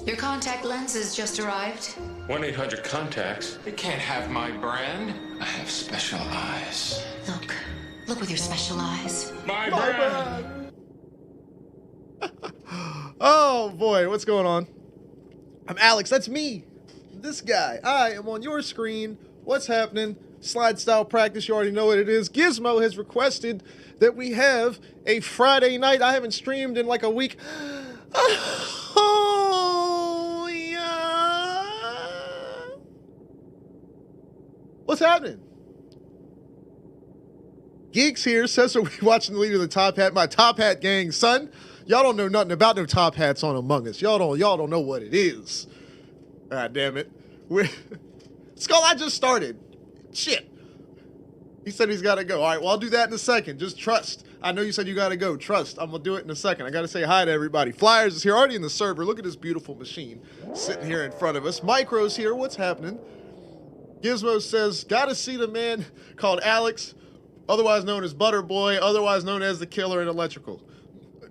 Your contact lenses just arrived. 1-800-CONTACTS. It can't have my brand. I have special eyes. Look. Look with your special eyes. My brand. Oh boy, what's going on? I'm Alex, that's me. This guy. I am on your screen. What's happening? Slide style practice, you already know what it is. Gizmo has requested that we have a Friday night. I haven't streamed in like a week. Oh, yeah. What's happening? Geeks here says, are we watching the leader of the Top Hat? My Top Hat gang, son. Y'all don't know nothing about no Top Hats on Among Us. Y'all don't know what it is. God damn it. Skull, I just started. Shit. He said he's got to go. All right, well, I'll do that in a second. Just trust. I know you said you got to go. Trust. I'm going to do it in a second. I got to say hi to everybody. Flyers is here already in the server. Look at this beautiful machine sitting here in front of us. Micro's here. What's happening? Gizmo says, got to see the man called Alex, otherwise known as Butterboy, otherwise known as the Killer in Electrical.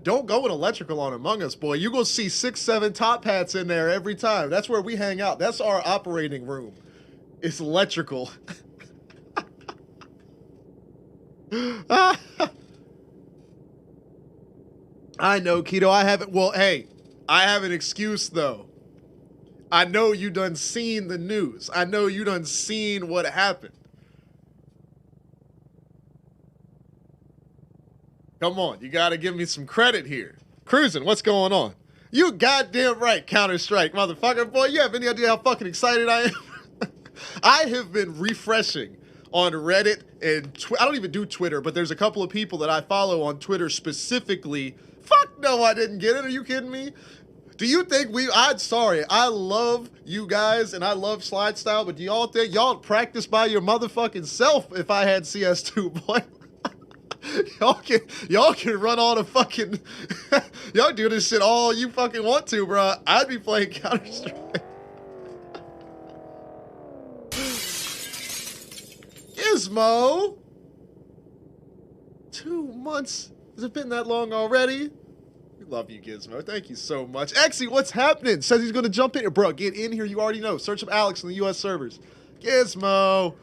Don't go with Electrical on Among Us, boy. You gonna see 6, 7 Top Hats in there every time. That's where we hang out. That's our operating room. It's Electrical. I know, Keto. I haven't. Well, hey, I have an excuse though. I know you done seen the news. I know you done seen what happened. Come on, you gotta give me some credit here. Cruising, what's going on? You goddamn right, Counter-Strike, motherfucker. Boy, you have any idea how fucking excited I am? I have been refreshing on Reddit and I don't even do Twitter, but there's a couple of people that I follow on Twitter specifically. Fuck no, I didn't get it. Are you kidding me? Do you think I'm sorry, I love you guys and I love Slide Style, but do y'all think y'all practice by your motherfucking self if I had CS2, boy? Y'all can run all the fucking y'all do this shit all you fucking want to, bro. I'd be playing Counter-Strike. Gizmo, 2 months. Has it been that long already? We love you, Gizmo. Thank you so much. Exy, what's happening? Says he's gonna jump in here, bro. Get in here. You already know. Search up Alex on the US servers. Gizmo.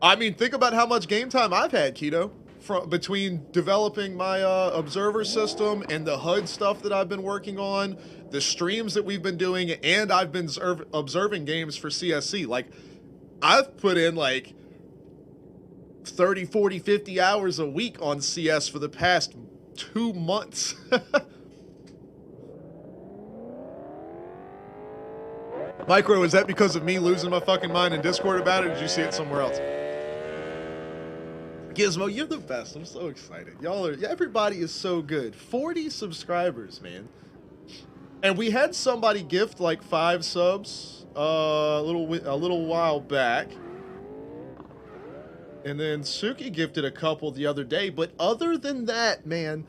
I mean, think about how much game time I've had, Keto, between developing my observer system and the HUD stuff that I've been working on, the streams that we've been doing, and I've been observing games for CSC. Like, I've put in like 30, 40, 50 hours a week on CS for the past 2 months. Micro, is that because of me losing my fucking mind in Discord about it, or did you see it somewhere else? Gizmo, you're the best. I'm so excited. Y'all are, everybody is so good. 40 subscribers, man. And we had somebody gift like 5 subs a little while back. And then Suki gifted a couple the other day, but other than that, man,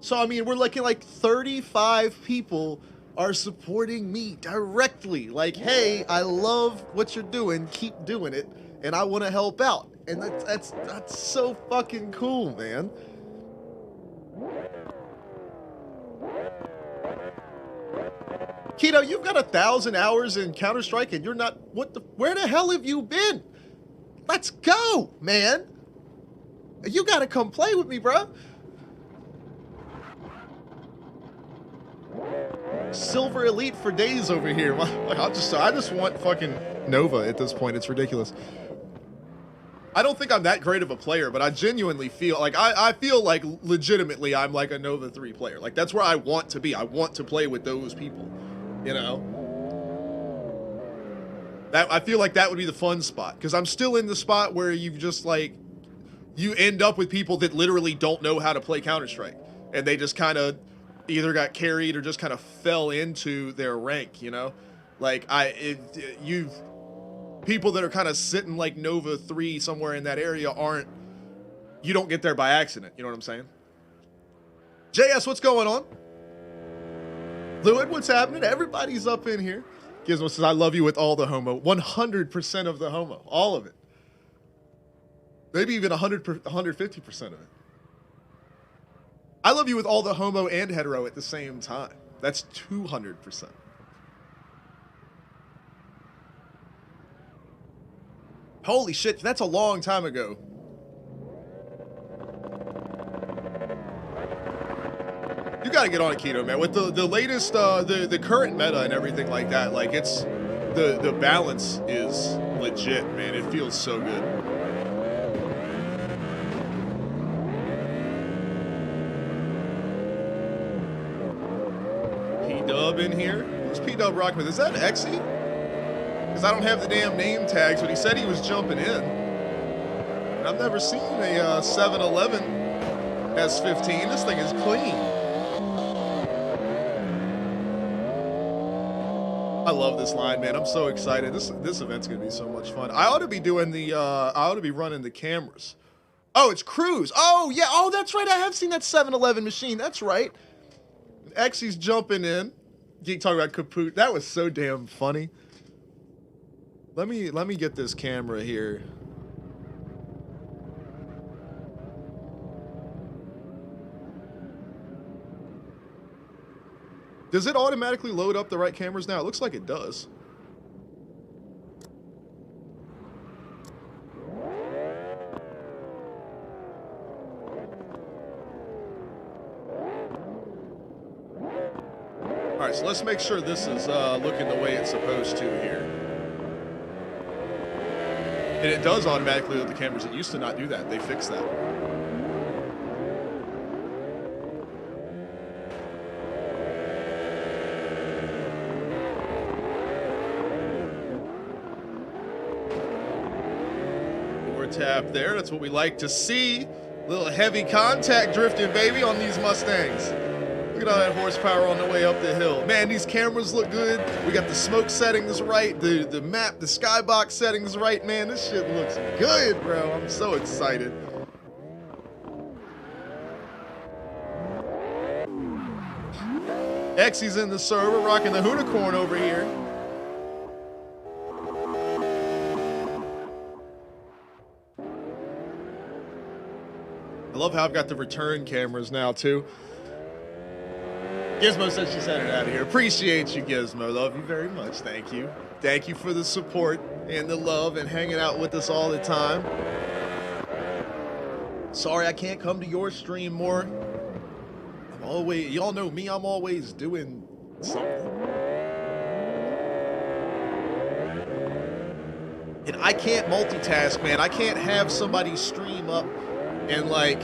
so I mean, we're looking like 35 people are supporting me directly. Like, hey, I love what you're doing, keep doing it, and I want to help out. And that's so fucking cool, man. Keto, you've got 1,000 hours in Counter-Strike and you're not, where the hell have you been? Let's go, man. You gotta come play with me, bro. Silver Elite for days over here. I just want fucking Nova at this point. It's ridiculous. I don't think I'm that great of a player, but I genuinely feel like I feel like legitimately I'm like a Nova 3 player. Like, that's where I want to be. I want to play with those people, you know? I feel like that would be the fun spot, because I'm still in the spot where you've just like, you end up with people that literally don't know how to play Counter-Strike, and they just kind of either got carried or just kind of fell into their rank, you know? Like, people that are kind of sitting like Nova 3 somewhere in that area you don't get there by accident, you know what I'm saying? JS, what's going on? Fluid, what's happening? Everybody's up in here. Gizmo says, I love you with all the homo. 100% of the homo. All of it. Maybe even 150% of it. I love you with all the homo and hetero at the same time. That's 200%. Holy shit, that's a long time ago. You gotta get on a keto, man. With the latest, the current meta and everything like that, like it's, the balance is legit, man. It feels so good. P-Dub in here. Who's P-Dub rocking with? Is that Exy? Because I don't have the damn name tags, but he said he was jumping in. And I've never seen a 7-Eleven S15. This thing is clean. I love this line, man. I'm so excited. This event's gonna be so much fun. I ought to be doing the I ought to be running the cameras. Oh, it's Cruz. Oh yeah. Oh, that's right. I have seen that 7-Eleven machine. That's right. Exy's jumping in. Geek talking about Kaput. That was so damn funny. Let me get this camera here. Does it automatically load up the right cameras now? It looks like it does. All right, so let's make sure this is looking the way it's supposed to here. And it does automatically load the cameras. It used to not do that. They fixed that. More tap there. That's what we like to see. Little heavy contact drifting, baby, on these Mustangs. Look at all that horsepower on the way up the hill. Man, these cameras look good. We got the smoke settings right, the map, the skybox settings right. Man, this shit looks good, bro. I'm so excited. Exy's in the server, rocking the Hoonicorn over here. I love how I've got the return cameras now, too. Gizmo said she sent it out of here. Appreciate you, Gizmo. Love you very much. Thank you. Thank you for the support and the love and hanging out with us all the time. Sorry I can't come to your stream more. I'm always, y'all know me, I'm always doing something. And I can't multitask, man. I can't have somebody stream up and like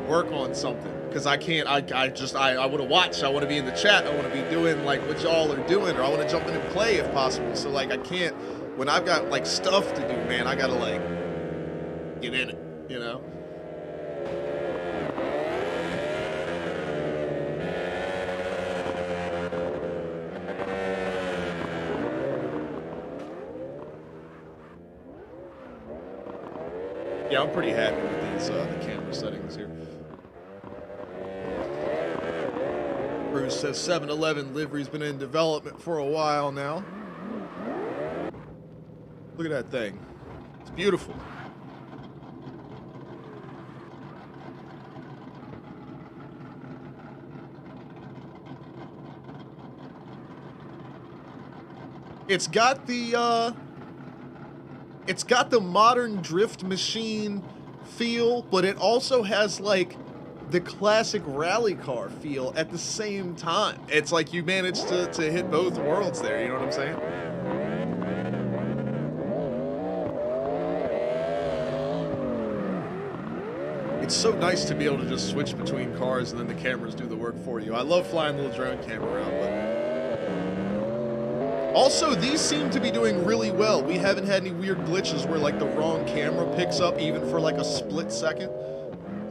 work on something. Because I can't, I want to watch, I want to be in the chat, I want to be doing like what y'all are doing, or I want to jump in and play if possible. So like I can't, when I've got like stuff to do, man, I gotta like get in it, you know? Yeah, I'm pretty happy with these the camera settings here. Bruce says 7-Eleven livery's been in development for a while now. Look at that thing. It's beautiful. It's got the modern drift machine feel, but it also has like the classic rally car feel at the same time. It's like you managed to hit both worlds there, you know what I'm saying? It's so nice to be able to just switch between cars and then the cameras do the work for you. I love flying the little drone camera around, but also these seem to be doing really well. We haven't had any weird glitches where like the wrong camera picks up even for like a split second.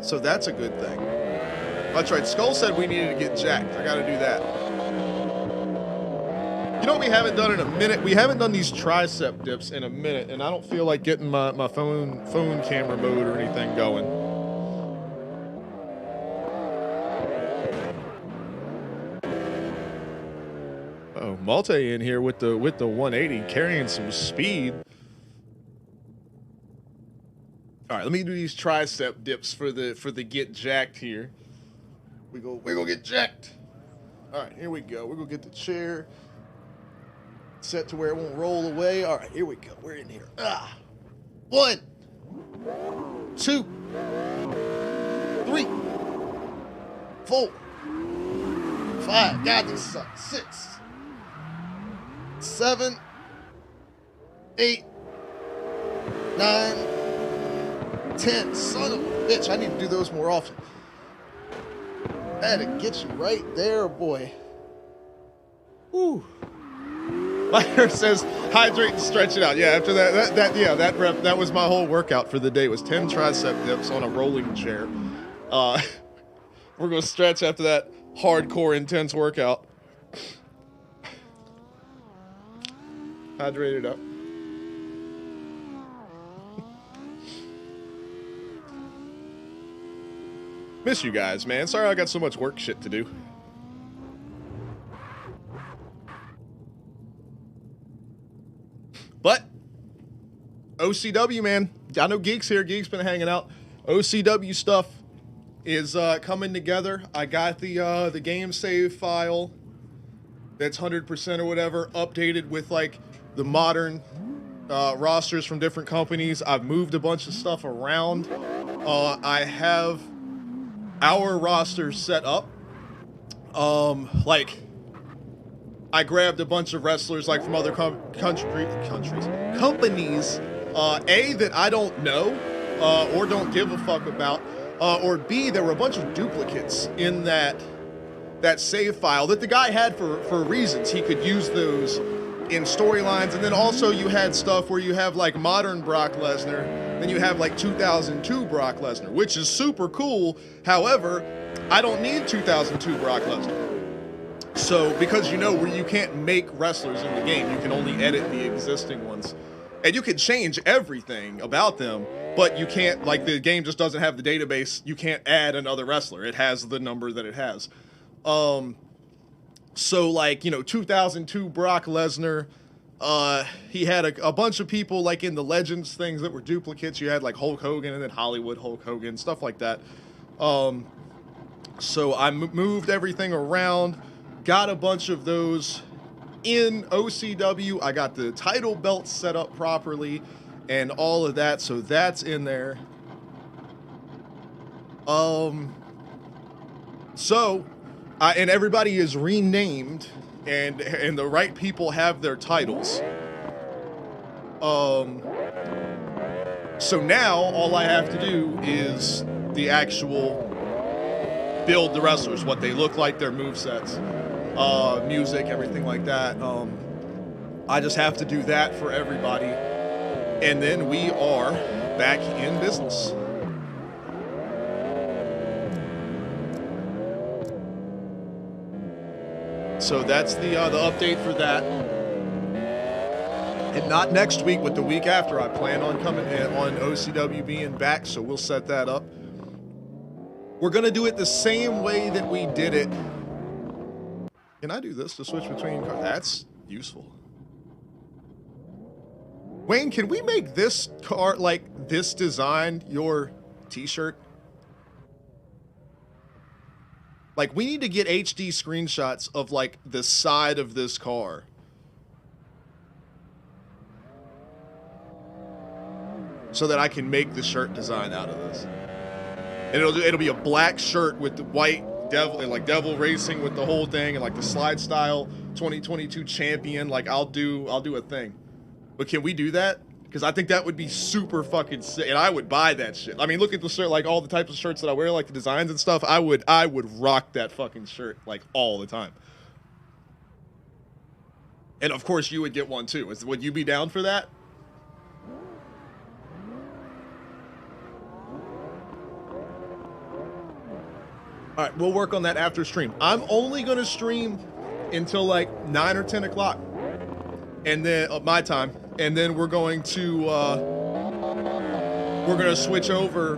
So that's a good thing. That's right, Skull said we needed to get jacked. I gotta do that. You know what we haven't done in a minute? We haven't done these tricep dips in a minute, and I don't feel like getting my phone camera mode or anything going. Oh, Malte in here with the 180, carrying some speed. All right, let me do these tricep dips for the get jacked here. We go get jacked. All right, here we go. We're gonna get the chair set to where it won't roll away. All right, here we go. We're in here. 1, 2, 3, 4, 5. Got this suck. 6, 7, 8, 9, 10. Son of a bitch. I need to do those more often. That'll get you right there, boy. Whew. Myers says, hydrate and stretch it out. Yeah, after that rep, that was my whole workout for the day. It was 10 tricep dips on a rolling chair. We're going to stretch after that hardcore, intense workout. Hydrate it up. Miss you guys, man. Sorry I got so much work shit to do. But OCW, man. I know Geek's here. Geek's been hanging out. OCW stuff is coming together. I got the game save file that's 100% or whatever updated with like the modern rosters from different companies. I've moved a bunch of stuff around. I have our roster set up. Like I grabbed a bunch of wrestlers like from other companies, A, that I don't know or don't give a fuck about, or B, there were a bunch of duplicates in that save file that the guy had for reasons. He could use those in storylines, and then also you had stuff where you have like modern Brock Lesnar, then you have like 2002 Brock Lesnar, which is super cool. However, I don't need 2002 Brock Lesnar. So, because you know where you can't make wrestlers in the game, you can only edit the existing ones. And you can change everything about them, but you can't, like, the game just doesn't have the database. You can't add another wrestler. It has the number that it has. So, like, you know, 2002 Brock Lesnar, he had a bunch of people, like, in the Legends things that were duplicates. You had, like, Hulk Hogan and then Hollywood Hulk Hogan, stuff like that. So I moved everything around. Got a bunch of those in OCW. I got the title belt set up properly and all of that, so that's in there. And everybody is renamed, and the right people have their titles. So now all I have to do is the actual build the wrestlers, what they look like, their movesets. Music, everything like that. I just have to do that for everybody, and then we are back in business. So that's the update for that, and not next week, but the week after. I plan on coming in on OCW being back, so we'll set that up. We're gonna do it the same way that we did it. Can I do this to switch between cars? That's useful. Wayne, can we make this car, like this design, your t-shirt? Like, we need to get HD screenshots of, like, the side of this car. So that I can make the shirt design out of this. And it'll be a black shirt with the white devil, and like devil racing with the whole thing, and like the slide style 2022 champion. Like I'll do a thing. But can we do that? Because I think that would be super fucking sick, and I would buy that shit. I mean, look at the shirt, like all the types of shirts that I wear, like the designs and stuff. I would rock that fucking shirt like all the time. And of course, you would get one too. Would you be down for that? All right, we'll work on that after stream. I'm only going to stream until like 9 or 10 o'clock, and then my time, and then we're going to switch over,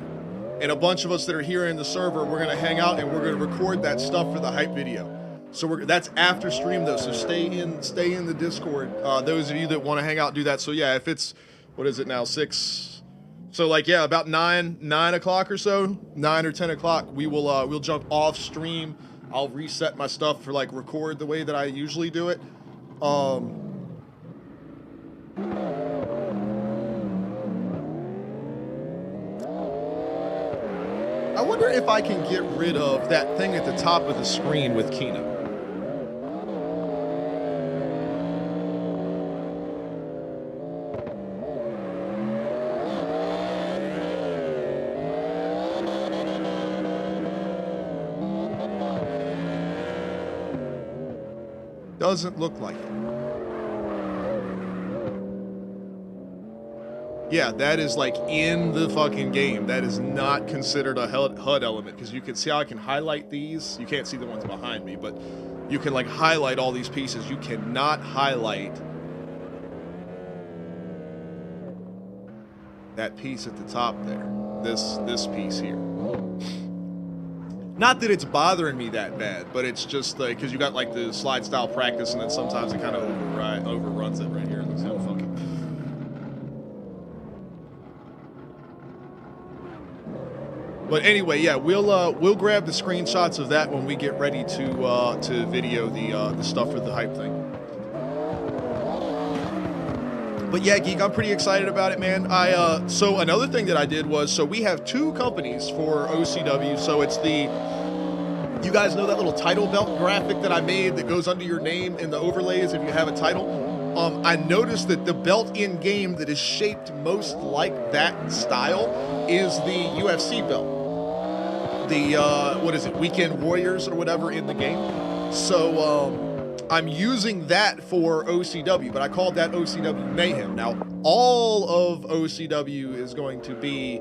and a bunch of us that are here in the server, we're going to hang out and we're going to record that stuff for the hype video. So that's after stream though. So stay in the Discord. Those of you that want to hang out, do that. So yeah, if it's, what is it now, 6 So like, yeah, about 9 o'clock or so, 9 or 10 o'clock, we'll jump off stream. I'll reset my stuff for like record the way that I usually do it. I wonder if I can get rid of that thing at the top of the screen with Kino. Doesn't look like it. Yeah, that is like in the fucking game. That is not considered a HUD element, because you can see how I can highlight these. You can't see the ones behind me, but you can like highlight all these pieces. You cannot highlight that piece at the top there. This piece here. Not that it's bothering me that bad, but it's just like, because you got like the slide style practice, and then sometimes it kind of overruns it right here. It looks kind of funky. But anyway, yeah, we'll grab the screenshots of that when we get ready to video the stuff for the hype thing. But yeah, Geek, I'm pretty excited about it, man. So another thing that I did was, so we have 2 companies for OCW. So it's you guys know that little title belt graphic that I made that goes under your name in the overlays if you have a title? I noticed that the belt in game that is shaped most like that style is the UFC belt. The, what is it, Weekend Warriors or whatever in the game. So, I'm using that for OCW, but I called that OCW Mayhem. Now, all of OCW is going to be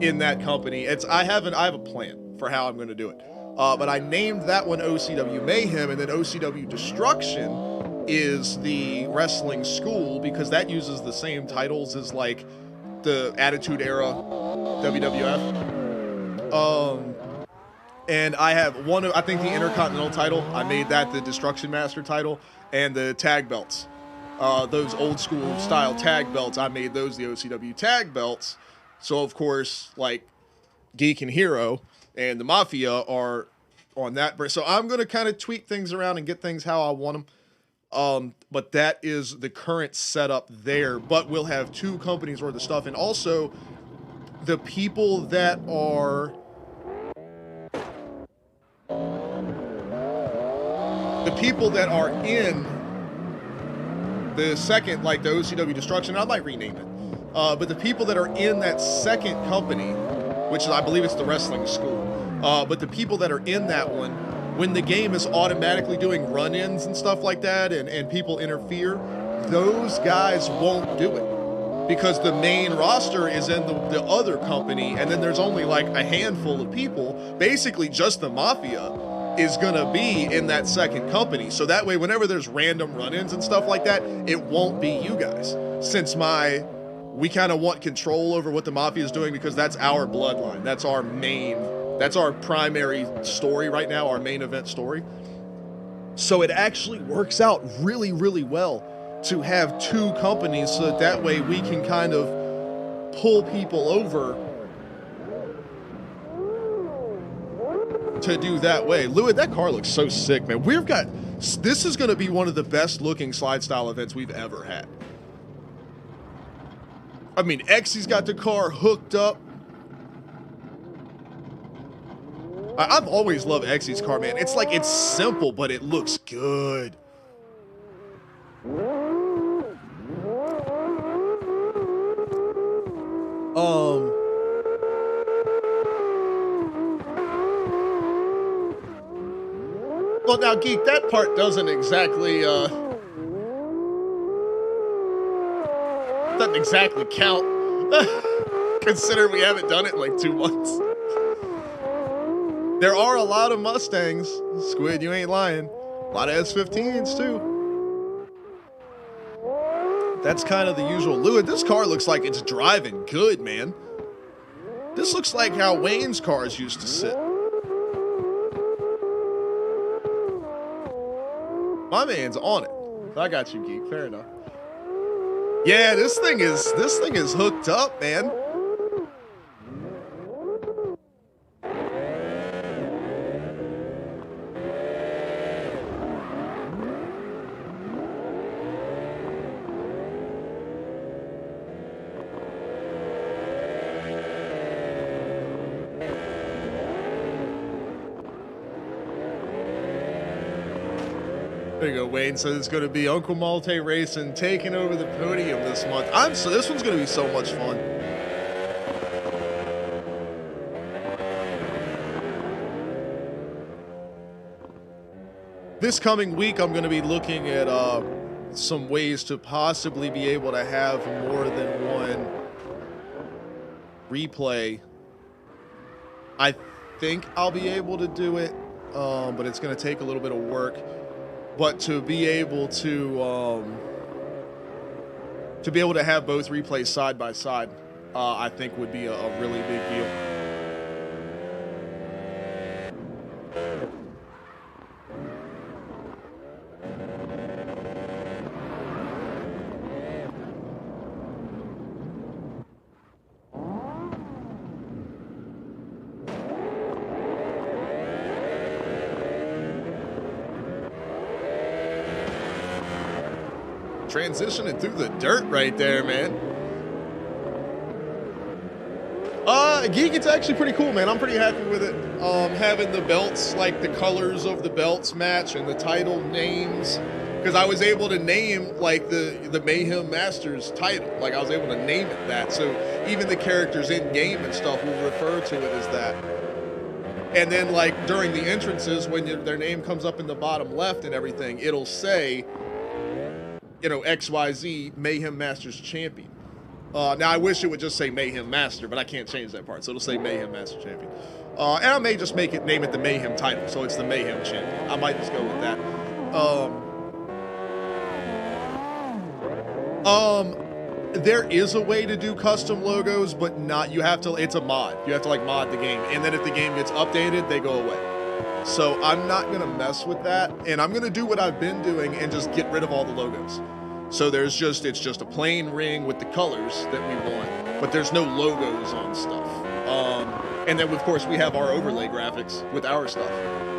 in that company. I have a plan for how I'm going to do it. But I named that one OCW Mayhem, and then OCW Destruction is the wrestling school, because that uses the same titles as like the Attitude Era WWF. And I have I think the Intercontinental title, I made that the Destruction Master title, and the tag belts. Those old school style tag belts, I made those the OCW tag belts. So of course, like Geek and Hero and the Mafia are on that. So I'm going to kind of tweak things around and get things how I want them. But that is the current setup there. But we'll have 2 companies worth of stuff. And also, the people that are... in the second, like the OCW Destruction, I might rename it. But the people that are in that second company, which is, I believe it's the wrestling school, but the people that are in that one, when the game is automatically doing run-ins and stuff like that, and people interfere, those guys won't do it, because the main roster is in the other company, and then there's only like a handful of people, basically just the Mafia, is gonna be in that second company. So that way, whenever there's random run-ins and stuff like that, it won't be you guys. Since we kind of want control over what the Mafia is doing, because that's our bloodline. That's our primary story right now, our main event story. So it actually works out really, really well to have 2 companies, so that way we can kind of pull people over to do that way. Louis, that car looks so sick, man. This is going to be one of the best looking slide style events we've ever had. I mean, Exy's got the car hooked up. I've always loved Exy's car, man. It's like, it's simple, but it looks good. Well, now, Geek, that part doesn't exactly count. Consider we haven't done it in like 2 months. There are a lot of Mustangs. Squid, you ain't lying. A lot of S15s, too. That's kind of the usual. Louis, this car looks like it's driving good, man. This looks like how Wayne's cars used to sit. My man's on it. I got you, Geek. Fair enough. Yeah, this thing is hooked up, man. There you go, Wayne says it's going to be Uncle Malte Racing taking over the podium this month. This one's going to be so much fun. This coming week, I'm going to be looking at some ways to possibly be able to have more than one replay. I think I'll be able to do it, but it's going to take a little bit of work. But to be able to have both replays side by side, I think would be a really big deal. Transitioning through the dirt right there, man. Geek, it's actually pretty cool, man. I'm pretty happy with it. Having the belts, like the colors of the belts match and the title names, because I was able to name like the Mayhem Masters title. Like I was able to name it that, so even the characters in game and stuff will refer to it as that. And then like during the entrances, when their name comes up in the bottom left and everything, it'll say, you know, XYZ Mayhem Masters Champion. Now, I wish it would just say Mayhem Master, but I can't change that part, so it'll say Mayhem Master Champion. And I may just name it the Mayhem title, so it's the Mayhem Champion. I might just go with that. There is a way to do custom logos, but it's a mod. You have to, like, mod the game, and then if the game gets updated, they go away. So I'm not going to mess with that, and I'm going to do what I've been doing and just get rid of all the logos. So it's just a plain ring with the colors that we want, but there's no logos on stuff. And then, of course, we have our overlay graphics with our stuff.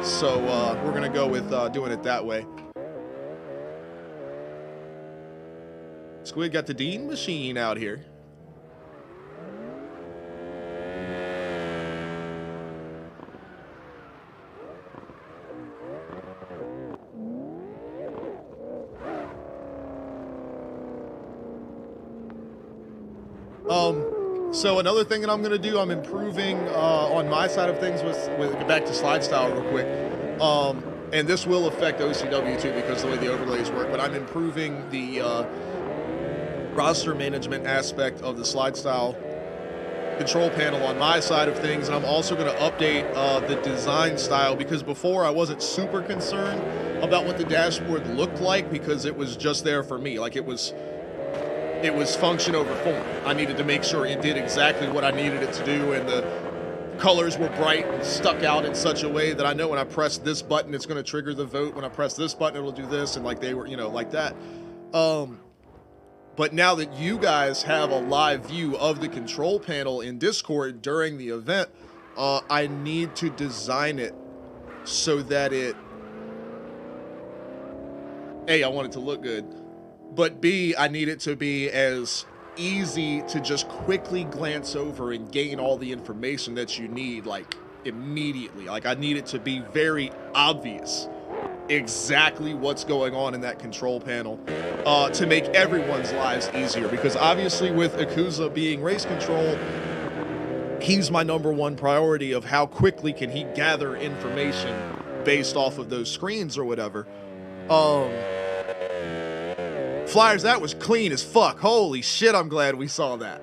So we're going to go with doing it that way. Squid got the Dean machine out here. So another thing that I'm going to do, I'm improving on my side of things with back to slide style real quick. And this will affect OCW too because of the way the overlays work, but I'm improving the roster management aspect of the slide style control panel on my side of things. And I'm also going to update the design style because before I wasn't super concerned about what the dashboard looked like because it was just there for me. Like it was function over form. I needed to make sure it did exactly what I needed it to do, and the colors were bright and stuck out in such a way that I know when I press this button, it's going to trigger the vote. When I press this button, it'll do this, and like they were, like that. But now that you guys have a live view of the control panel in Discord during the event, I need to design it so that A, I want it to look good. But B, I need it to be as easy to just quickly glance over and gain all the information that you need, like, immediately. Like, I need it to be very obvious exactly what's going on in that control panel to make everyone's lives easier. Because obviously with Akuza being race control, he's my number one priority of how quickly can he gather information based off of those screens or whatever. Flyers, that was clean as fuck. Holy shit, I'm glad we saw that.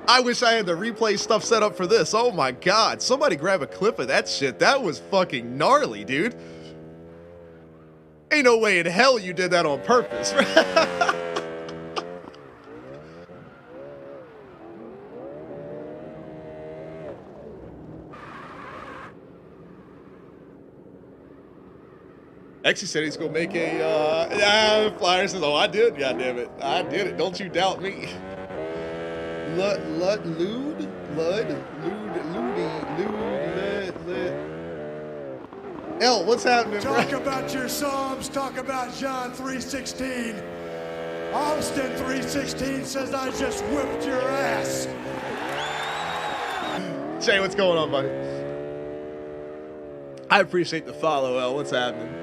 I wish I had the replay stuff set up for this. Oh my god, somebody grab a clip of that shit. That was fucking gnarly, dude. Ain't no way in hell you did that on purpose. Exy said he's gonna make Flyer says, oh, I did, goddammit. I did it. Don't you doubt me. Lud. L, what's happening, bro? Talk about your Psalms, talk about John 3:16. Austin 3:16 says I just whipped your ass. Jay, what's going on, buddy? I appreciate the follow, L. What's happening?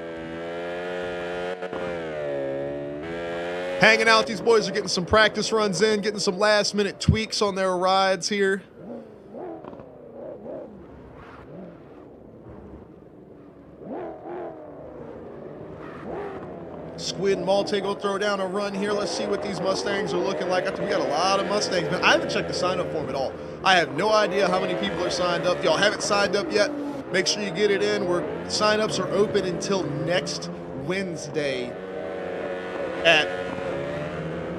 Hanging out, these boys are getting some practice runs in, getting some last minute tweaks on their rides here. Squid and Malte go throw down a run here. Let's see what these Mustangs are looking like. We got a lot of Mustangs, man. I haven't checked the sign-up form at all. I have no idea how many people are signed up. Y'all haven't signed up yet? Make sure you get it in. Sign-ups are open until next Wednesday at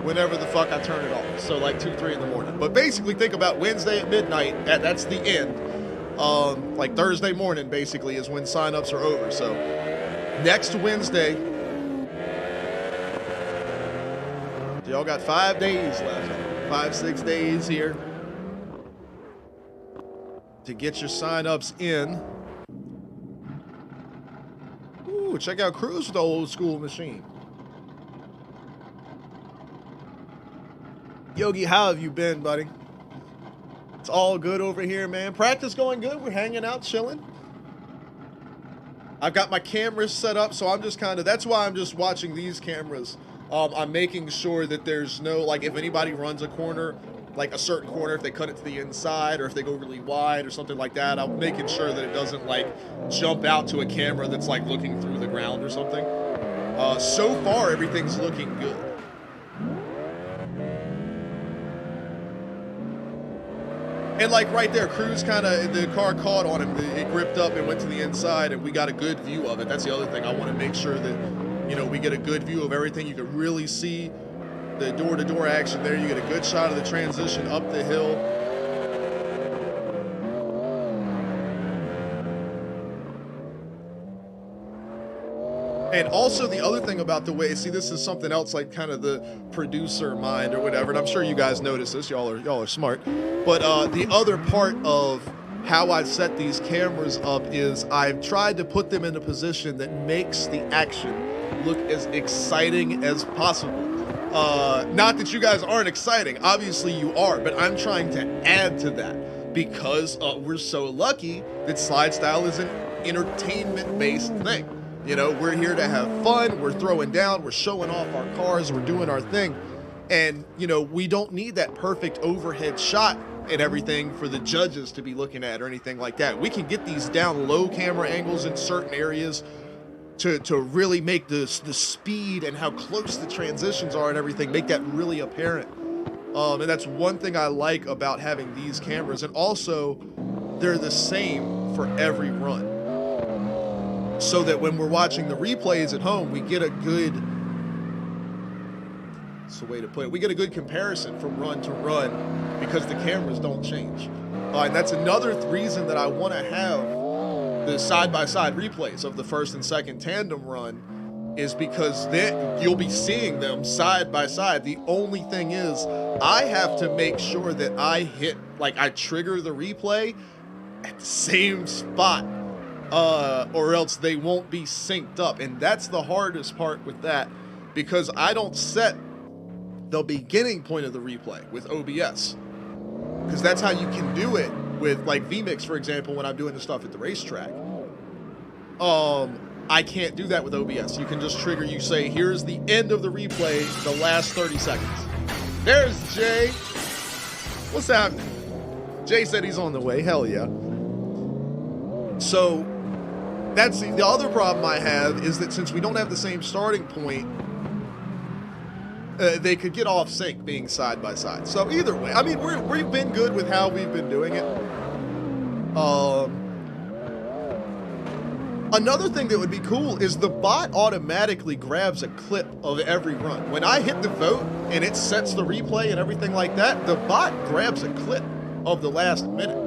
whenever the fuck I turn it off. So like 2, 3 in the morning. But basically think about Wednesday at midnight. That's the end. Like Thursday morning basically is when sign-ups are over. So next Wednesday. Y'all got 5 days left. 5, 6 days here to get your sign-ups in. Ooh, check out Cruz with the old school machine. Yogi, how have you been, buddy? It's all good over here, man. Practice going good. We're hanging out, chilling. I've got my cameras set up, so I'm just that's why I'm just watching these cameras. I'm making sure that there's no, like, if anybody runs a corner, like a certain corner, if they cut it to the inside or if they go really wide or something like that, I'm making sure that it doesn't, like, jump out to a camera that's, like, looking through the ground or something. So far, everything's looking good. And, like, right there, Cruz the car caught on him. It gripped up and went to the inside, and we got a good view of it. That's the other thing. I want to make sure that, you know, we get a good view of everything. You can really see the door-to-door action there. You get a good shot of the transition up the hill. And also the other thing about the way, see, this is something else, like kind of the producer mind or whatever, and I'm sure you guys notice this, y'all are smart. But the other part of how I've set these cameras up is I've tried to put them in a position that makes the action look as exciting as possible. Not that you guys aren't exciting, obviously you are, but I'm trying to add to that because we're so lucky that Slide Style is an entertainment-based thing. You know, we're here to have fun, we're throwing down, we're showing off our cars, we're doing our thing. And, you know, we don't need that perfect overhead shot and everything for the judges to be looking at or anything like that. We can get these down low camera angles in certain areas to really make the speed and how close the transitions are and everything, make that really apparent. And that's one thing I like about having these cameras. And also, they're the same for every run. So that when we're watching the replays at home, we get a good, that's the way to put it, we get a good comparison from run to run because the cameras don't change. And that's another reason that I want to have the side-by-side replays of the first and second tandem run, is because then you'll be seeing them side by side. The only thing is I have to make sure that I trigger the replay at the same spot. Or else they won't be synced up. And that's the hardest part with that, because I don't set the beginning point of the replay with OBS, because that's how you can do it with, like, vMix, for example, when I'm doing the stuff at the racetrack. I can't do that with OBS. You can just trigger, you say, here's the end of the replay, the last 30 seconds. There's Jay. What's happening? Jay said he's on the way. Hell yeah. So that's the other problem I have, is that since we don't have the same starting point, they could get off sync being side by side. So either way, I mean, we've been good with how we've been doing it. Another thing that would be cool is the bot automatically grabs a clip of every run. When I hit the vote and it sets the replay and everything like that, the bot grabs a clip of the last minute.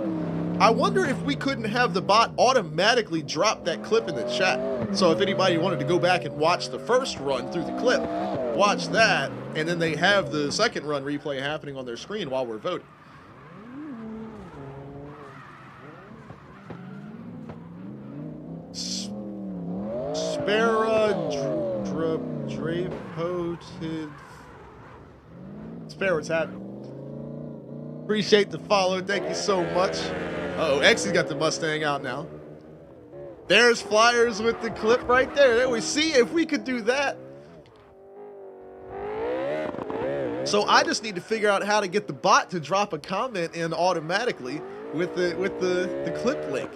I wonder if we couldn't have the bot automatically drop that clip in the chat. So if anybody wanted to go back and watch the first run through the clip, watch that, and then they have the second run replay happening on their screen while we're voting. Drapoted. Spare what's happening. Appreciate the follow. Thank you so much. Uh-oh, Xy's got the Mustang out now. There's Flyers with the clip right there. There we see if we could do that. So I just need to figure out how to get the bot to drop a comment in automatically with the clip link.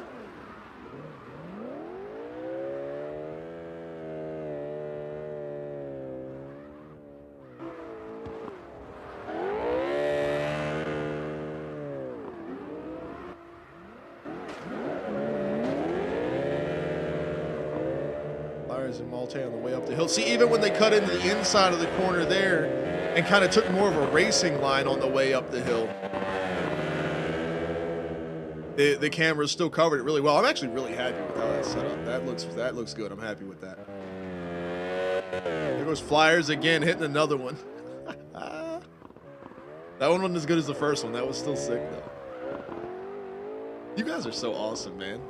And Malte on the way up the hill. See, even when they cut into the inside of the corner there and kind of took more of a racing line on the way up the hill, the camera still covered it really well. I'm actually really happy with how that's set up. That looks good. I'm happy with that. There goes Flyers again, hitting another one. That one wasn't as good as the first one. That was still sick though. You guys are so awesome, man.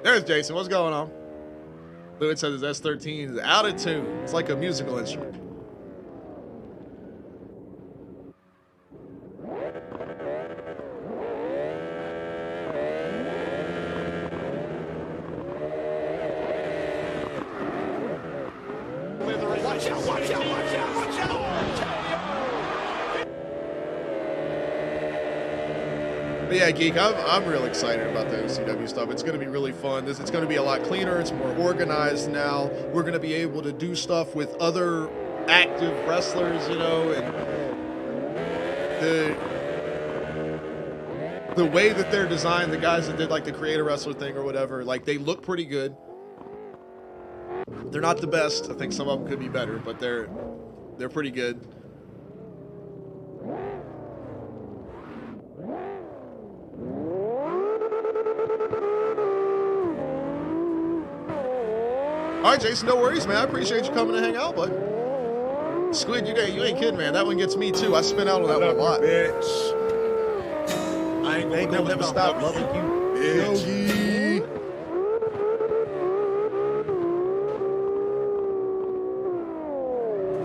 There's Jason. What's going on? Lewis says his S13 is out of tune. It's like a musical instrument. Watch out, watch out, watch out, watch out! But yeah, Geek, I'm real excited about the OCW stuff. It's going to be really fun. It's going to be a lot cleaner. It's more organized now. We're going to be able to do stuff with other active wrestlers, you know, and the way that they're designed, the guys that did like the Create a Wrestler thing or whatever, like they look pretty good. They're not the best. I think some of them could be better, but they're pretty good. All right, Jason, no worries, man. I appreciate you coming to hang out, bud. Squid, you ain't kidding, man. That one gets me, too. I spin out on that one a lot. Bitch. I ain't gonna never stop loving you, bitch. Yogi.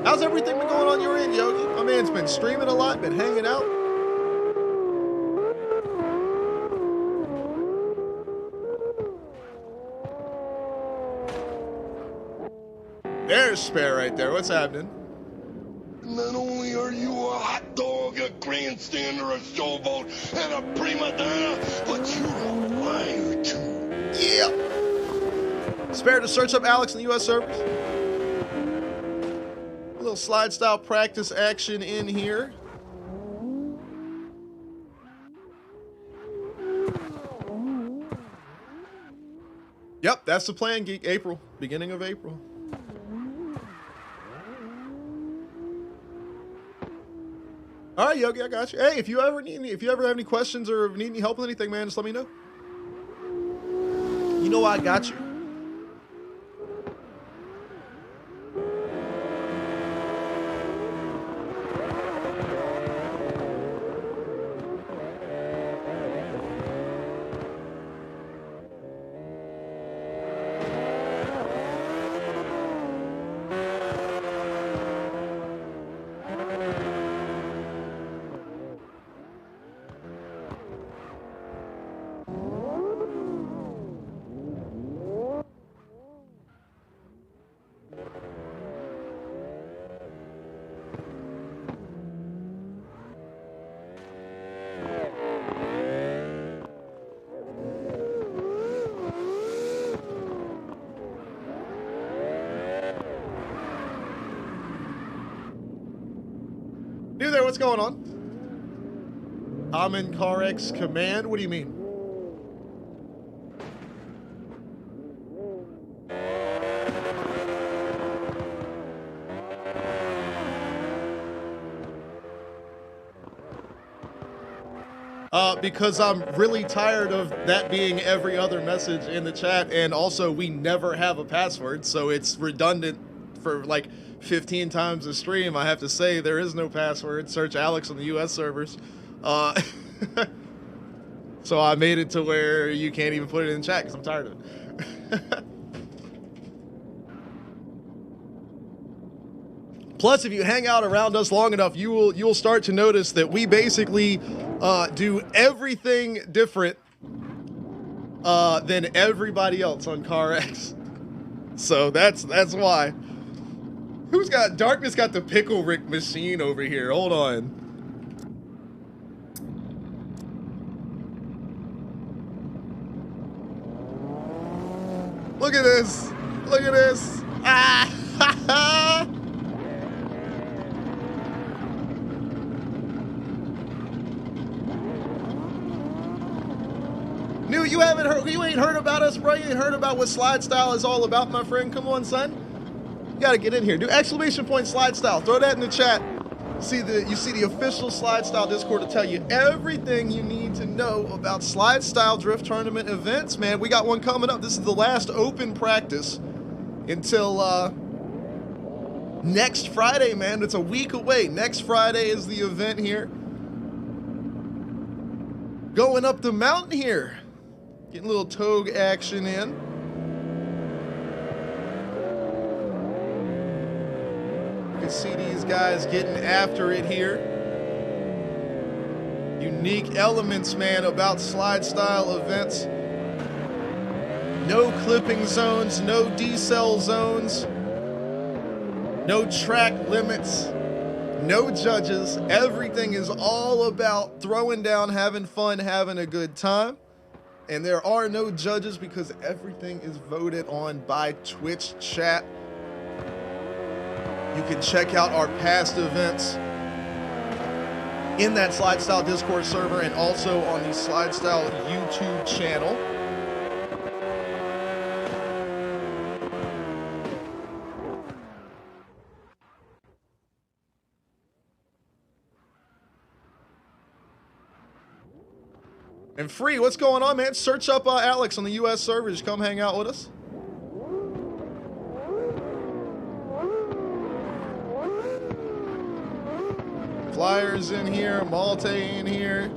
How's everything been going on your end, Yogi? My man's been streaming a lot, been hanging out. There's Spare right there. What's happening? Not only are you a hot dog, a grandstander, a showboat, and a prima donna, but you're a liar too. Yeah. Spare to search up Alex in the U.S. servers. A little slide style practice action in here. Yep, that's the plan, Geek. April. Beginning of April. All right, Yogi, I got you. Hey, if you ever have any questions or need any help with anything, man, just let me know. You know I got you. New there, what's going on? Common CarX command? What do you mean? because I'm really tired of that being every other message in the chat, and also we never have a password, so it's redundant for like 15 times a stream. I have to say there is no password. Search Alex on the US servers. So I made it to where you can't even put it in chat because I'm tired of it. Plus, if you hang out around us long enough, you'll start to notice that we basically do everything different than everybody else on CarX. So that's why. Who's got Darkness? Got the Pickle Rick machine over here. Hold on. Look at this. Look at this. Ah! New, you ain't heard about us, bro. You ain't heard about what slide style is all about, my friend. Come on, son. You gotta get in here. Do exclamation point slide style. Throw that in the chat. You see the official slide style Discord to tell you everything you need to know about slide style drift tournament events, man. We got one coming up. This is the last open practice until next Friday, man. It's a week away. Next Friday is the event here. Going up the mountain here. Getting a little togue action in. You can see these guys getting after it here. Unique elements, man, about slide style events. No clipping zones, no decel zones, no track limits, no judges. Everything is all about throwing down, having fun, having a good time. And there are no judges because everything is voted on by Twitch chat. You can check out our past events in that Slide Style Discord server and also on the Slide Style YouTube channel. And Free, what's going on, man? Search up Alex on the US servers. Come hang out with us. Flyers in here, Malte in here.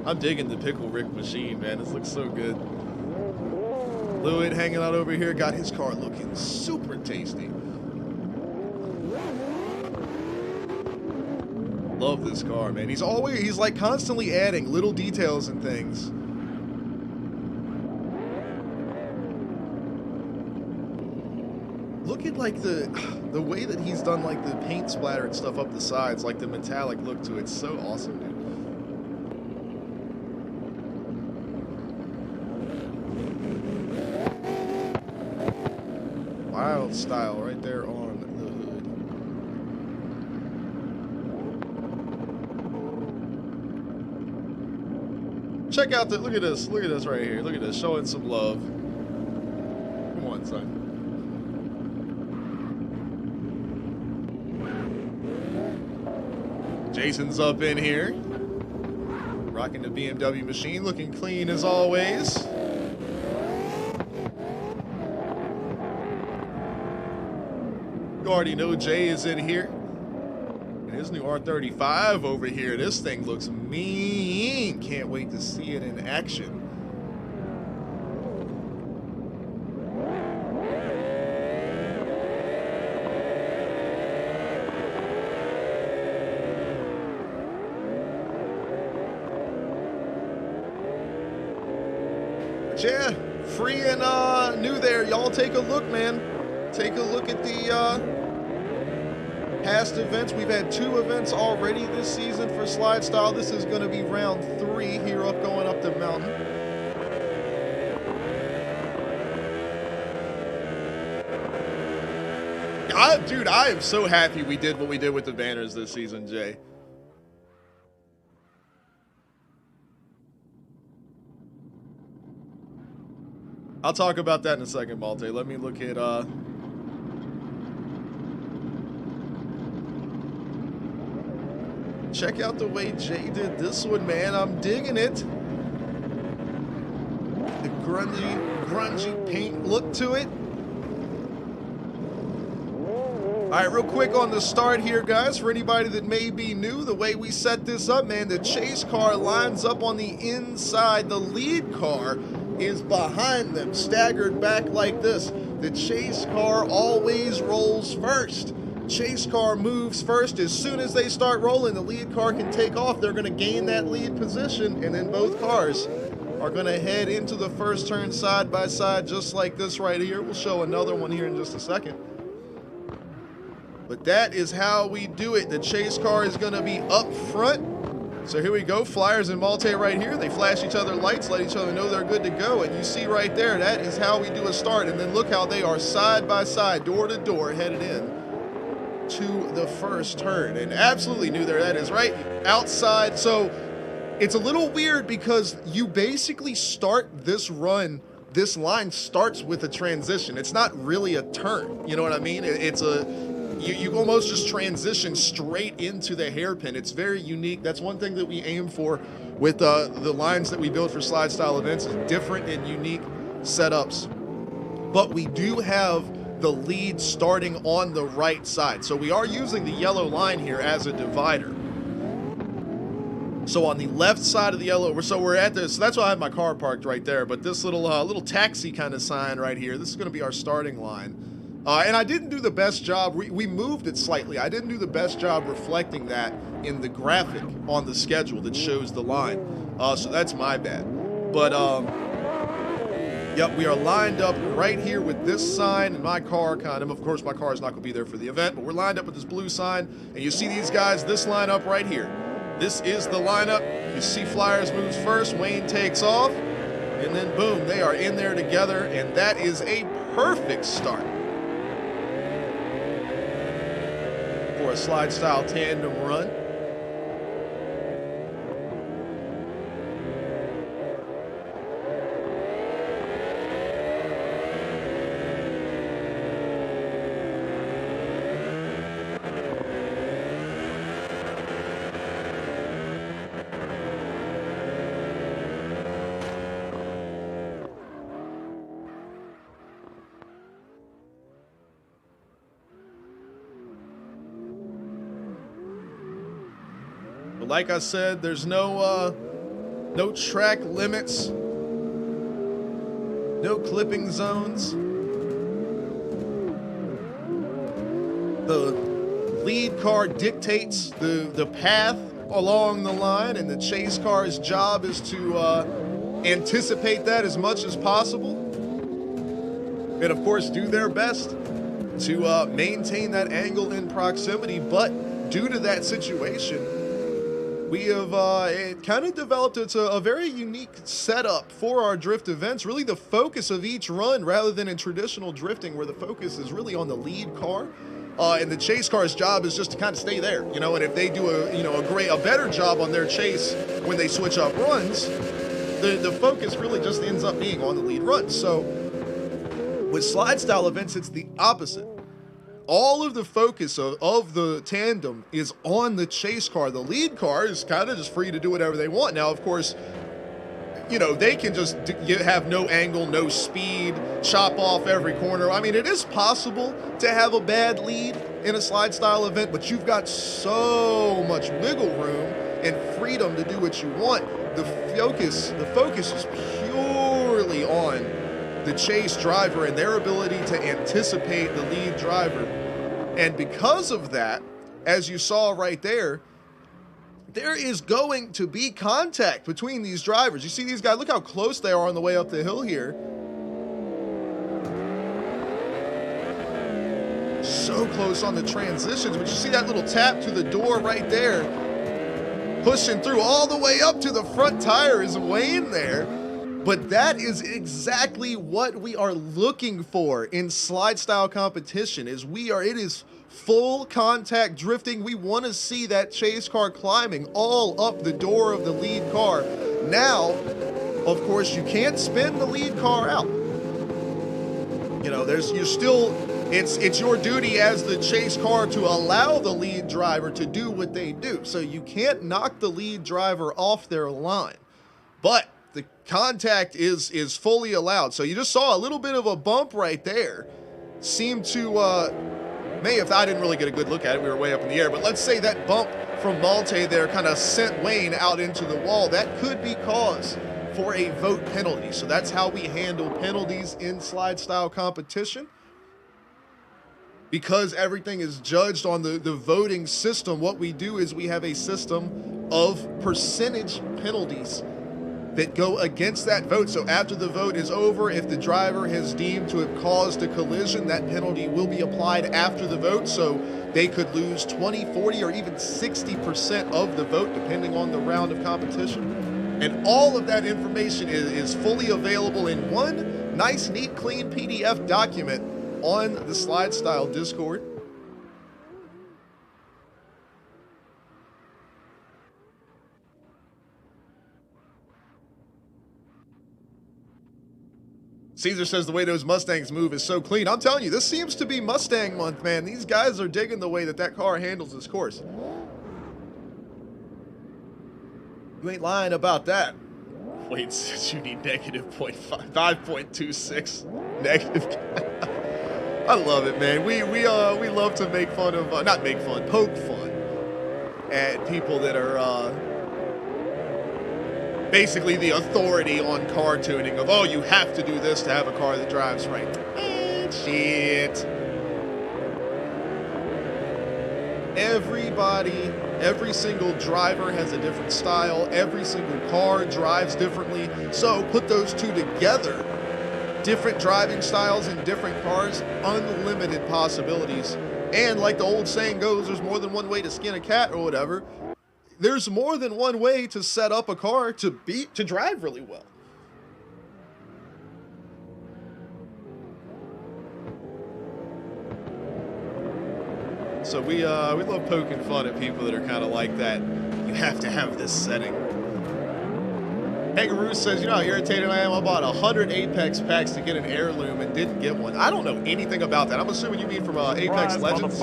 I'm digging the Pickle Rick machine, man. This looks so good. Lewitt hanging out over here, got his car looking super tasty. Love this car, man. He's like constantly adding little details and things. Look at like the way that he's done like the paint splatter and stuff up the sides, like the metallic look to it. It's so awesome, dude. Wild style right there on the hood. Check out the, look at this right here. Look at this, showing some love. Come on, son. Jason's up in here. Rocking the BMW machine, looking clean as always. You already know Jay is in here. And his new R35 over here. This thing looks mean. Can't wait to see it in action. Yeah, Free and New there. Y'all take a look, man. Take a look at the past events. We've had 2 events already this season for Slide Style. This is going to be round 3 here going up the mountain. Dude, I am so happy we did what we did with the banners this season, Jay. I'll talk about that in a second, Malte. Let me look at check out the way Jay did this one, man. I'm digging it. The grungy paint look to it. All right, real quick on the start here, guys. For anybody that may be new, the way we set this up, man, the chase car lines up on the inside. The lead car is behind them, staggered back like this. The chase car always rolls first. Chase car moves first. As soon as they start rolling, the lead car can take off. They're going to gain that lead position, and then both cars are going to head into the first turn side by side, just like this right here. We'll show another one here in just a second. But that is how we do it. The chase car is going to be up front. So here we go. Flyers and Malte right here. They flash each other lights, let each other know they're good to go. And you see right there, that is how we do a start. And then look how they are side by side, door to door, headed in to the first turn. And absolutely knew there that is right outside. So it's a little weird because you basically start this run. This line starts with a transition. It's not really a turn. You know what I mean? It's a... You almost just transition straight into the hairpin. It's very unique. That's one thing that we aim for with the lines that we build for slide style events, is different and unique setups. But we do have the lead starting on the right side. So we are using the yellow line here as a divider. So on the left side of the yellow, so we're at this. So that's why I have my car parked right there. But this little taxi kind of sign right here, this is going to be our starting line. And I didn't do the best job. We moved it slightly. I didn't do the best job reflecting that in the graphic on the schedule that shows the line. So that's my bad. But, yep, we are lined up right here with this sign and my car kind of course, my car is not going to be there for the event, but we're lined up with this blue sign. And you see these guys, this lineup right here. This is the lineup. You see Flyers moves first. Wayne takes off. And then, boom, they are in there together. And that is a perfect start for a slide style tandem run. But like I said, there's no track limits, no clipping zones. The lead car dictates the path along the line, and the chase car's job is to anticipate that as much as possible. And of course, do their best to maintain that angle in proximity. But due to that situation, we have it kind of developed a very unique setup for our drift events. Really the focus of each run, rather than in traditional drifting where the focus is really on the lead car. And the chase car's job is just to kind of stay there, you know, and if they do a better job on their chase when they switch up runs, the focus really just ends up being on the lead run. So with slide style events, it's the opposite. All of the focus of the tandem is on the chase car. The lead car is kind of just free to do whatever they want. Now, of course, you know, they can just have no angle, no speed, chop off every corner. I mean, it is possible to have a bad lead in a slide style event, but you've got so much wiggle room and freedom to do what you want. The focus is purely on the chase driver and their ability to anticipate the lead driver. And because of that, as you saw right there, there is going to be contact between these drivers. You see these guys, look how close they are on the way up the hill here. So close on the transitions, but you see that little tap to the door right there, pushing through all the way up to the front tire is Wayne there. But that is exactly what we are looking for in slide style competition. It is full contact drifting. We want to see that chase car climbing all up the door of the lead car. Now, of course, you can't spin the lead car out. You know, you're still It's your duty as the chase car to allow the lead driver to do what they do. So you can't knock the lead driver off their line. But the contact is fully allowed. So you just saw a little bit of a bump right there. Seemed to, if I didn't really get a good look at it, we were way up in the air. But let's say that bump from Malte there kind of sent Wayne out into the wall. That could be cause for a vote penalty. So that's how we handle penalties in slide style competition. Because everything is judged on the voting system, what we do is we have a system of percentage penalties that go against that vote. So after the vote is over, if the driver has deemed to have caused a collision, that penalty will be applied after the vote. So they could lose 20, 40, or even 60% of the vote, depending on the round of competition. And all of that information is fully available in one nice, neat, clean PDF document on the Slide Style Discord. Caesar says the way those Mustangs move is so clean. I'm telling you, this seems to be Mustang month, man. These guys are digging the way that car handles this course. You ain't lying about that. Wait, since you need negative 5.26 negative. I love it, man. We love to make fun of, not make fun, poke fun at people that are basically the authority on car tuning of, oh, you have to do this to have a car that drives right. Shit. Everybody, every single driver has a different style. Every single car drives differently. So put those two together. Different driving styles in different cars, unlimited possibilities. And like the old saying goes, there's more than one way to skin a cat or whatever. There's more than one way to set up a car to drive really well. So we love poking fun at people that are kind of like that. You have to have this setting. Kangaroo says, you know how irritated I am? I bought 100 Apex packs to get an heirloom and didn't get one. I don't know anything about that. I'm assuming you mean from Apex Legends.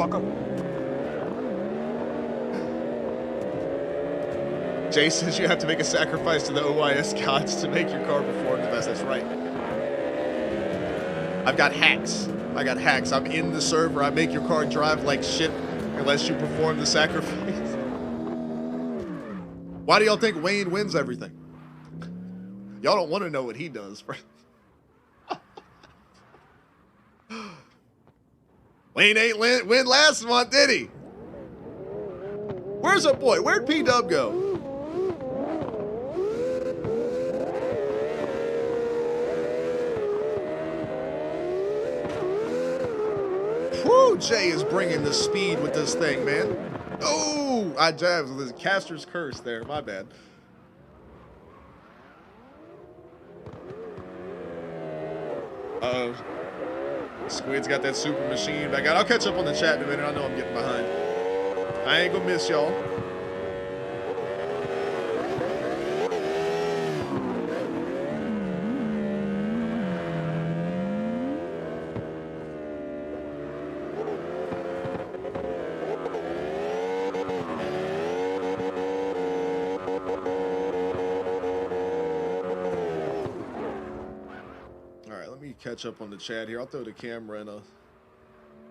Jay says you have to make a sacrifice to the OYS gods to make your car perform the best. That's right. I've got hacks. I'm in the server. I make your car drive like shit unless you perform the sacrifice. Why do y'all think Wayne wins everything? Y'all don't want to know what he does, bro. Wayne ain't win last month, did he? Where's our boy? Where'd P-Dub go? Woo, Jay is bringing the speed with this thing, man. Oh, I jabbed with his caster's curse there. My bad. Uh-oh. Squid's got that super machine back out. I'll catch up on the chat in a minute. I know I'm getting behind. I ain't gonna miss y'all. Catch up on the chat here. I'll throw the camera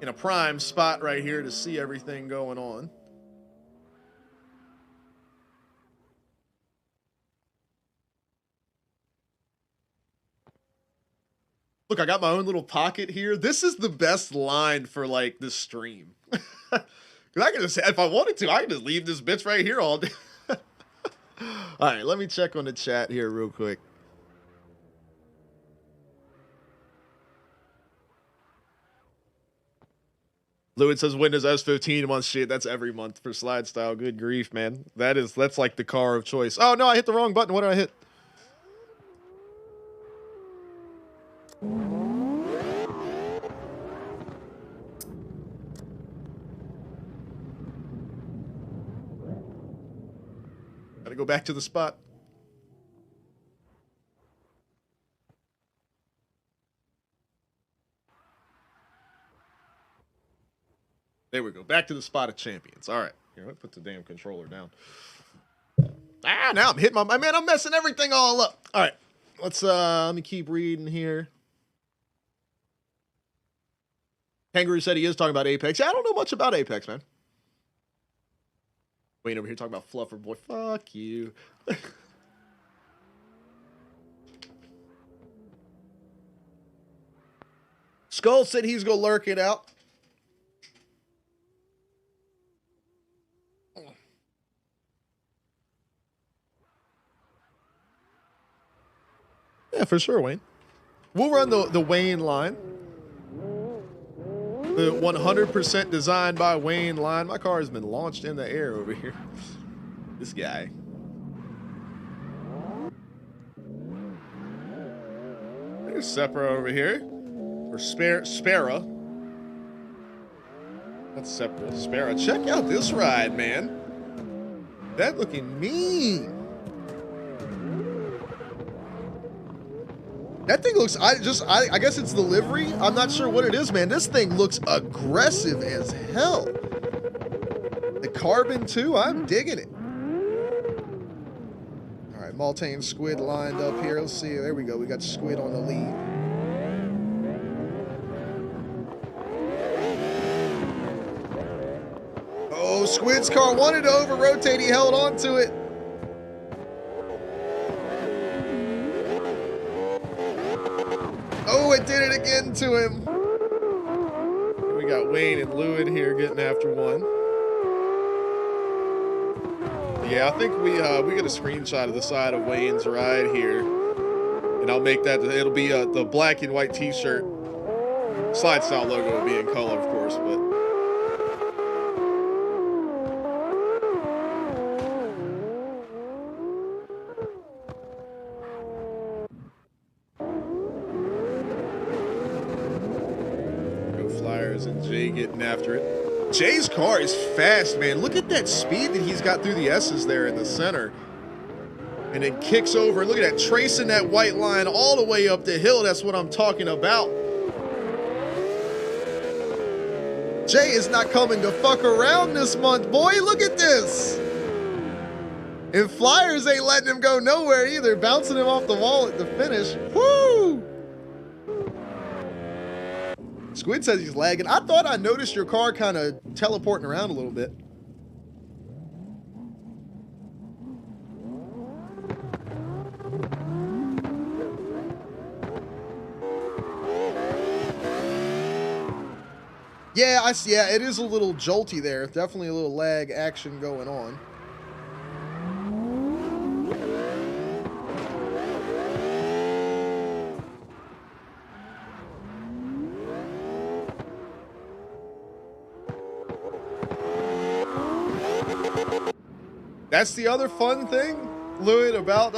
in a prime spot right here to see everything going on. Look, I got my own little pocket here. This is the best line for like this stream. Cause I can just, if I wanted to, I can just leave this bitch right here all day. All right, let me check on the chat here real quick. Lewis says Windows S15 month. Shit, that's every month for slide style. Good grief, man. That's like the car of choice. Oh no, I hit the wrong button. What did I hit? Gotta go back to the spot. There we go. Back to the spot of champions. All right. Here, let me put the damn controller down. Now I'm hitting my man. I'm messing everything all up. All right. Let me keep reading here. Kangaroo said he is talking about Apex. Yeah, I don't know much about Apex, man. Wayne over here talking about Fluffer Boy. Fuck you. Skull said he's gonna lurk it out. Yeah, for sure, Wayne. We'll run the Wayne line. The 100% designed by Wayne line. My car has been launched in the air over here. This guy. There's Sepra over here. Or Spera. That's Sepra. Spera. Check out this ride, man. That looking mean. That thing looks, I guess it's the livery. I'm not sure what it is, man. This thing looks aggressive as hell. The carbon too, I'm digging it. All right, Maltane Squid lined up here. Let's see, there we go. We got Squid on the lead. Oh, Squid's car wanted to over-rotate. He held on to it. Oh, it did it again to him. We got Wayne and Lewin here getting after one. Yeah, I think we get a screenshot of the side of Wayne's ride here, and I'll make that. It'll be the black and white T-shirt. Slide Style logo will be in color, of course, but. And Jay getting after it. Jay's car is fast, man. Look at that speed that he's got through the S's there in the center. And it kicks over. Look at that, tracing that white line all the way up the hill. That's what I'm talking about. Jay is not coming to fuck around this month, boy. Look at this. And Flyers ain't letting him go nowhere either. Bouncing him off the wall at the finish. Woo! Squid says he's lagging. I thought I noticed your car kind of teleporting around a little bit. Yeah, I see. Yeah, it is a little jolty there. Definitely a little lag action going on. That's the other fun thing, Lewin, about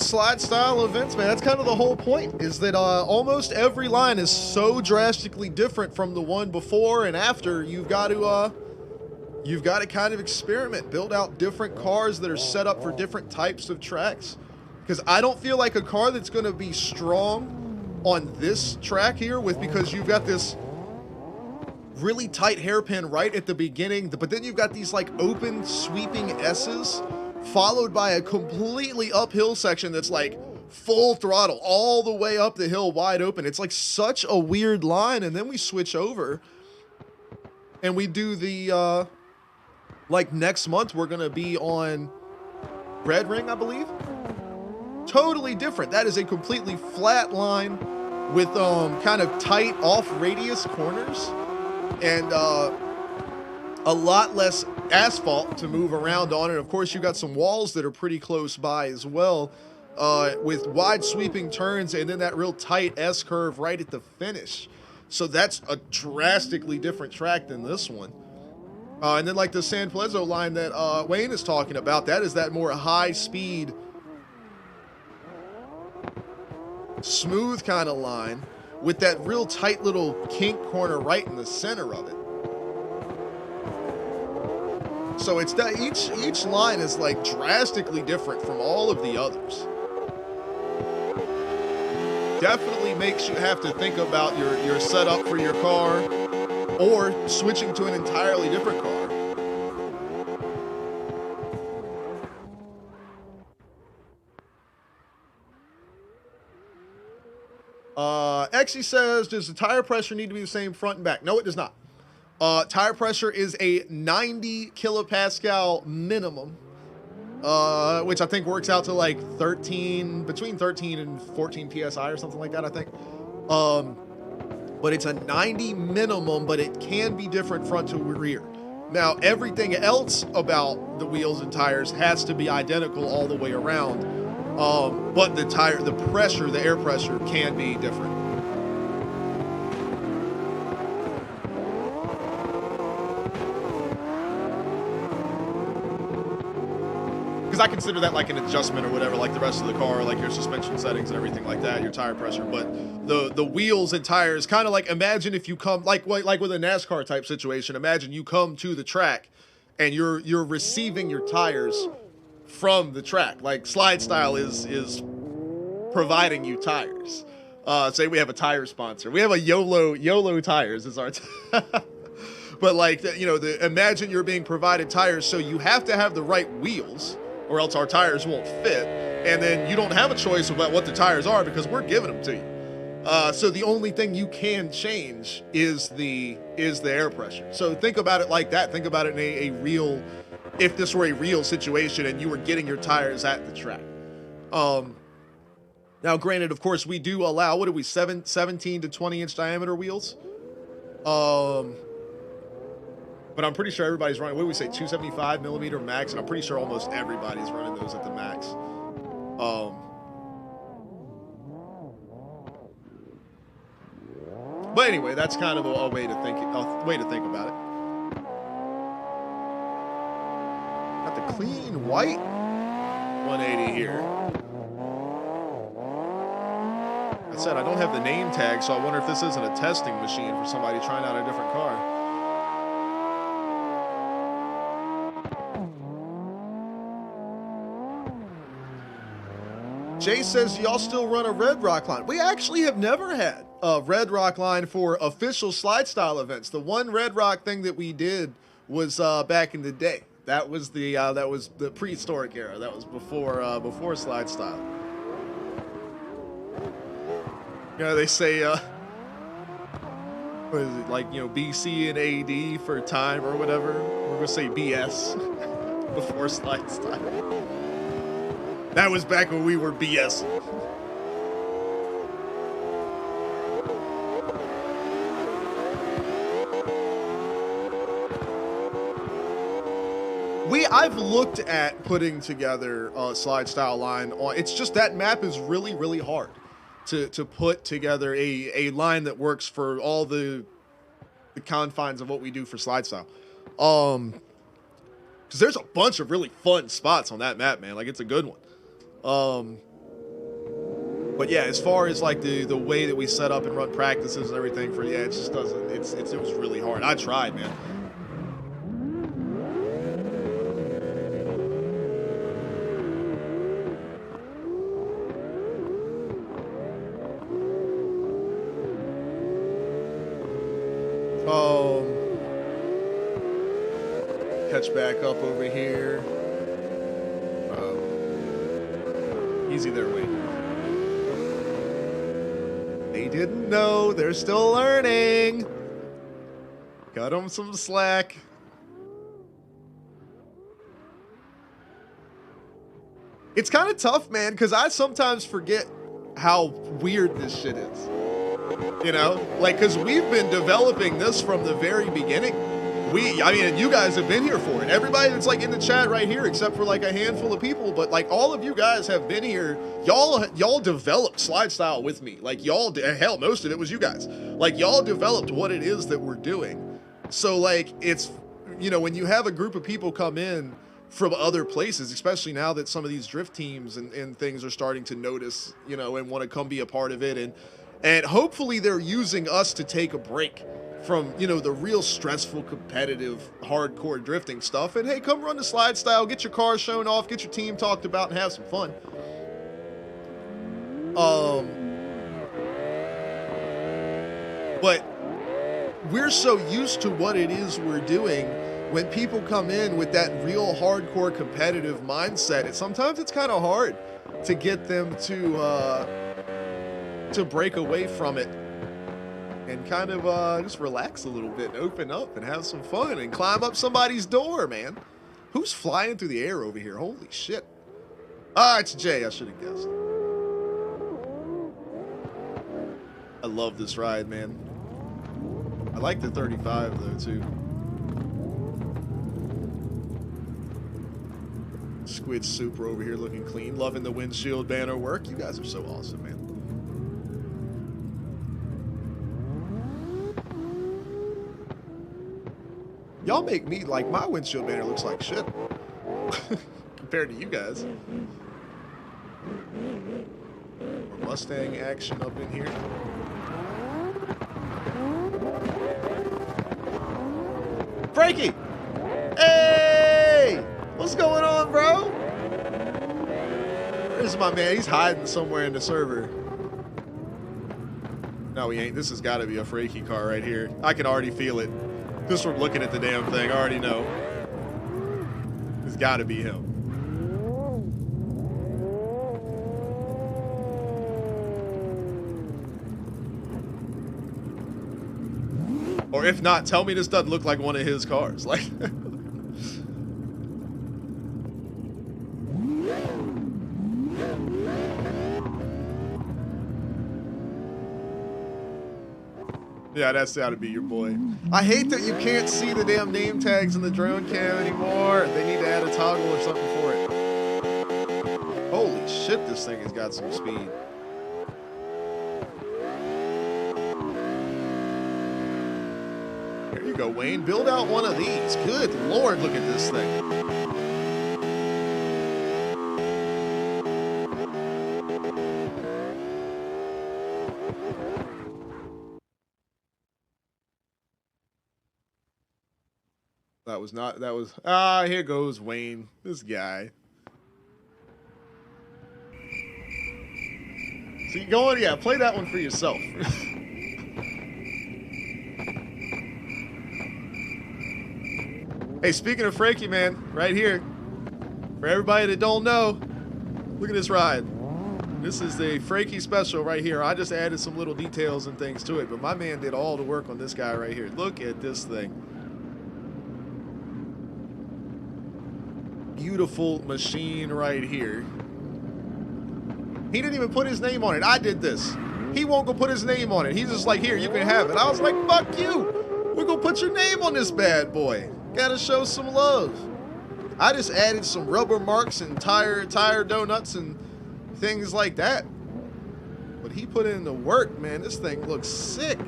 slide style events, man. That's kind of the whole point, is that almost every line is so drastically different from the one before and after. You've got to kind of experiment, build out different cars that are set up for different types of tracks. Because I don't feel like a car that's going to be strong on this track here because you've got this really tight hairpin right at the beginning, but then you've got these like open sweeping S's followed by a completely uphill section that's like full throttle all the way up the hill wide open. It's like such a weird line. And then we switch over and we do the like next month we're gonna be on Red Ring, I believe. Totally different. That is a completely flat line with kind of tight off radius corners and a lot less asphalt to move around on. And of course you got some walls that are pretty close by as well, with wide sweeping turns and then that real tight S curve right at the finish. So that's a drastically different track than this one. And then like the San Plezo line that Wayne is talking about, that is that more high speed, smooth kind of line with that real tight little kink corner right in the center of it. So it's that each line is like drastically different from all of the others. definitely makes you have to think about your setup for your car or switching to an entirely different car. Exy says, does the tire pressure need to be the same front and back? No, it does not. Tire pressure is a 90 kilopascal minimum, which I think works out to like between 13 and 14 PSI or something like that, I think. But it's a 90 minimum, but it can be different front to rear. Now, everything else about the wheels and tires has to be identical all the way around. But the pressure, the air pressure can be different. Because I consider that like an adjustment or whatever, like the rest of the car, like your suspension settings and everything like that, your tire pressure. But the wheels and tires, kind of like, imagine if you come, like with a NASCAR type situation, imagine you come to the track and you're receiving your tires from the track. Like Slide Style is providing you tires. Say we have a tire sponsor. We have a YOLO tires is our but like, imagine you're being provided tires, so you have to have the right wheels or else our tires won't fit. And then you don't have a choice about what the tires are because we're giving them to you. So the only thing you can change is the air pressure. So think about it like that. Think about it in a real, if this were a real situation and you were getting your tires at the track. Now, granted, of course, we do allow, 17 to 20 inch diameter wheels. But I'm pretty sure everybody's running, what do we say, 275 millimeter max, and I'm pretty sure almost everybody's running those at the max. But anyway, that's kind of a way to think about it. Got the clean white 180 here. I said I don't have the name tag, so I wonder if this isn't a testing machine for somebody trying out a different car. Jay says, y'all still run a Red Rock line? We actually have never had a Red Rock line for official Slide Style events. The one Red Rock thing that we did was back in the day. That was the prehistoric era. That was before Slide Style. They say, what is it, like, BC and AD for time or whatever. We're gonna say BS before Slide Style. That was back when we were BS. I've looked at putting together a Slide Style line. It's just that map is really, really hard to put together a line that works for all the confines of what we do for Slide Style. Because there's a bunch of really fun spots on that map, man. Like, it's a good one. But yeah, as far as like the way that we set up and run practices and everything for, it just doesn't, it was really hard. I tried, man. Catch back up over here. Easy there, wait. They didn't know. They're still learning. Cut them some slack. It's kind of tough, man, because I sometimes forget how weird this shit is. Like, because we've been developing this from the very beginning. You guys have been here for it. Everybody that's like in the chat right here, except for like a handful of people, but like all of you guys have been here. Y'all developed Slide Style with me. Like hell, most of it was you guys. Like y'all developed what it is that we're doing. So like it's, when you have a group of people come in from other places, especially now that some of these drift teams and things are starting to notice, and want to come be a part of it. And hopefully they're using us to take a break from, the real stressful, competitive, hardcore drifting stuff. And hey, come run the Slide Style, get your car shown off, get your team talked about, and have some fun. we're so used to what it is we're doing. When people come in with that real hardcore competitive mindset, sometimes it's kind of hard to get them to break away from it and kind of just relax a little bit and open up and have some fun and climb up somebody's door, man. Who's flying through the air over here? Holy shit. Ah, it's Jay. I should have guessed. I love this ride, man. I like the 35 though, too. Squid Super over here looking clean. Loving the windshield banner work. You guys are so awesome, man. Y'all make me, like, my windshield banner looks like shit. Compared to you guys. More Mustang action up in here. Frankie! Hey! What's going on, bro? Where's my man? He's hiding somewhere in the server. No, he ain't. This has got to be a Frankie car right here. I can already feel it. Just from looking at the damn thing, I already know. It's got to be him. Or if not, tell me this doesn't look like one of his cars. Like, yeah, that's got to be your boy. I hate that you can't see the damn name tags in the drone cam anymore. They need to add a toggle or something for it. Holy shit, this thing has got some speed. There you go, Wayne. Build out one of these. Good Lord, look at this thing. That was, here goes Wayne, this guy. So you go on, yeah, play that one for yourself. Hey, speaking of Frankie, man, right here, for everybody that don't know, look at this ride. This is the Frankie special right here. I just added some little details and things to it, but my man did all the work on this guy right here. Look at this thing. Beautiful machine right here. He didn't even put his name on it. I did this. He won't go put his name on it. He's just like, here, you can have it. I was like, fuck you. We're gonna put your name on this bad boy. Gotta show some love. I just added some rubber marks and tire donuts and things like that. But he put in the work, man. This thing looks sick.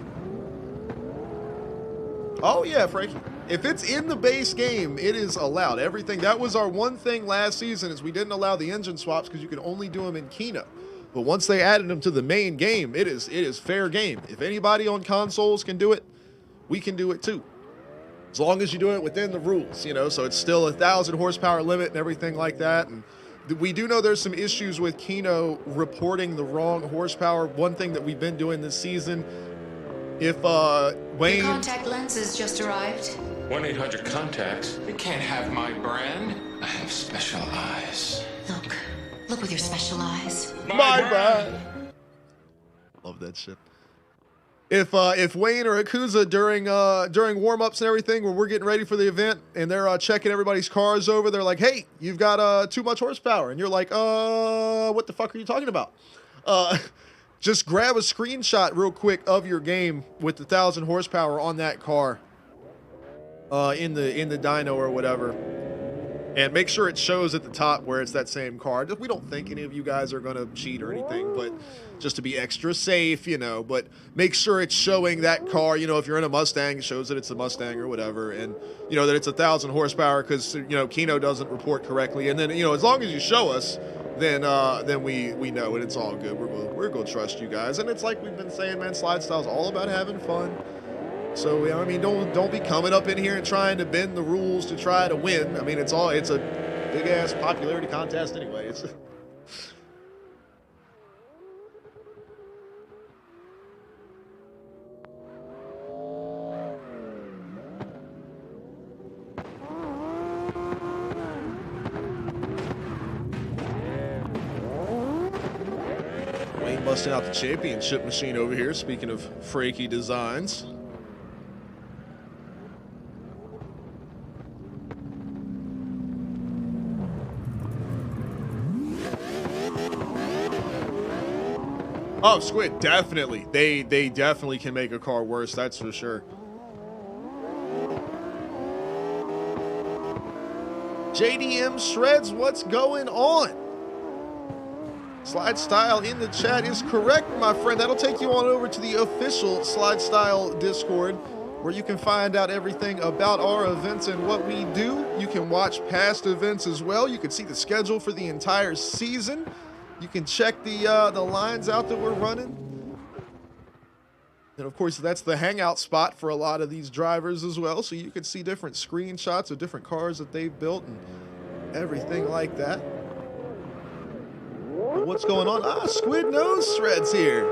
Oh yeah, Frankie. If it's in the base game, it is allowed. Everything. That was our one thing last season, is we didn't allow the engine swaps because you could only do them in Kino. But once they added them to the main game, it is fair game. If anybody on consoles can do it, we can do it too. As long as you do it within the rules, you know. So it's still 1,000 horsepower limit and everything like that. And we do know there's some issues with Kino reporting the wrong horsepower. One thing that we've been doing this season, if Wayne... Your contact lenses just arrived. 1-800-CONTACTS. You can't have my brand. I have special eyes. Look with your special eyes. My bad. Love that shit. If Wayne or Akuza during warm-ups and everything, when we're getting ready for the event and they're checking everybody's cars over, they're like, hey, you've got too much horsepower. And you're like, what the fuck are you talking about? Just grab a screenshot real quick of your game with the 1,000 horsepower on that car in the dyno or whatever, and make sure it shows at the top where it's that same car. We don't think any of you guys are going to cheat or anything, but just to be extra safe, you know, but make sure it's showing that car. You know, if you're in a Mustang, it shows that it's a Mustang or whatever, and you know that it's 1,000 horsepower, because you know Kino doesn't report correctly. And then, you know, as long as you show us, then we know, and it's all good. We're gonna trust you guys. And it's like we've been saying, man, Slide Style's all about having fun. So, I mean, don't be coming up in here and trying to bend the rules to try to win. I mean, it's a big ass popularity contest anyway. It's busting out the championship machine over here. Speaking of Frankie designs. Oh, Squid, definitely. They definitely can make a car worse, that's for sure. JDM Shreds, what's going on? Slide Style in the chat is correct, my friend. That'll take you on over to the official Slide Style Discord, where you can find out everything about our events and what we do. You can watch past events as well. You can see the schedule for the entire season. You can check the lines out that we're running. And of course, that's the hangout spot for a lot of these drivers as well. So you can see different screenshots of different cars that they've built and everything like that. But what's going on? Ah, Squid Nose Shreds here.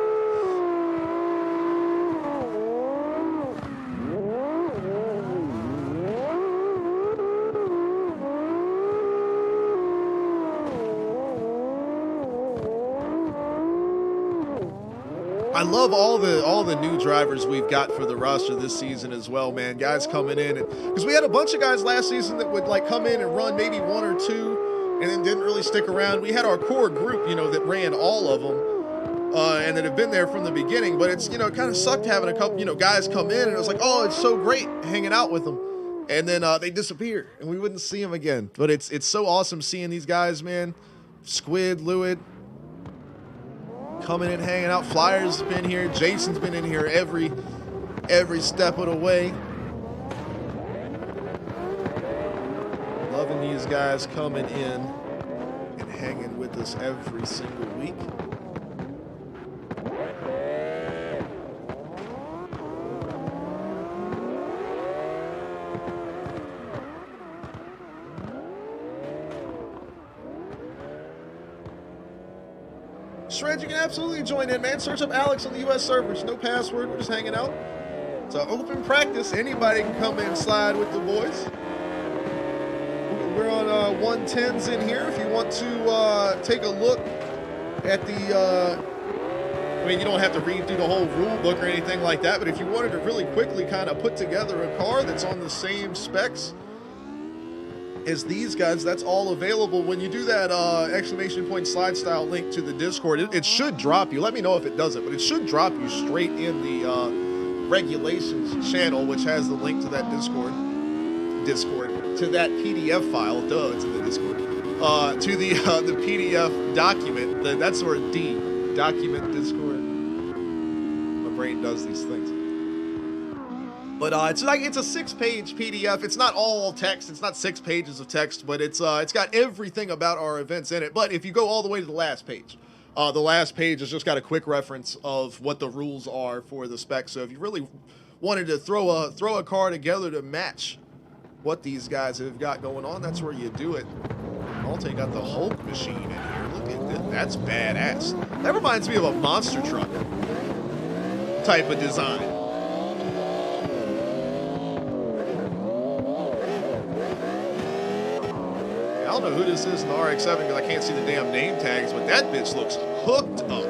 I love all the new drivers we've got for the roster this season as well, man. Guys coming in, because we had a bunch of guys last season that would like come in and run maybe one or two, and then didn't really stick around. We had our core group, you know, that ran all of them, and that have been there from the beginning. But it's, you know, it kind of sucked having a couple, you know, guys come in, and it was like, oh, it's so great hanging out with them, and then they disappear, and we wouldn't see them again. But it's so awesome seeing these guys, man. Squid, Lewitt, coming in, hanging out. Flyers has been here. Jason's been in here every step of the way. Loving these guys coming in and hanging with us every single week. Shred, you can absolutely join in, man. Search up Alex on the US servers. No password. We're just hanging out. It's an open practice. Anybody can come in and slide with the boys. We're on 110s in here. If you want to take a look at the... I mean, you don't have to read through the whole rule book or anything like that, but if you wanted to really quickly kind of put together a car that's on the same specs as these guys, that's all available. When you do that exclamation point slide style link to the Discord, it should drop you. Let me know if it doesn't, but it should drop you straight in the regulations channel, which has the link to that Discord, to that PDF file. Duh, it's in the Discord. To the PDF document. That's sort of D, document Discord. My brain does these things. But it's a 6-page PDF. It's not all text. It's not 6 pages of text, but it's got everything about our events in it. But if you go all the way to the last page has just got a quick reference of what the rules are for the specs. So if you really wanted to throw a car together to match what these guys have got going on, that's where you do it. Alte got the Hulk machine in here. Look at this. That's badass. That reminds me of a monster truck type of design. I don't know who this is in the RX-7 because I can't see the damn name tags, but that bitch looks hooked up.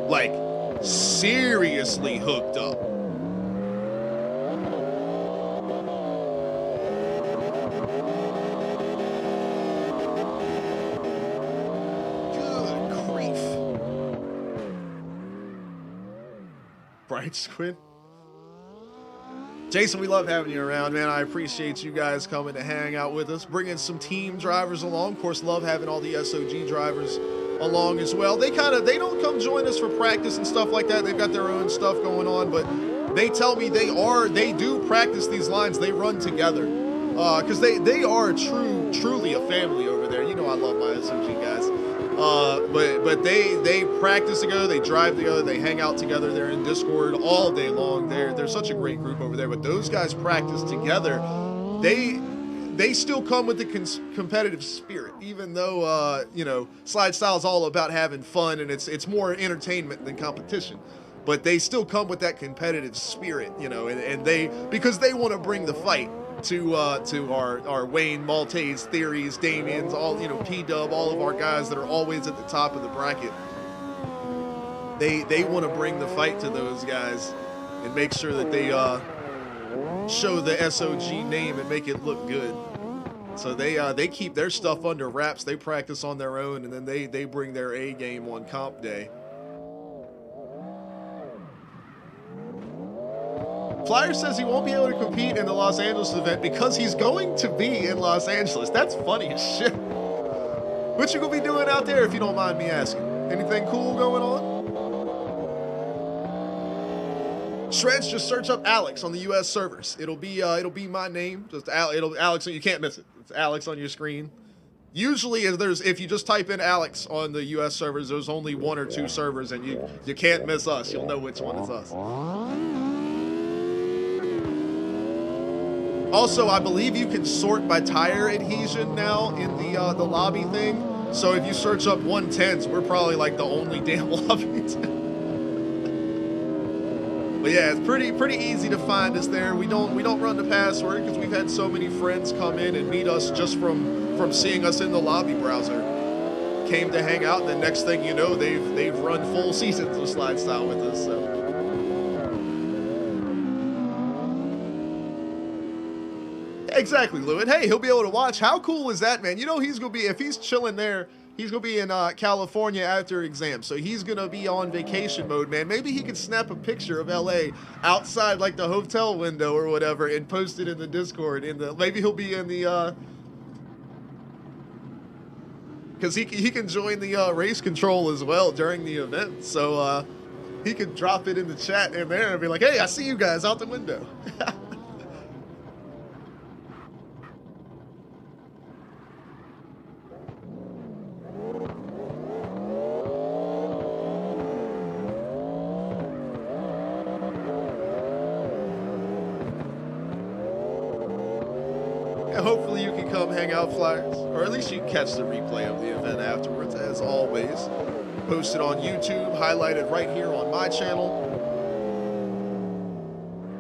Like, seriously hooked up. Good grief. Bright Squid. Jason, we love having you around, man. I appreciate you guys coming to hang out with us, bringing some team drivers along. Of course, love having all the SOG drivers along as well. They don't come join us for practice and stuff like that. They've got their own stuff going on, but they tell me they do practice these lines. They run together because they are truly a family over there. You know, I love my SOG guys. But they practice together, they drive together, they hang out together. They're in Discord all day long. They're such a great group over there. But those guys practice together. They still come with the competitive spirit, even though you know, Slide Style is all about having fun and it's more entertainment than competition. but they still come with that competitive spirit, you know, and they, because they want to bring the fight to our Wayne, Maltese, Theories, Damians, all, you know, P-Dub, all of our guys that are always at the top of the bracket. They want to bring the fight to those guys and make sure that they show the SOG name and make it look good. So they keep their stuff under wraps. They practice on their own, and then they bring their A game on comp day. Flyer says he won't be able to compete in the Los Angeles event because he's going to be in Los Angeles. That's funny as shit. What you gonna be doing out there, if you don't mind me asking? Anything cool going on? Shreds, just search up Alex on the US servers. It'll be my name. Just Alex, you can't miss it. It's Alex on your screen. Usually, if you just type in Alex on the US servers, there's only 1 or 2 servers, and you can't miss us. You'll know which one is us. Also, I believe you can sort by tire adhesion now in the lobby thing. So if you search up 110s, we're probably like the only damn lobby. But yeah, it's pretty easy to find us there. We don't run the password because we've had so many friends come in and meet us just from seeing us in the lobby browser. Came to hang out, and the next thing you know, they've run full seasons of Slide Style with us. So. Exactly, Lou. And hey, he'll be able to watch. How cool is that, man? You know, he's gonna be, if he's chilling there, he's gonna be in California after exams, so he's gonna be on vacation mode, man. Maybe he could snap a picture of LA outside like the hotel window or whatever and post it in the Discord. Maybe he'll be in the because he can join the race control as well during the event, so he could drop it in the chat in there and be like, hey, I see you guys out the window. Hopefully you can come hang out, Flyers, or at least you can catch the replay of the event afterwards, as always. Posted on YouTube, highlighted right here on my channel.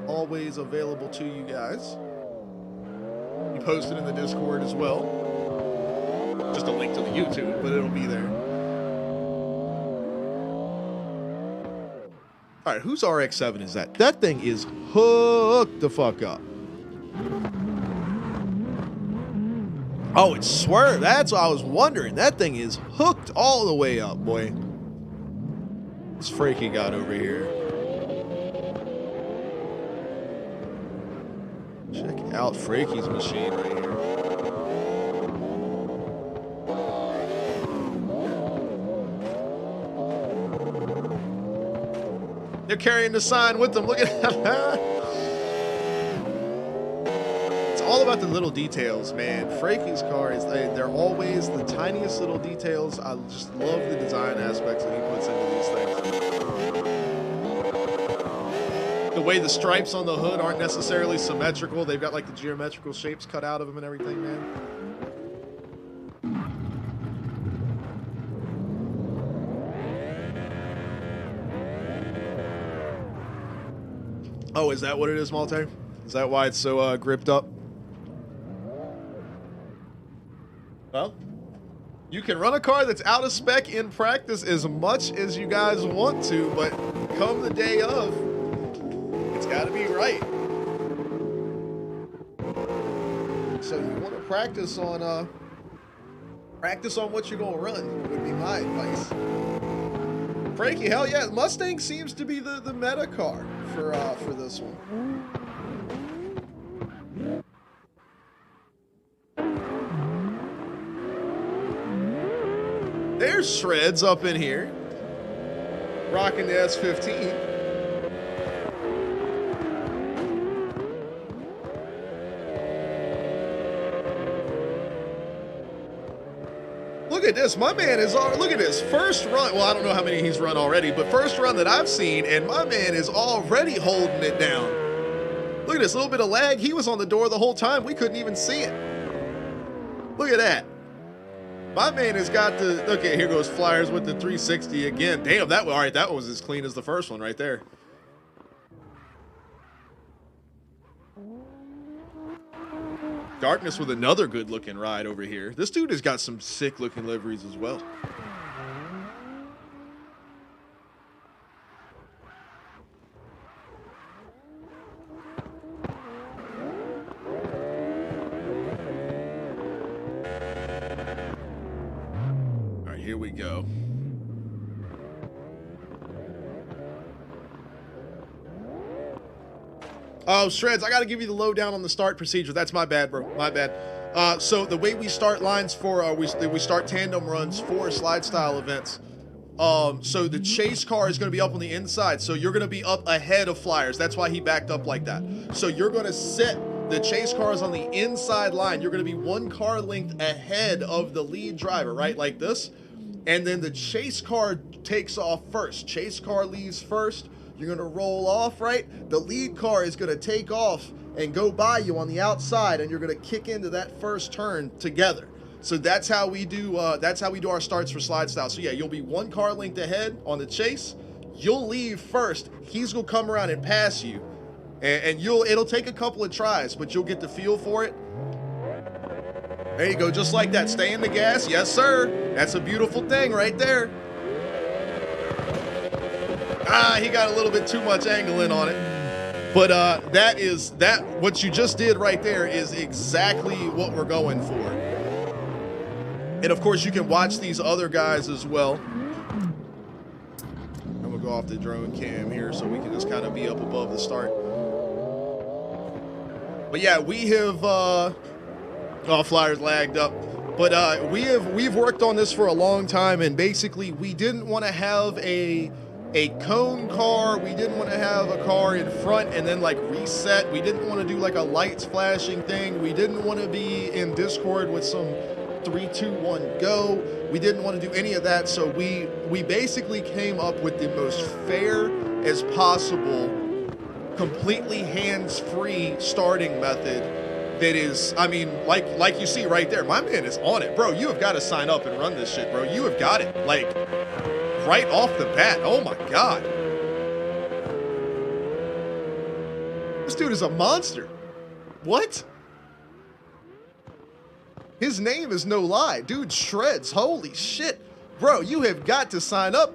Always available to you guys. You posted in the Discord as well. Just a link to the YouTube, but it'll be there. All right, whose RX-7 is that? That thing is hooked the fuck up. Oh, it's swerved. That's what I was wondering. That thing is hooked all the way up, boy. What's Frankie got over here? Check out Frankie's machine right here. They're carrying the sign with them. Look at that. All about the little details, man. Frankie's car is, they're always the tiniest little details. I just love the design aspects that he puts into these things. The way the stripes on the hood aren't necessarily symmetrical. They've got like the geometrical shapes cut out of them and everything, man. Oh, is that what it is, Malte? Is that why it's so gripped up? Well, you can run a car that's out of spec in practice as much as you guys want to, but come the day of, it's got to be right. So you want to practice on what you're gonna run would be my advice. Frankie, hell yeah, Mustang seems to be the meta car for this one. There's Shreds up in here, rocking the S15. Look at this, my man is on, look at this, first run, well I don't know how many he's run already, but first run that I've seen, and my man is already holding it down. Look at this, little bit of lag, he was on the door the whole time, we couldn't even see it. Look at that. My man has got the, okay, here goes Flyers with the 360 again. Damn, all right, that was as clean as the first one right there. Darkness with another good looking ride over here. This dude has got some sick looking liveries as well. All right, here we go. Oh, Shreds, I got to give you the lowdown on the start procedure. That's my bad, bro. My bad. So the way we start lines for, we start tandem runs for slide style events. So the chase car is going to be up on the inside. So you're going to be up ahead of Flyers. That's why he backed up like that. So you're going to set the chase cars on the inside line. You're going to be one car length ahead of the lead driver, right? Like this. And then the chase car takes off first. Chase car leaves first. You're going to roll off, right? The lead car is going to take off and go by you on the outside, and you're going to kick into that first turn together. So that's how we do our starts for slide style. So yeah, you'll be one car length ahead on the chase. You'll leave first. He's going to come around and pass you. And it'll take a couple of tries, but you'll get the feel for it. There you go, just like that. Stay in the gas. Yes, sir. That's a beautiful thing right there. He got a little bit too much angle in on it. But what you just did right there is exactly what we're going for. And of course, you can watch these other guys as well. I'm gonna go off the drone cam here so we can just kind of be up above the start. But yeah, we have, Flyers lagged up. But we've worked on this for a long time, and basically we didn't want to have a cone car. We didn't want to have a car in front and then like reset. We didn't want to do like a lights flashing thing. We didn't want to be in Discord with some 3, 2, 1, go. We didn't want to do any of that. So we basically came up with the most fair as possible, completely hands-free starting method that is, I mean, like you see right there, my man is on it. Bro, you have got to sign up and run this shit, bro. You have got it. Like, right off the bat. Oh my God. This dude is a monster. What? His name is no lie. Dude shreds. Holy shit. Bro, you have got to sign up.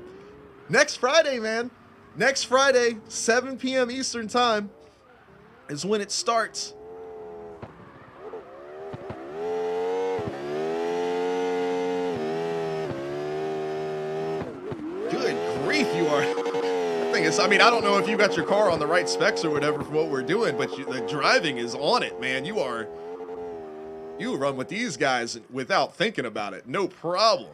Next Friday, man. Next Friday, 7 p.m. Eastern time is when it starts. Good grief, you are. I mean, I don't know if you got your car on the right specs or whatever for what we're doing, but the driving is on it, man. You run with these guys without thinking about it. No problem.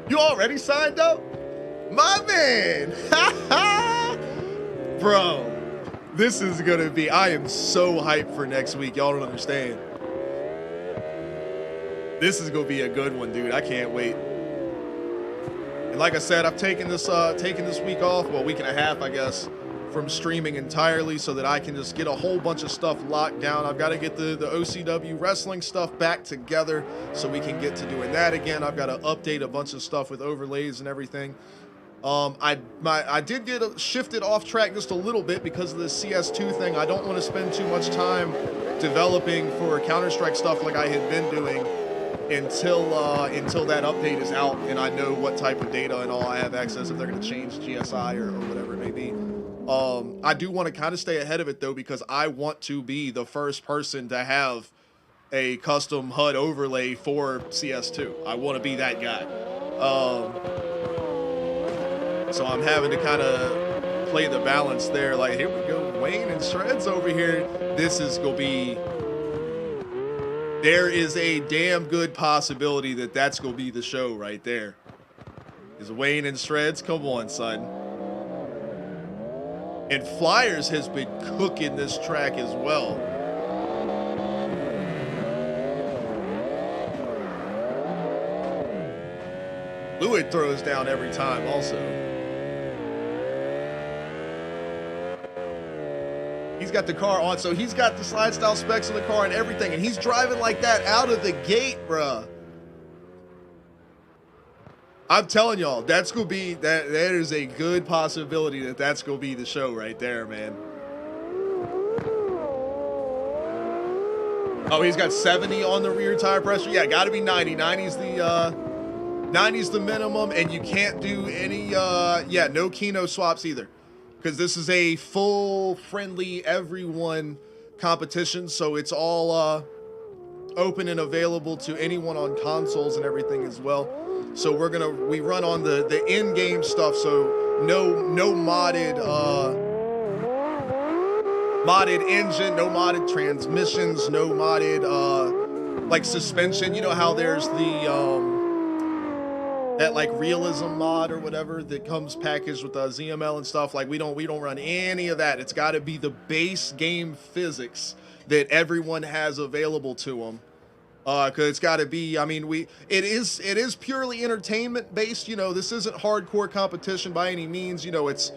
You already signed up? My man! Bro, this is gonna be, I am so hyped for next week. Y'all don't understand. This is gonna be a good one, dude. I can't wait. And like I said, I've taken this week off, well, week and a half, I guess, from streaming entirely so that I can just get a whole bunch of stuff locked down. I've got to get the OCW wrestling stuff back together so we can get to doing that again. I've got to update a bunch of stuff with overlays and everything. I did get shifted off track just a little bit because of the CS2 thing. I don't want to spend too much time developing for Counter-Strike stuff like I had been doing until that update is out and I know what type of data and all I have access, if they're going to change GSI or whatever it may be. I do want to kind of stay ahead of it though, because I want to be the first person to have a custom HUD overlay for CS2. I want to be that guy. So I'm having to kind of play the balance there. Like, here we go, Wayne and Shreds over here. This is going to be, there is a damn good possibility that that's going to be the show right there. Is Wayne and Shreds? Come on, son. And Flyers has been cooking this track as well. Fluid throws down every time also. got the car on, so he's got the slide style specs on the car and everything, and he's driving like that out of the gate, bruh. I'm telling y'all, that's gonna be that. There is a good possibility that that's gonna be the show right there, man. Oh, he's got 70 on the rear tire pressure. Yeah, got to be 90. 90's the minimum, and you can't do any. Yeah, no Kino swaps either, because this is a full friendly everyone competition, so it's all open and available to anyone on consoles and everything as well. So we run on the in-game stuff, so no modded engine, no modded transmissions, no modded like suspension. You know how there's the that like realism mod or whatever that comes packaged with ZML and stuff. Like we don't run any of that. It's got to be the base game physics that everyone has available to them. Cause it's got to be, I mean, it is purely entertainment based. You know, this isn't hardcore competition by any means. You know, it's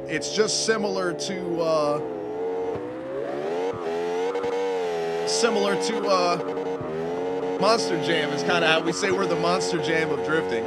just similar to Monster Jam is kind of how we say we're the Monster Jam of drifting.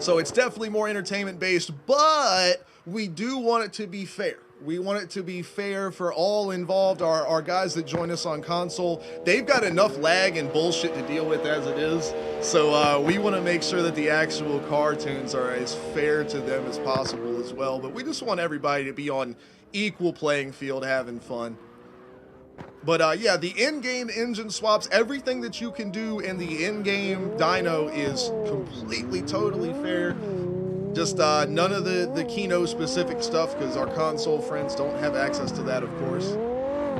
So it's definitely more entertainment based, but we do want it to be fair. We want it to be fair for all involved. Our guys that join us on console, they've got enough lag and bullshit to deal with as it is. So we want to make sure that the actual cartoons are as fair to them as possible as well. But we just want everybody to be on equal playing field, having fun. But yeah, the in-game engine swaps, everything that you can do in the in-game dyno is completely, totally fair. Just none of the Kino specific stuff, because our console friends don't have access to that, of course.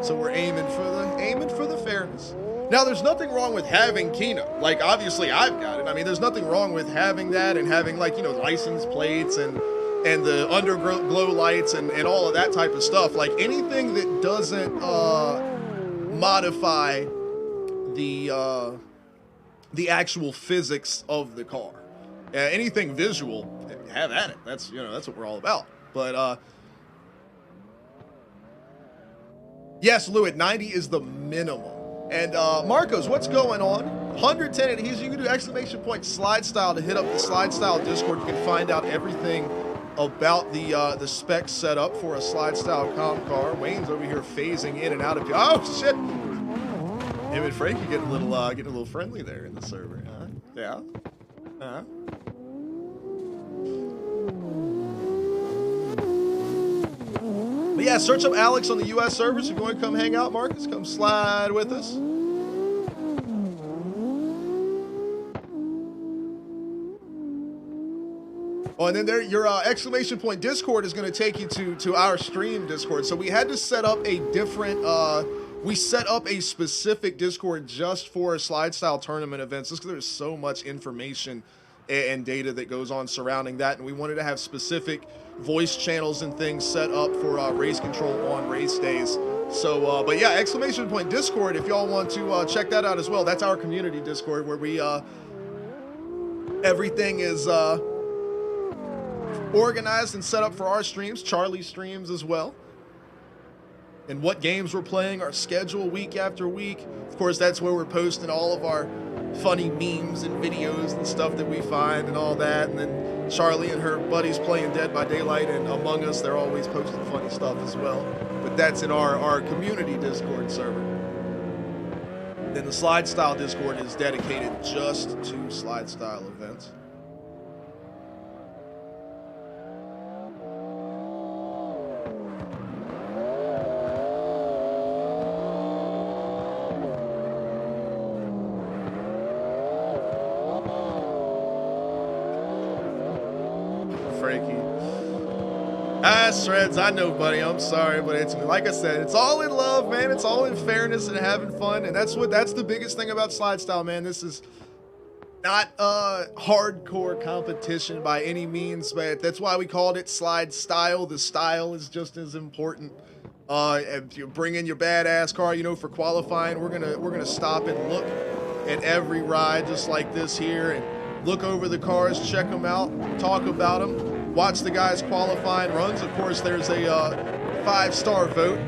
So we're aiming for the fairness. Now, there's nothing wrong with having Kino. Like, obviously, I've got it. I mean, there's nothing wrong with having that and having, like, you know, license plates and the underglow lights and all of that type of stuff. Like, anything that doesn't modify the actual physics of the car. Anything visual, have at it. That's what we're all about. But yes, Lewitt, 90 is the minimum. And Marcos, what's going on? 110 adhesion. You can do exclamation point slide style to hit up the slide style Discord. You can find out everything about the specs set up for a slide style comp car. Wayne's over here phasing in and out of. Oh shit! Him and Frankie getting a little friendly there in the server. Huh? Yeah. Huh? But yeah, search up Alex on the US servers. If you want to come hang out, Marcus, come slide with us. Oh, and then there, your exclamation point Discord is going to take you to our stream Discord. So we had to set up a different, we set up a specific Discord just for slide style tournament events, just because there's so much information and data that goes on surrounding that, and we wanted to have specific voice channels and things set up for race control on race days. So, but yeah, exclamation point Discord, if y'all want to check that out as well. That's our community Discord where we, everything is organized and set up for our streams, Charlie streams as well. And what games we're playing, our schedule week after week. Of course, that's where we're posting all of our funny memes and videos and stuff that we find and all that. And then Charlie and her buddies playing Dead by Daylight and Among Us, they're always posting funny stuff as well. But that's in our community Discord server. Then the Slide Style Discord is dedicated just to slide style events. Shreds, I know, buddy. I'm sorry, but it's like I said, it's all in love, man. It's all in fairness and having fun, and that's the biggest thing about slide style, man. This is not a hardcore competition by any means, but that's why we called it slide style. The style is just as important. If you bring in your badass car, you know, for qualifying, we're gonna stop and look at every ride just like this here, and look over the cars, check them out, talk about them. watch the guys' qualifying runs. Of course, there's a 5-star vote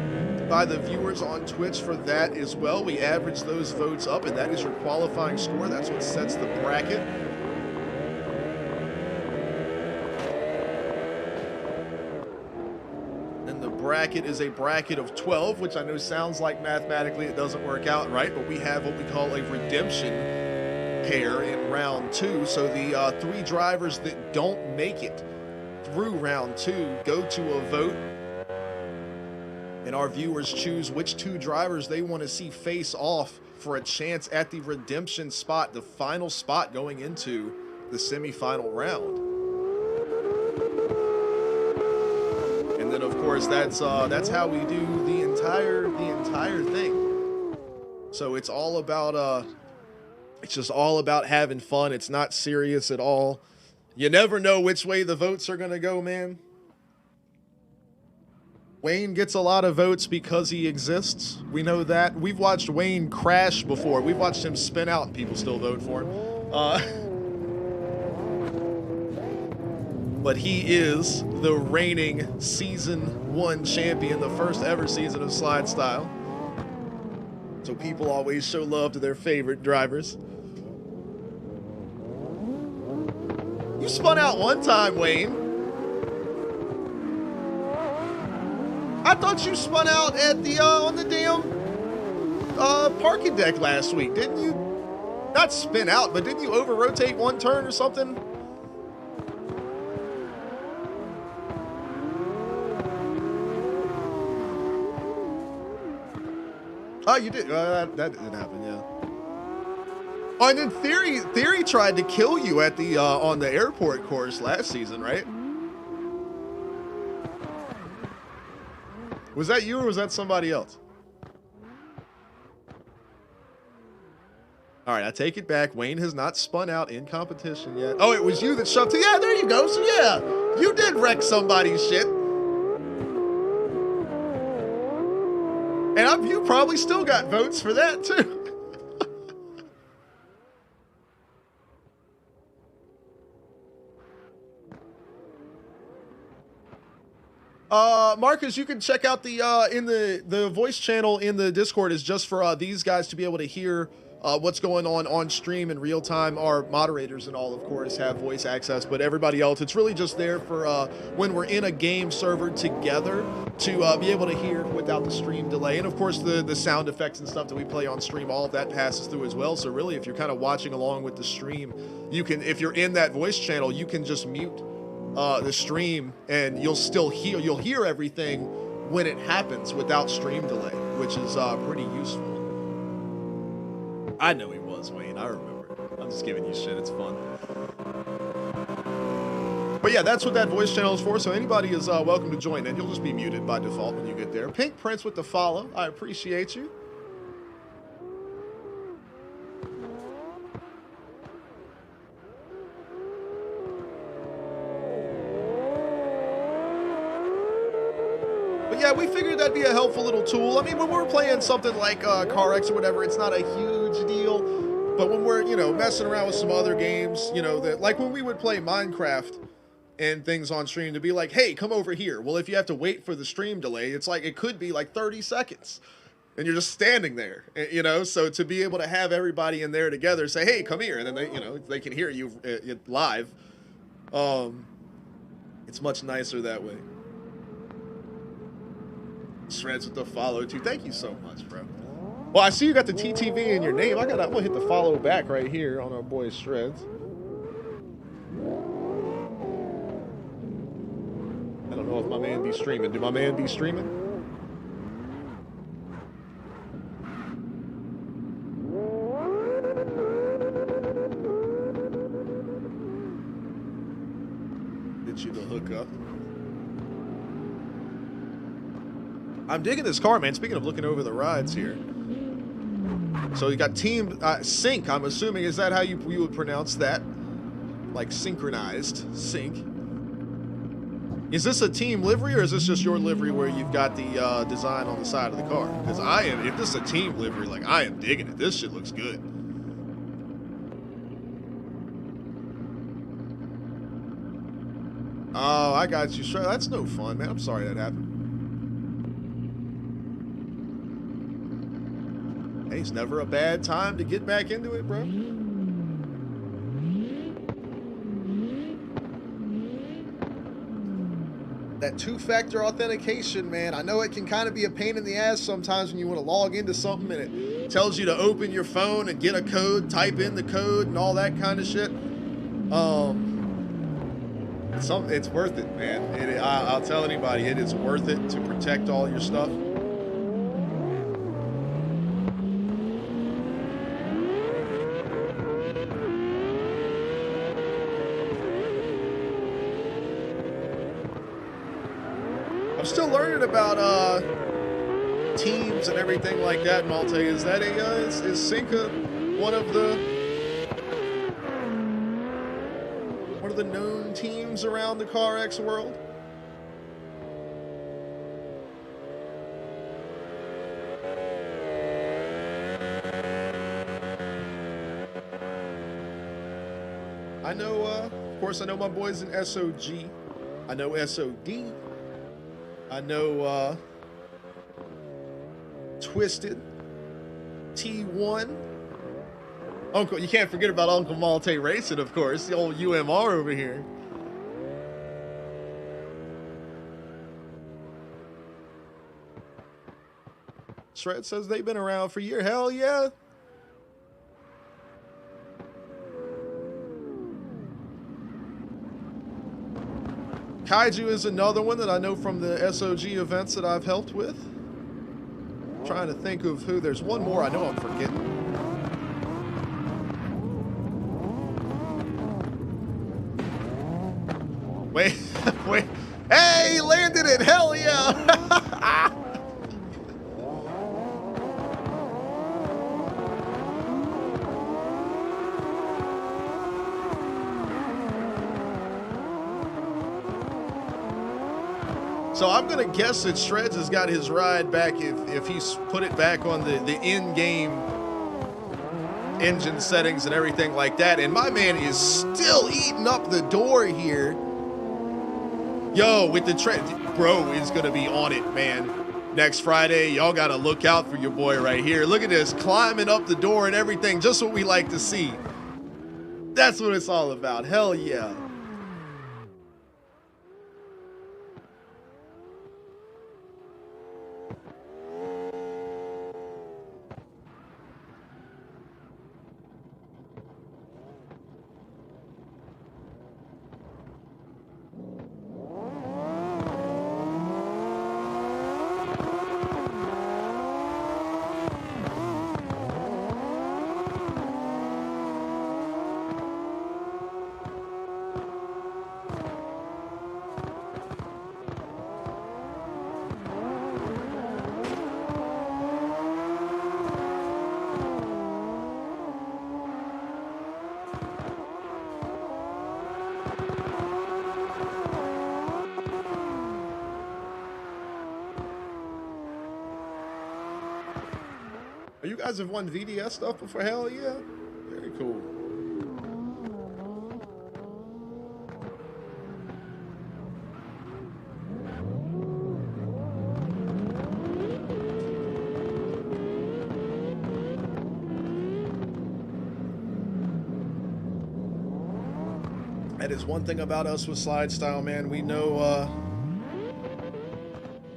by the viewers on Twitch for that as well. We average those votes up, and that is your qualifying score. That's what sets the bracket. And the bracket is a bracket of 12, which I know sounds like mathematically it doesn't work out right, but we have what we call a redemption pair in round 2. So the 3 drivers that don't make it through round 2 go to a vote, and our viewers choose which 2 drivers they want to see face off for a chance at the redemption spot, the final spot going into the semifinal round. And then, of course, that's how we do the entire thing. So it's all about it's just all about having fun. It's not serious at all. You never know which way the votes are gonna go, man. Wayne gets a lot of votes because he exists. We know that. We've watched Wayne crash before. We've watched him spin out and people still vote for him. But he is the reigning Season 1 champion, the first ever season of Slide Style. So people always show love to their favorite drivers. You spun out one time, Wayne. I thought you spun out at the on the damn parking deck last week, didn't you? Not spin out, but didn't you over-rotate one turn or something? Oh, you did. That didn't happen, yeah. Oh, and then Theory tried to kill you at the on the airport course last season, right? Was that you or was that somebody else? All right, I take it back. Wayne has not spun out in competition yet. Oh, it was you that shoved. Yeah, there you go. So yeah, you did wreck somebody's shit. And you probably still got votes for that too. Marcus, you can check out the in the voice channel in the Discord is just for these guys to be able to hear what's going on stream in real time. Our moderators and all, of course, have voice access, but everybody else, it's really just there for when we're in a game server together to be able to hear without the stream delay. And of course, the sound effects and stuff that we play on stream, all of that passes through as well. So really, if you're kind of watching along with the stream, you can, if you're in that voice channel, you can just mute the stream and you'll hear everything when it happens without stream delay, which is pretty useful. I know he was, Wayne. I remember. I'm just giving you shit. It's fun. But yeah, that's what that voice channel is for. So anybody is welcome to join in. You'll just be muted by default when you get there. Pink Prince with the follow. I appreciate you. But yeah, we figured that'd be a helpful little tool. I mean, when we're playing something like CarX or whatever, it's not a huge deal. But when we're, you know, messing around with some other games, you know, that like when we would play Minecraft and things on stream, to be like, hey, come over here. Well, if you have to wait for the stream delay, it's like, it could be like 30 seconds. And you're just standing there, you know? So to be able to have everybody in there together say, hey, come here. And then they, you know, they can hear you live. It's much nicer that way. Shreds with the follow too. Thank you so much, bro. Well, I see you got the TTV in your name. I'm gonna hit the follow back right here on our boy Shreds. I don't know if my man be streaming. Do my man be streaming? Get you the hookup. I'm digging this car, man. Speaking of looking over the rides here. So you got Team Sync, I'm assuming. Is that how you would pronounce that? Like synchronized sync. Is this a team livery or is this just your livery where you've got the design on the side of the car? Because if this is a team livery, like I am digging it. This shit looks good. Oh, I got you. Sure, that's no fun, man. I'm sorry that happened. Hey, it's never a bad time to get back into it, bro. That two-factor authentication, man, I know it can kind of be a pain in the ass sometimes when you want to log into something and it tells you to open your phone and get a code, type in the code and all that kind of shit. It's worth it, man. I'll tell anybody, it is worth it to protect all your stuff. I'm still learning about teams and everything like that, Malte. Is that is Cinca one of the known teams around the CarX world? I know, of course, I know my boys in SOG. I know SOD. I know Twisted, T1, Uncle. You can't forget about Uncle Malte Racing, of course, the old UMR over here. Shred says they've been around for years. Hell yeah. Kaiju is another one that I know from the SOG events that I've helped with. I'm trying to think of who. There's one more I know I'm forgetting. Wait, wait. Hey, he landed it. Hell yeah. So I'm gonna guess that Shreds has got his ride back if he's put it back on the in-game engine settings and everything like that. And my man is still eating up the door here. Yo, with the trend, bro is gonna be on it, man. Next Friday, y'all gotta look out for your boy right here. Look at this, climbing up the door and everything, just what we like to see. That's what it's all about. Hell yeah. You guys have won VDS stuff before? Hell yeah. Very cool. That is one thing about us with Slide Style, man. We know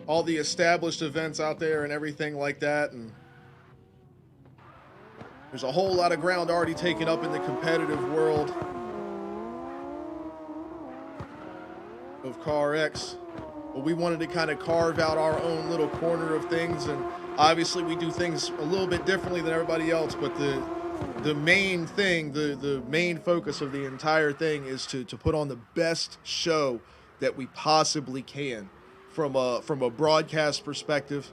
all the established events out there and everything like that, and there's a whole lot of ground already taken up in the competitive world of CarX. But we wanted to kind of carve out our own little corner of things, and obviously we do things a little bit differently than everybody else, but the main thing, the main focus of the entire thing is to put on the best show that we possibly can from a broadcast perspective.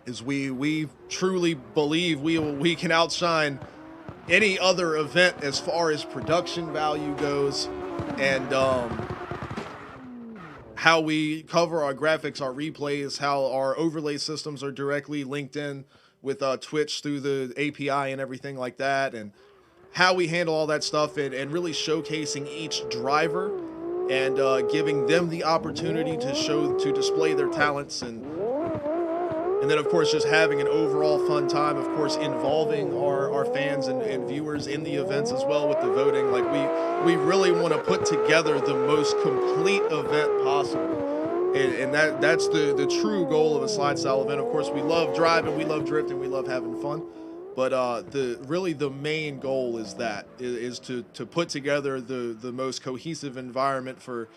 Is we truly believe we can outshine any other event as far as production value goes, and how we cover our graphics, our replays, how our overlay systems are directly linked in with Twitch through the API and everything like that, and how we handle all that stuff, and really showcasing each driver and giving them the opportunity to display their talents, and then of course just having an overall fun time, of course involving our fans and viewers in the events as well with the voting. Like we really want to put together the most complete event possible, and that's the true goal of a slide style event. Of course, we love driving, we love drifting, we love having fun, but the main goal is to put together the most cohesive environment for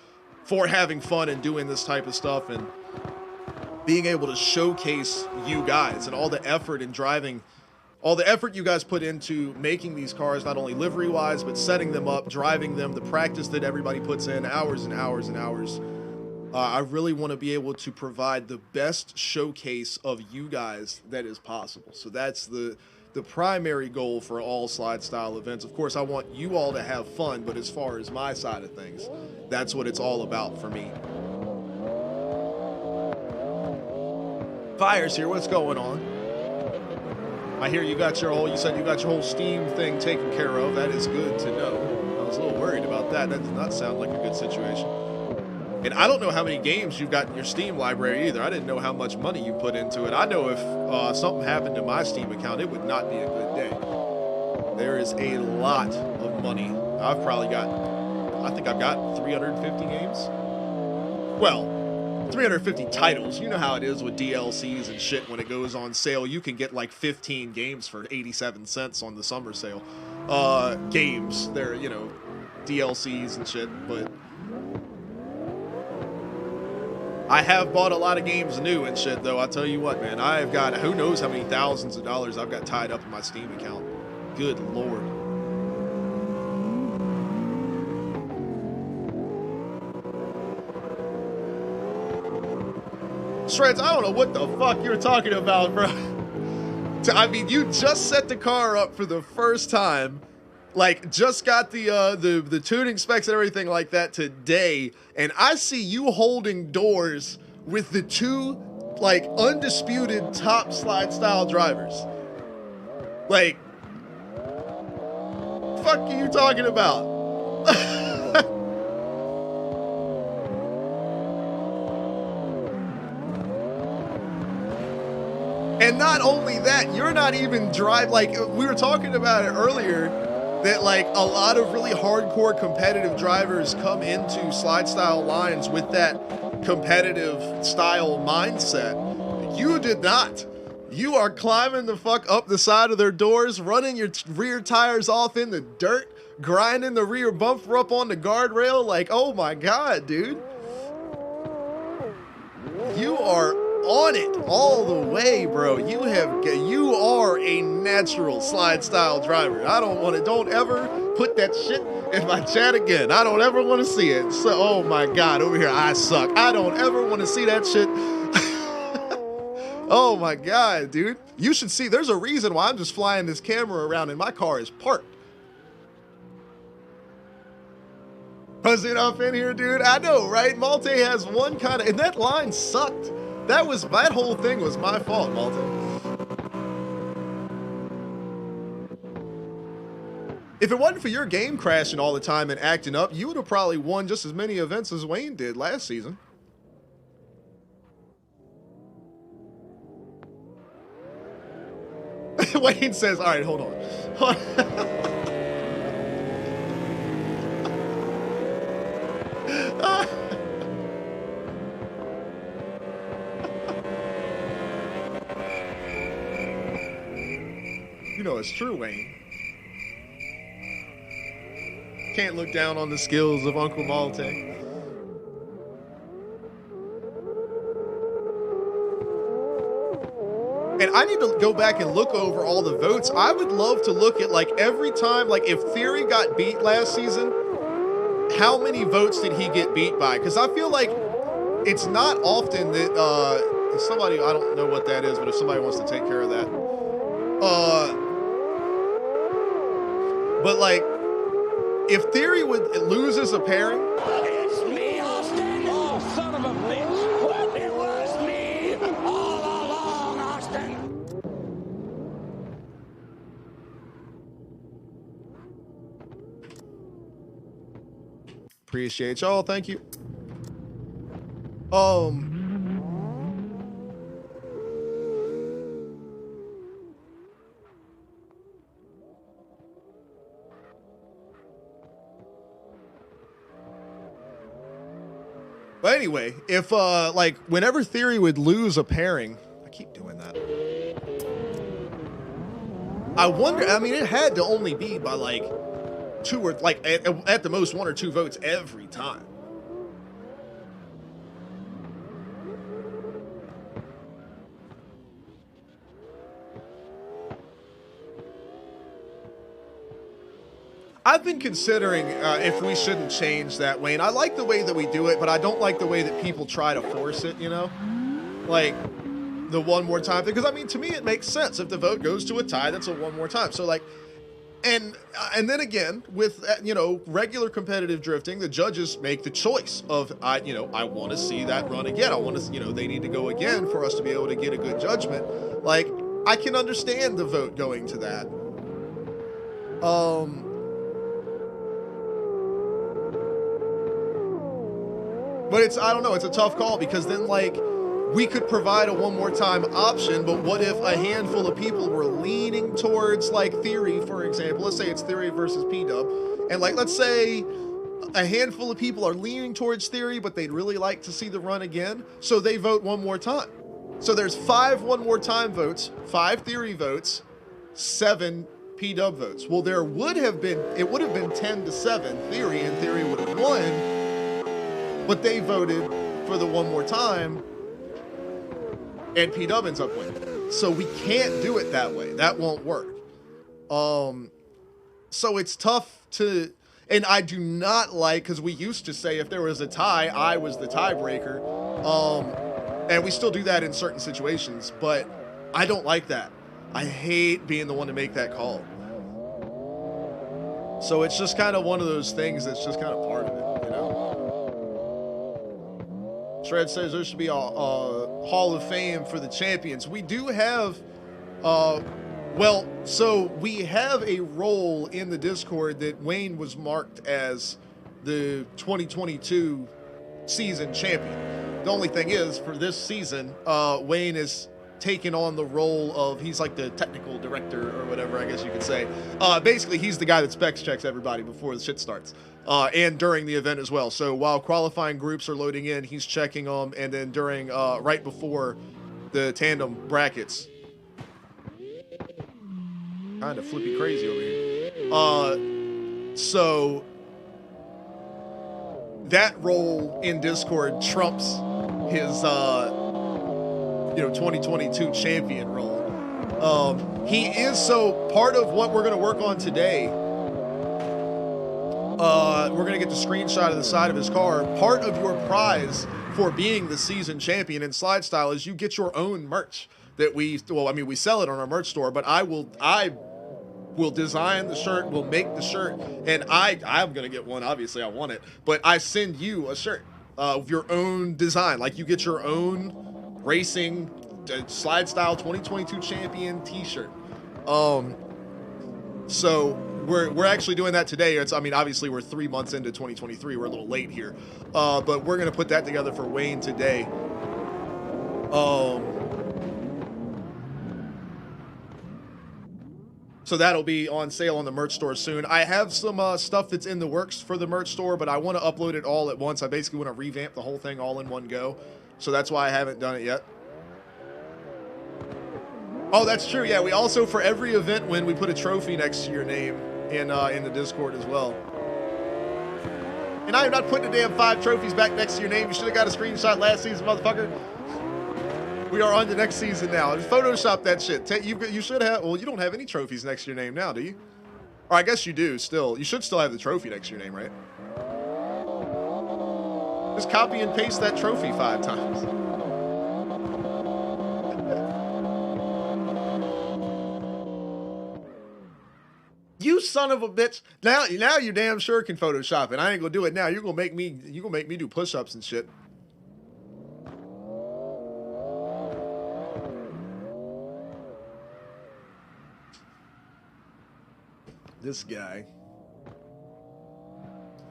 having fun and doing this type of stuff, and being able to showcase you guys and all the effort in driving, all the effort you guys put into making these cars, not only livery wise, but setting them up, driving them, the practice that everybody puts in, hours and hours and hours. I really want to be able to provide the best showcase of you guys that is possible. So that's the primary goal for all slide style events. Of course, I want you all to have fun, but as far as my side of things, that's what it's all about for me. Fire's here. What's going on? I hear you said you got your whole Steam thing taken care of. That is good to know. I was a little worried about that. That does not sound like a good situation. And I don't know how many games you've got in your Steam library either. I didn't know how much money you put into it. I know if something happened to my Steam account, it would not be a good day. There is a lot of money. I think I've got 350 games. Well, 350 titles. You know how it is with DLCs and shit. When it goes on sale, you can get like 15 games for 87 cents on the summer sale. Games, they're, DLCs and shit, but I have bought a lot of games new and shit, though. I'll tell you what, man, I've got who knows how many thousands of dollars I've got tied up in my Steam account. Good Lord. Shreds, I don't know what the fuck you're talking about, bro. I mean, you just set the car up for the first time, like just got the tuning specs and everything like that today, and I see you holding doors with the two like undisputed top slide style drivers. Like, fuck are you talking about? And not only that, you're not even like we were talking about it earlier, that like a lot of really hardcore competitive drivers come into slide style lines with that competitive style mindset. You did not. You are climbing the fuck up the side of their doors, running your rear tires off in the dirt, grinding the rear bumper up on the guardrail. Like, oh my God, dude. You are on it all the way, bro. You are a natural slide style driver. Don't ever put that shit in my chat again. I don't ever want to see it. So, oh my God, over here I suck. I don't ever want to see that shit. Oh my God, dude. You should see, there's a reason why I'm just flying this camera around and my car is parked. Buzzing up in here, dude. I know, right? Malte has one kind of, and that line sucked. That whole thing was my fault, Malte. If it wasn't for your game crashing all the time and acting up, you would have probably won just as many events as Wayne did last season. Wayne says, all right, hold on. You know it's true, Wayne. Can't look down on the skills of Uncle Malte. And I need to go back and look over all the votes. I would love to look at, like, every time, like, if Theory got beat last season, how many votes did he get beat by? Because I feel like it's not often that, somebody, I don't know what that is, but if somebody wants to take care of that. But, like, if Theory loses a pairing, It's me, Austin! Oh, son of a bitch! It was me all along, Austin! Appreciate y'all. Thank you. But anyway, if like whenever Theory would lose a pairing, I keep doing that. I wonder. I mean, it had to only be by like two or like at the most 1 or 2 votes every time. I've been considering if we shouldn't change that, Wayne. I like the way that we do it, but I don't like the way that people try to force it, you know? Like, the one more time thing. Because, I mean, to me, it makes sense. If the vote goes to a tie, that's a one more time. So, like, and then again, with, you know, regular competitive drifting, the judges make the choice of, I want to see that run again. I want to, you know, they need to go again for us to be able to get a good judgment. Like, I can understand the vote going to that. But it's, I don't know, it's a tough call because then, like, we could provide a one more time option, but what if a handful of people were leaning towards, like, Theory, for example? Let's say it's Theory versus P-Dub. And, like, let's say a handful of people are leaning towards Theory, but they'd really like to see the run again, so they vote one more time. So there's 5 one more time votes, 5 Theory votes, 7 P-Dub votes. Well, it would have been 10-7 Theory, and Theory would have won. But they voted for the one more time, and P-Dub ends up winning. So we can't do it that way. That won't work. So it's tough to, and I do not like, because we used to say if there was a tie, I was the tiebreaker. And we still do that in certain situations, but I don't like that. I hate being the one to make that call. So it's just kind of one of those things that's just kind of part of it, you know? Shred says there should be a Hall of Fame for the champions. We do have, so we have a role in the Discord that Wayne was marked as the 2022 season champion. The only thing is, for this season, Wayne is taking on the role of, he's like the technical director or whatever, I guess you could say. Basically, he's the guy that specs checks everybody before the shit starts. And during the event as well. So while qualifying groups are loading in, he's checking them, and then during, right before the tandem brackets. Kind of flippy crazy over here. So that role in Discord trumps his, 2022 champion role. He is, so part of what we're going to work on today, we're going to get the screenshot of the side of his car. Part of your prize for being the season champion in Slide Style is you get your own merch that we sell it on our merch store, but I will design the shirt, we'll make the shirt, and I'm going to get one. Obviously I want it, but I send you a shirt of your own design. Like, you get your own racing Slide Style 2022 champion t-shirt. So we're actually doing that today. Obviously we're 3 months into 2023. We're a little late here. But we're going to put that together for Wayne today. So that'll be on sale on the merch store soon. I have some stuff that's in the works for the merch store, but I want to upload it all at once. I basically want to revamp the whole thing all in one go. So that's why I haven't done it yet. Oh, that's true. Yeah, we also, for every event win, we put a trophy next to your name in the Discord as well. And I am not putting the damn 5 trophies back next to your name. You should have got a screenshot last season, motherfucker. We are on the next season now. Photoshop that shit. You should have. Well, you don't have any trophies next to your name now, do you? Or I guess you do still. You should still have the trophy next to your name, right? Just copy and paste that trophy 5 times. You son of a bitch. Now you damn sure can Photoshop it. I ain't gonna do it now. You're gonna make me do push-ups and shit. This guy.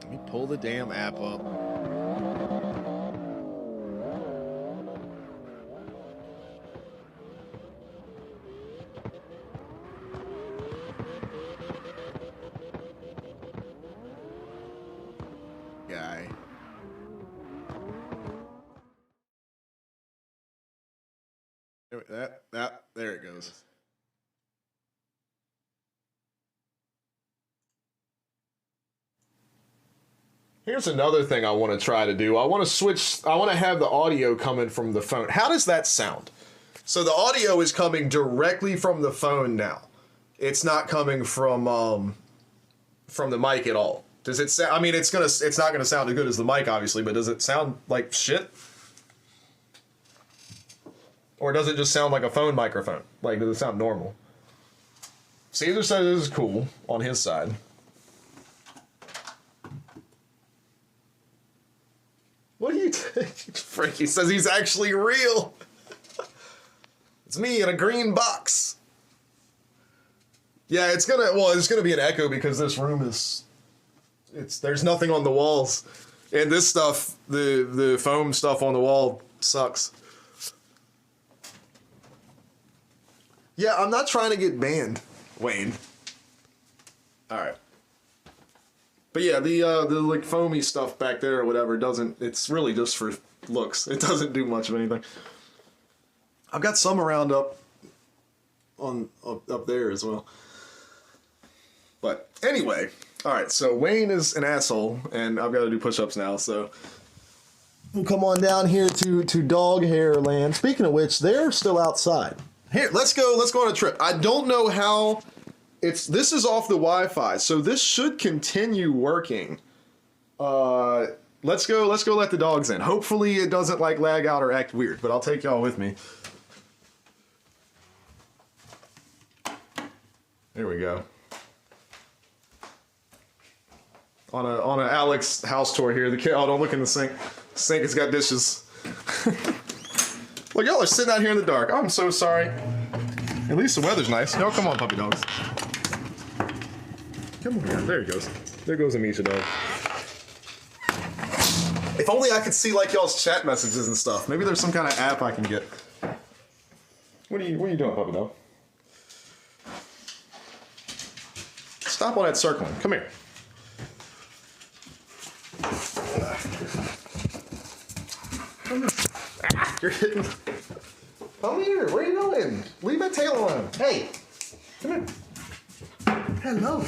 Let me Pull the damn app up. Guy. There it goes. Here's another thing I want to try to do. I want to have the audio coming from the phone. How does that sound? So the audio is coming directly from the phone now. It's not coming from the mic at all. Does it sound, I mean, it's not gonna sound as good as the mic, obviously, but does it sound like shit? Or does it just sound like a phone microphone? Like, does it sound normal? Caesar says this is cool on his side. What do you think? Frankie says he's actually real. It's me in a green box. Yeah, it's gonna be an echo because this room is, there's nothing on the walls. And this stuff, the foam stuff on the wall sucks. Yeah, I'm not trying to get banned, Wayne. Alright. But yeah, the like foamy stuff back there or whatever it's really just for looks. It doesn't do much of anything. I've got some around up there as well. But anyway, alright, so Wayne is an asshole and I've got to do push-ups now, so we'll come on down here to dog hair land. Speaking of which, they're still outside. Here, let's go on a trip. I don't know how this is off the Wi-Fi, so this should continue working. Let's go let the dogs in. Hopefully it doesn't like lag out or act weird, but I'll take y'all with me. Here we go. On a Alex house tour here. Oh, don't look in the sink. The sink has got dishes. Look, y'all are sitting out here in the dark. I'm so sorry. At least the weather's nice. No, come on, puppy dogs. Come on here. There he goes. There goes Amisha dog. If only I could see like y'all's chat messages and stuff. Maybe there's some kind of app I can get. What are you doing, puppy dog? Stop on that circling. Come here. You're hitting. Come here. Where are you going? Leave that tail alone. Hey. Come here. Hello.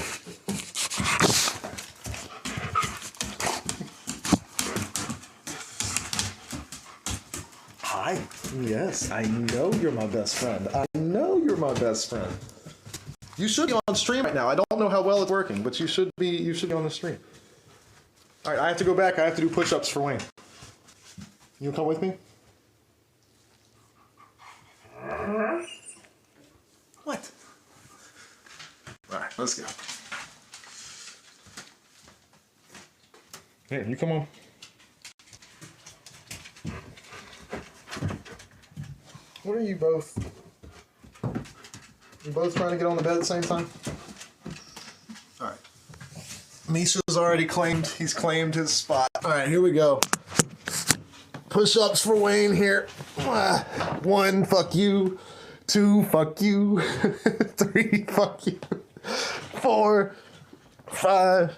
Hi. Yes, I know you're my best friend. I know you're my best friend. You should be on stream right now. I don't know how well it's working, but you should be on the stream. All right, I have to go back. I have to do push-ups for Wayne. You come with me? What? All right, let's go. Here, you come on. What are you both? You both trying to get on the bed at the same time? All right. Misha's already he's claimed his spot. All right, here we go. Push-ups for Wayne here. 1, fuck you. 2, fuck you. 3, fuck you. 4, 5,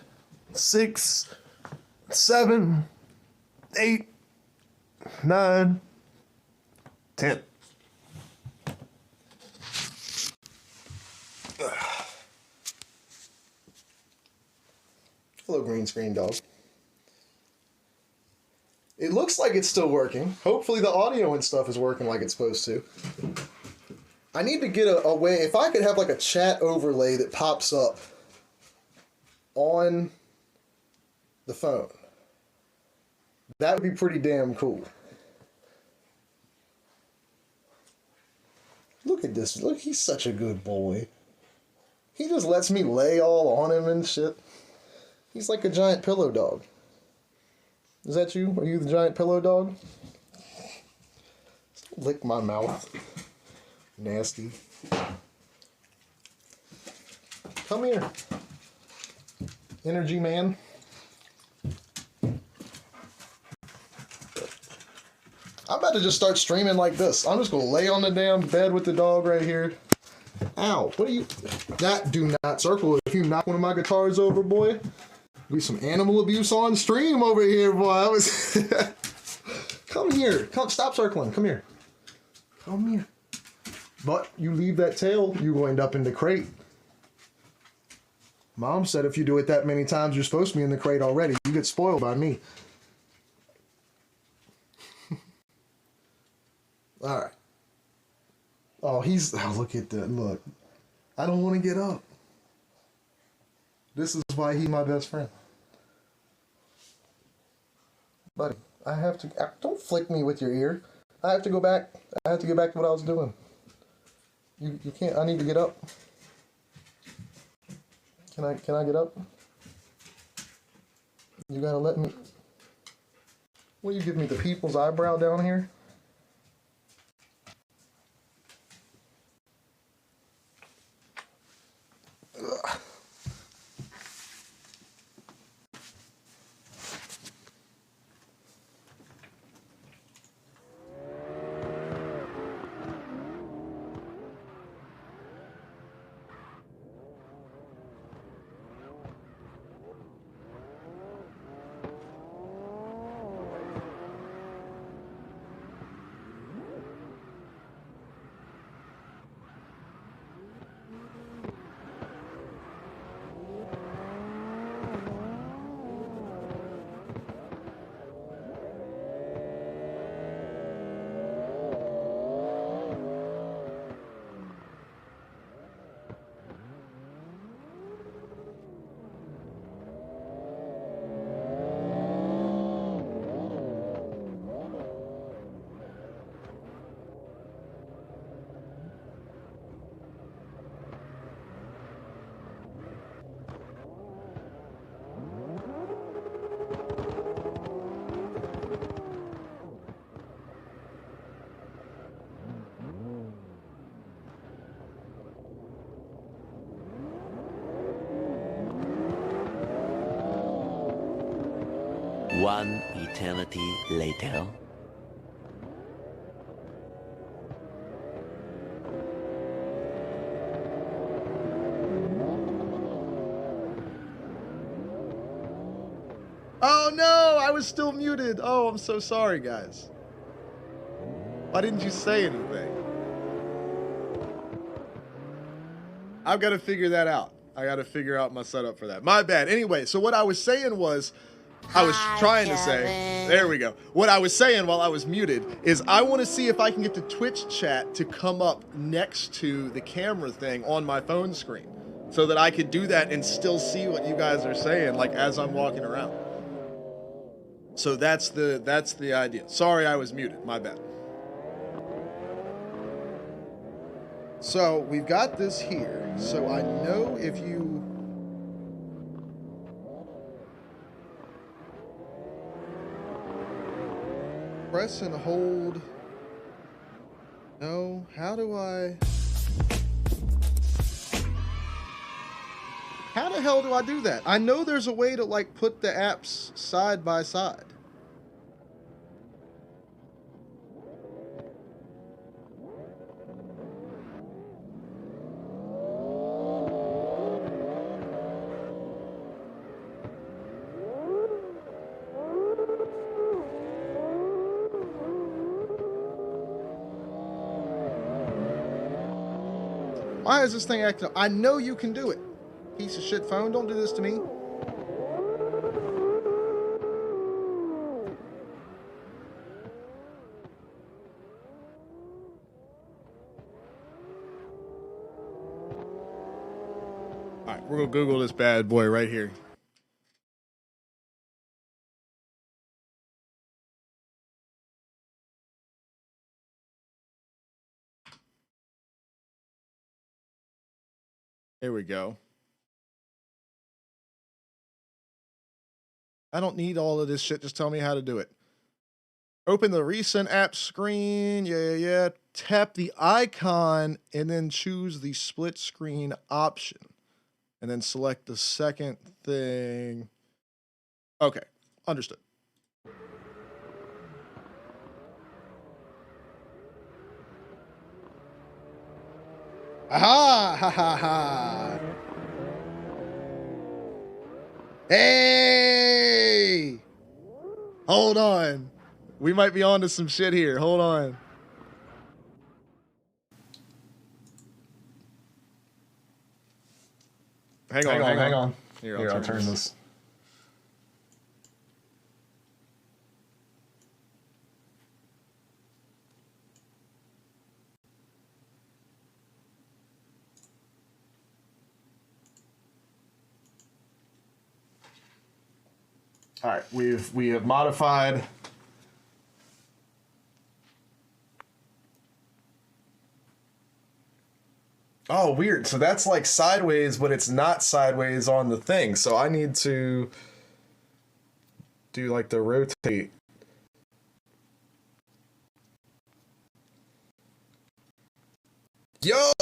6, 7, 8, 9, 10. Hello, green screen dog. It looks like it's still working. Hopefully the audio and stuff is working like it's supposed to. I need to get a way, if I could have like a chat overlay that pops up on the phone. That would be pretty damn cool. Look at this. Look, he's such a good boy. He just lets me lay all on him and shit. He's like a giant pillow dog. Is that you? Are you the giant pillow dog? Lick my mouth. Nasty. Come here. Energy man. to just start streaming like this. I'm just gonna lay on the damn bed with the dog right here. Ow, what are you? That do not circle. If you knock one of my guitars over, boy, be some animal abuse on stream over here, boy. I was. Come here. Come, stop circling. Come here. Come here. But you leave that tail, you will end up in the crate. Mom said if you do it that many times, you're supposed to be in the crate already. You get spoiled by me. All right. Oh, look at that. Look. I don't want to get up. This is why he's my best friend. Buddy, I have to, don't flick me with your ear. I have to go back. I have to get back to what I was doing. You can't, I need to get up. Can I get up? You gotta let me. Will you give me the people's eyebrow down here? Ugh. One eternity later. Oh no, I was still muted. Oh, I'm so sorry, guys. Why didn't you say anything? I've got to figure that out. I got to figure out my setup for that. My bad. Anyway, so what I was saying was, I was trying to say, there we go. What I was saying while I was muted is I want to see if I can get the Twitch chat to come up next to the camera thing on my phone screen so that I could do that and still see what you guys are saying, like as I'm walking around. So that's the idea. Sorry, I was muted. My bad. So we've got this here. So I know if you press and hold. No, how do I? How the hell do I do that? I know there's a way to like put the apps side by side. Why is this thing acting up? I know you can do it. Piece of shit phone, don't do this to me. All right, we're gonna Google this bad boy right here. Here we go. I don't need all of this shit. Just tell me how to do it. Open the recent app screen. Yeah. Tap the icon and then choose the split screen option. And then select the second thing. Okay, understood. Aha! Ha ha ha! Hey! Hold on. We might be on to some shit here. Hold on. Hang on. Here, I'll turn this. All right, we have modified. Oh, weird. So that's like sideways, but it's not sideways on the thing. So I need to do like the rotate. Yo!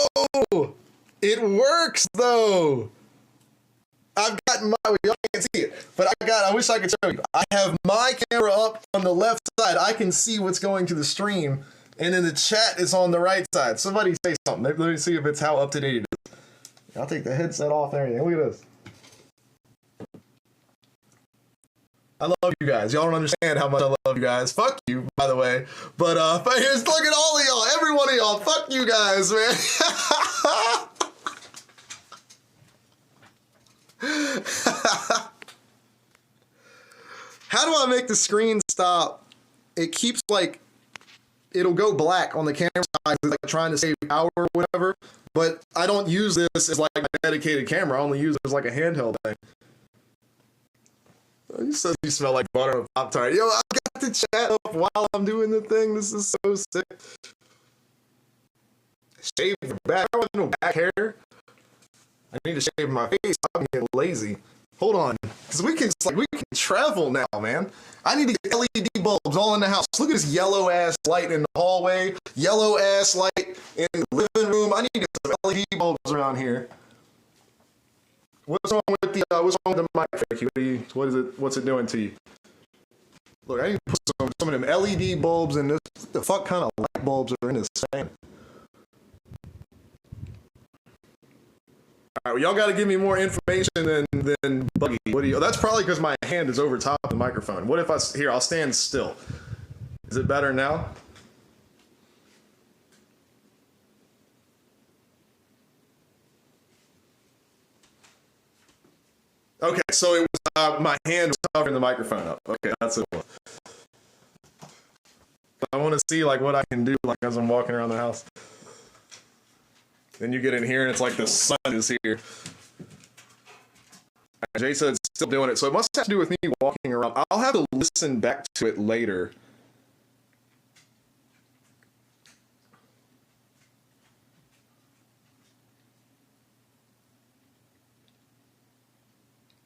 It works though! I've got my, y'all can't see it, but I wish I could show you. I have my camera up on the left side. I can see what's going to the stream, and then the chat is on the right side. Somebody say something. Let me see if it's how up to date it is. I'll take the headset off and everything. Look at this. I love you guys. Y'all don't understand how much I love you guys. Fuck you, by the way. But here's, look at all of y'all. Every one of y'all. Fuck you guys, man. How do I make the screen stop? It keeps like, it'll go black on the camera side, like trying to save power or whatever. But I don't use this as like a dedicated camera. I only use it as like a handheld thing. You said you smell like butter on a Pop-Tart. Yo, I got the chat up while I'm doing the thing. This is so sick. Shave your back. I don't have no back hair. I need to shave my face. I'm getting lazy. Hold on, because we can travel now, man. I need to get LED bulbs all in the house. Look at this yellow ass light in the hallway, yellow ass light in the living room. I need to get some LED bulbs around here. What's wrong with the mic, Frankie? What is it? What's it doing to you? Look, I need to put some of them LED bulbs in this. What the fuck kind of light bulbs are in this fan? All right, well, y'all got to give me more information than Buggy. What do you? Oh, that's probably because my hand is over top of the microphone. What if I'll stand still? Is it better now? Okay, so it was my hand was covering the microphone up. Okay, that's it. I want to see like what I can do like as I'm walking around the house. Then you get in here and it's like the sun is here. Jay said it's still doing it, so it must have to do with me walking around. I'll have to listen back to it later.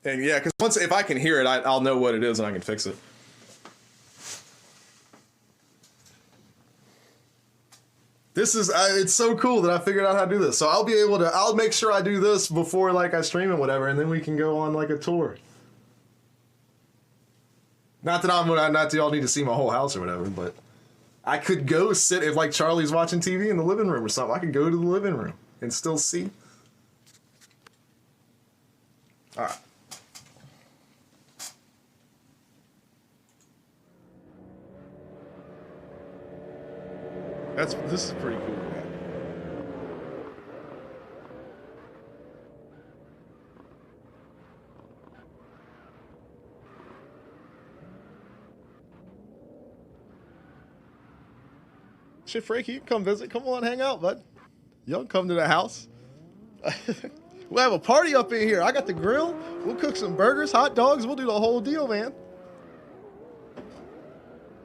And yeah, because if I can hear it, I'll know what it is and I can fix it. This is, it's so cool that I figured out how to do this. So I'll make sure I do this before like I stream and whatever, and then we can go on like a tour. Not that y'all need to see my whole house or whatever, but I could go sit, if like Charlie's watching TV in the living room or something, I could go to the living room and still see. All right. This is pretty cool, man. Shit, Frankie, you can come visit. Come on, hang out, bud. Y'all can come to the house. We'll have a party up in here. I got the grill. We'll cook some burgers, hot dogs. We'll do the whole deal, man.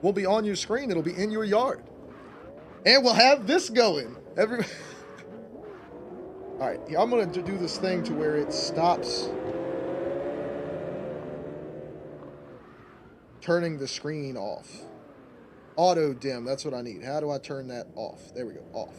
We'll be on your screen. It'll be in your yard. And we'll have this going. All right, I'm going to do this thing to where it stops turning the screen off. Auto dim, that's what I need. How do I turn that off? There we go, off.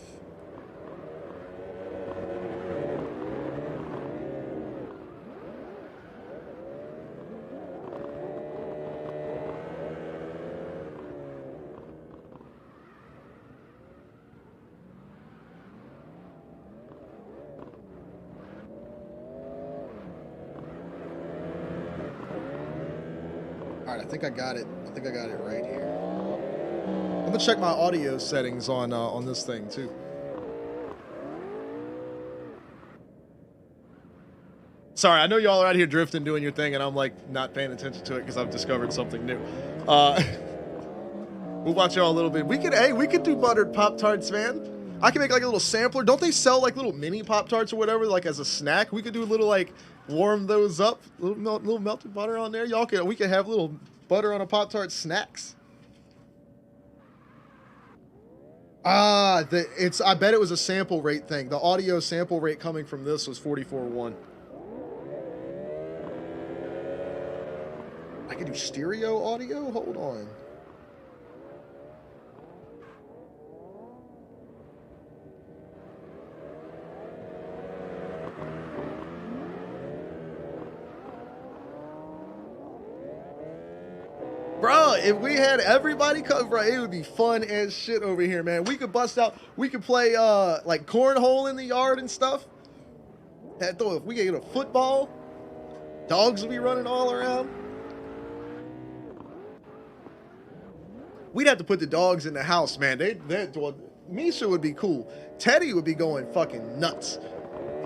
All right, I think I got it. I think I got it right here. I'm gonna check my audio settings on this thing too. Sorry, I know y'all are out here drifting, doing your thing, and I'm like not paying attention to it because I've discovered something new. We'll watch y'all a little bit. We could do buttered Pop-Tarts, man. I can make like a little sampler. Don't they sell like little mini Pop-Tarts or whatever, like as a snack? We could do a little like warm those up, little melted butter on there. We could have little butter on a Pop-Tart snacks. I bet it was a sample rate thing. The audio sample rate coming from this was 44.1. I can do stereo audio? Hold on. Bro, if we had everybody come, bro, it would be fun as shit over here, man. We could bust out, we could play like cornhole in the yard and stuff. If we could get a football, dogs would be running all around. We'd have to put the dogs in the house, man. Misha would be cool. Teddy would be going fucking nuts.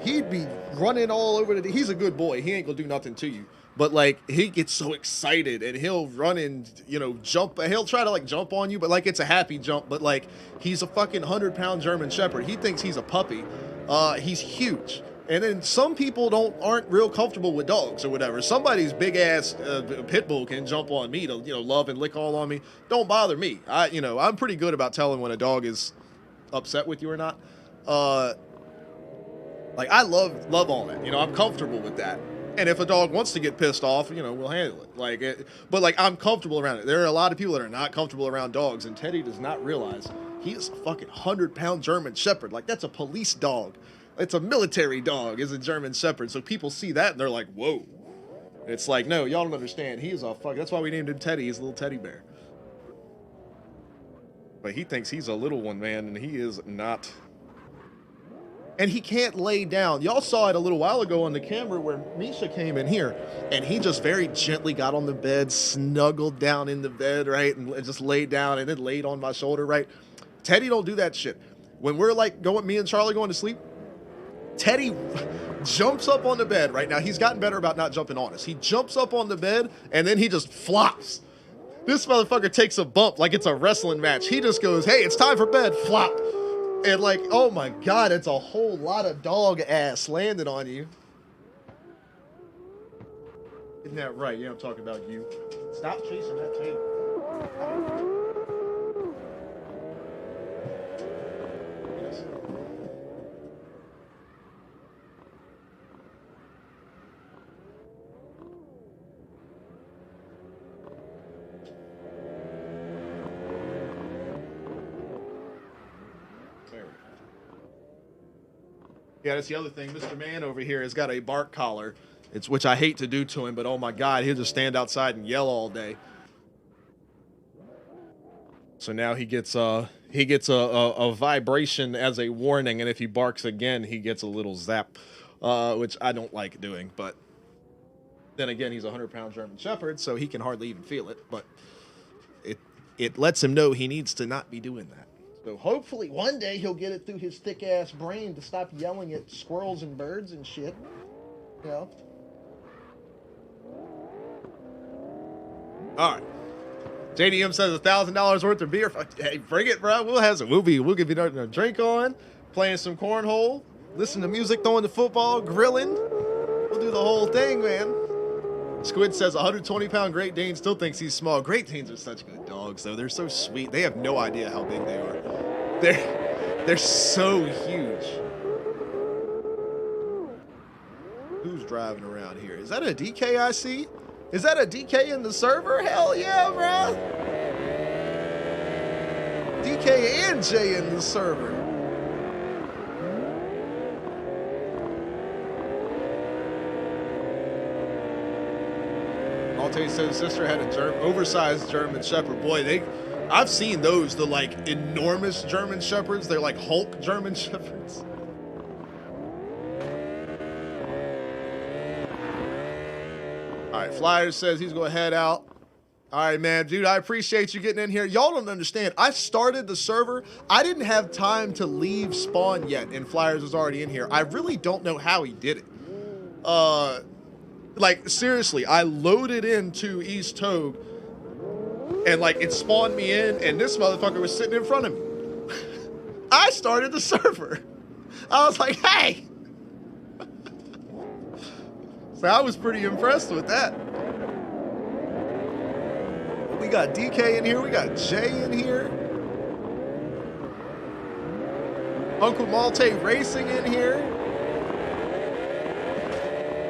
He'd be running all over he's a good boy. He ain't gonna do nothing to you. But like he gets so excited and he'll run and jump. He'll try to like jump on you, but like it's a happy jump. But like he's a fucking 100-pound German Shepherd. He thinks he's a puppy. He's huge. And then some people aren't real comfortable with dogs or whatever. Somebody's big ass pit bull can jump on me to love and lick all on me. Don't bother me. I'm pretty good about telling when a dog is upset with you or not. Like I love all that. I'm comfortable with that. And if a dog wants to get pissed off, we'll handle it. But I'm comfortable around it. There are a lot of people that are not comfortable around dogs, and Teddy does not realize he is a fucking 100-pound German Shepherd. Like that's a police dog. It's a military dog, is a German Shepherd. So people see that and they're like, whoa. It's like, no, y'all don't understand. He is a fuck. That's why we named him Teddy. He's a little teddy bear. But he thinks he's a little one, man, and he is not. And he can't lay down. Y'all saw it a little while ago on the camera where Misha came in here and he just very gently got on the bed, snuggled down in the bed, right? And just laid down and then laid on my shoulder, right? Teddy don't do that shit. When we're like me and Charlie going to sleep, Teddy jumps up on the bed right now. He's gotten better about not jumping on us. He jumps up on the bed and then he just flops. This motherfucker takes a bump like it's a wrestling match. He just goes, hey, it's time for bed, flop. And like, oh my God, it's a whole lot of dog ass landed on you. Isn't that right? Yeah, I'm talking about you. Stop chasing that tail. Yes. Yeah, that's the other thing. Mr. Man over here has got a bark collar. Which I hate to do to him, but oh my God, he'll just stand outside and yell all day. So now he gets a vibration as a warning, and if he barks again, he gets a little zap, which I don't like doing. But then again, he's a 100-pound German Shepherd, so he can hardly even feel it. But it lets him know he needs to not be doing that. So hopefully one day he'll get it through his thick ass brain to stop yelling at squirrels and birds and shit. All right. JDM says $1,000 worth of beer. Hey, bring it, bro. We'll give you a drink on, playing some cornhole, listen to music, throwing the football, grilling. We'll do the whole thing, man. Squid says 120-pound Great Dane still thinks he's small. Great Danes are such good dogs, though. They're so sweet. They have no idea how big they are. They're so huge. Who's driving around here? Is that a DK I see? Is that a DK in the server? Hell yeah, bro. DK and Jay in the server. Malte says his sister had a oversized German Shepherd. Boy, I've seen those, the like enormous German Shepherds. They're like Hulk German Shepherds. All right, Flyers says he's going to head out. All right, man, dude, I appreciate you getting in here. Y'all don't understand. I started the server. I didn't have time to leave spawn yet, and Flyers was already in here. I really don't know how he did it. Like, seriously, I loaded into East Togue, and, like, it spawned me in, and this motherfucker was sitting in front of me. I started the server. I was like, hey. So I was pretty impressed with that. We got DK in here. We got Jay in here. Uncle Malte Racing in here.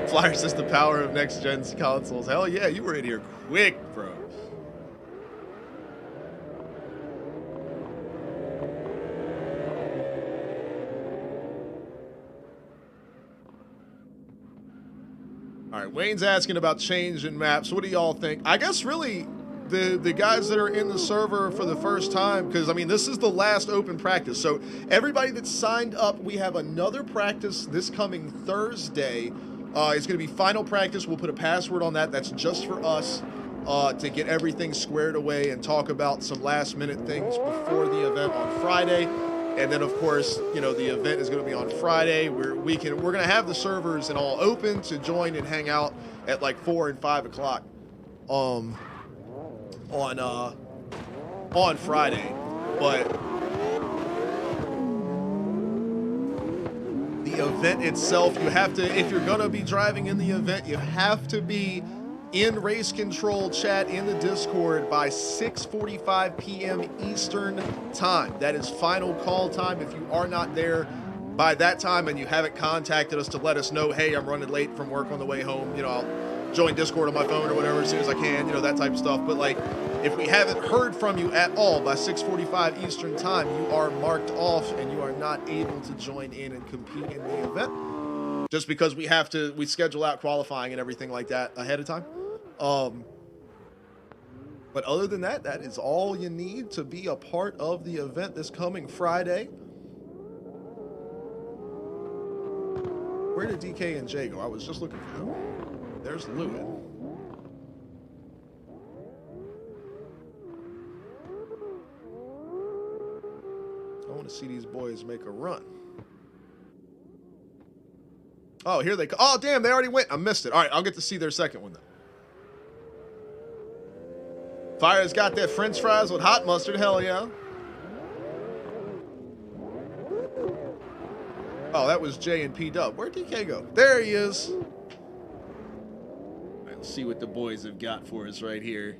Flyers is the power of next-gen consoles. Hell yeah, you were in here quick, bro. All right, Wayne's asking about change in maps. What do y'all think? I guess really the guys that are in the server for the first time, because I mean this is the last open practice. So everybody that's signed up, we have another practice this coming Thursday. It's going to be final practice. We'll put a password on that. That's just for us to get everything squared away and talk about some last minute things before the event on Friday. And then, of course, you know, the event is going to be on Friday. We're going to have the servers and all open to join and hang out at like 4 and 5 o'clock on Friday. But the event itself, you have to, if you're going to be driving in the event, you have to be in race control chat in the Discord by 6:45 p.m. Eastern time. That is final call time. If you are not there by that time and you haven't contacted us to let us know, hey, I'm running late from work on the way home, you know, I'll join Discord on my phone or whatever as soon as I can, you know, that type of stuff. But like, if we haven't heard from you at all by 6:45 Eastern time, you are marked off and you are not able to join in and compete in the event. Just because we schedule out qualifying and everything like that ahead of time. But other than that, that is all you need to be a part of the event this coming Friday. Where did DK and Jay go? I was just looking for them. There's Lewin. I want to see these boys make a run. Oh, here they go. Oh, damn, they already went. I missed it. All right, I'll get to see their second one then. Fire's got that French fries with hot mustard. Hell yeah. Oh, that was J and P Dub. Where'd DK go? There he is. Let's see what the boys have got for us right here.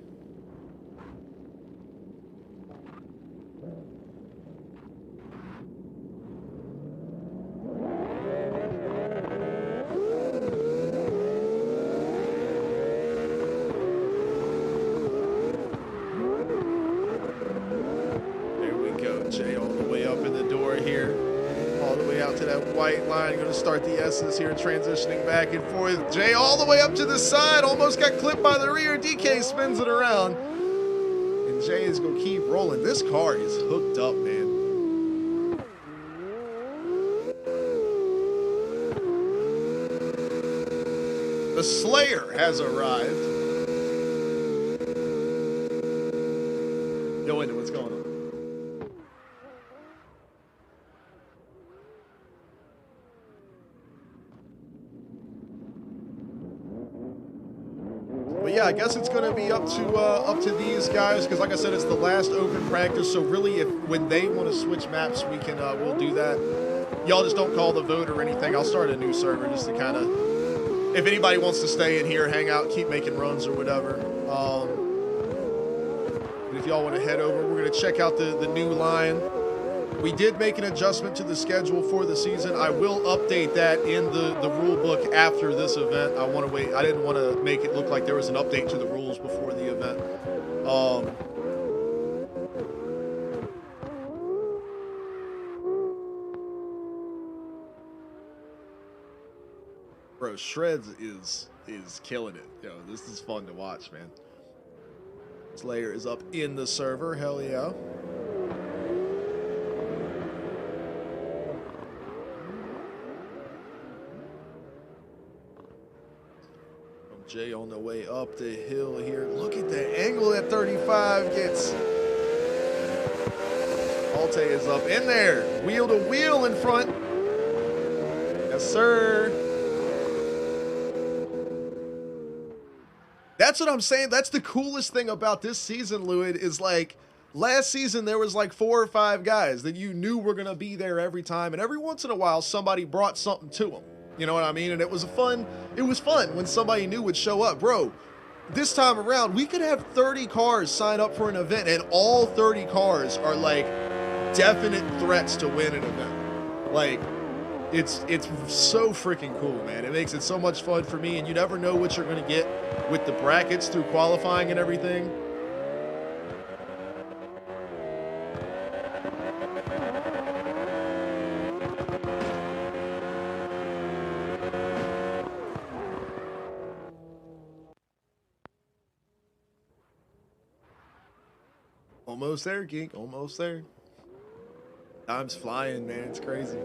Start the S's here, transitioning back and forth. Jay all the way up to the side, almost got clipped by the rear. DK spins it around, and Jay is gonna keep rolling. This car is hooked up, man. The Slayer has arrived. Yo, Wendy, what's going on? Yeah, I guess it's going to be up to these guys because, like I said, it's the last open practice. So really, when they want to switch maps, we can we'll do that. Y'all just don't call the vote or anything. I'll start a new server just to kind of, if anybody wants to stay in here, hang out, keep making runs or whatever. And if y'all want to head over, we're going to check out the new line. We did make an adjustment to the schedule for the season. I will update that in the rule book after this event. I want to wait. I didn't want to make it look like there was an update to the rules before the event. Bro, Shreds is killing it. Yo, this is fun to watch, man. Slayer is up in the server. Hell yeah. Jay on the way up the hill here. Look at the angle that 35 gets. Alte is up in there. Wheel to wheel in front. Yes, sir. That's what I'm saying. That's the coolest thing about this season, Louis, is like last season there was like 4 or 5 guys that you knew were going to be there every time. And every once in a while, somebody brought something to them. You know what I mean? And it was fun when somebody new would show up. Bro, this time around, we could have 30 cars sign up for an event, and all 30 cars are like definite threats to win an event. Like, it's so freaking cool, man. It makes it so much fun for me, and you never know what you're going to get with the brackets through qualifying and everything. Almost there, Geek. Almost there. Time's flying, man. It's crazy.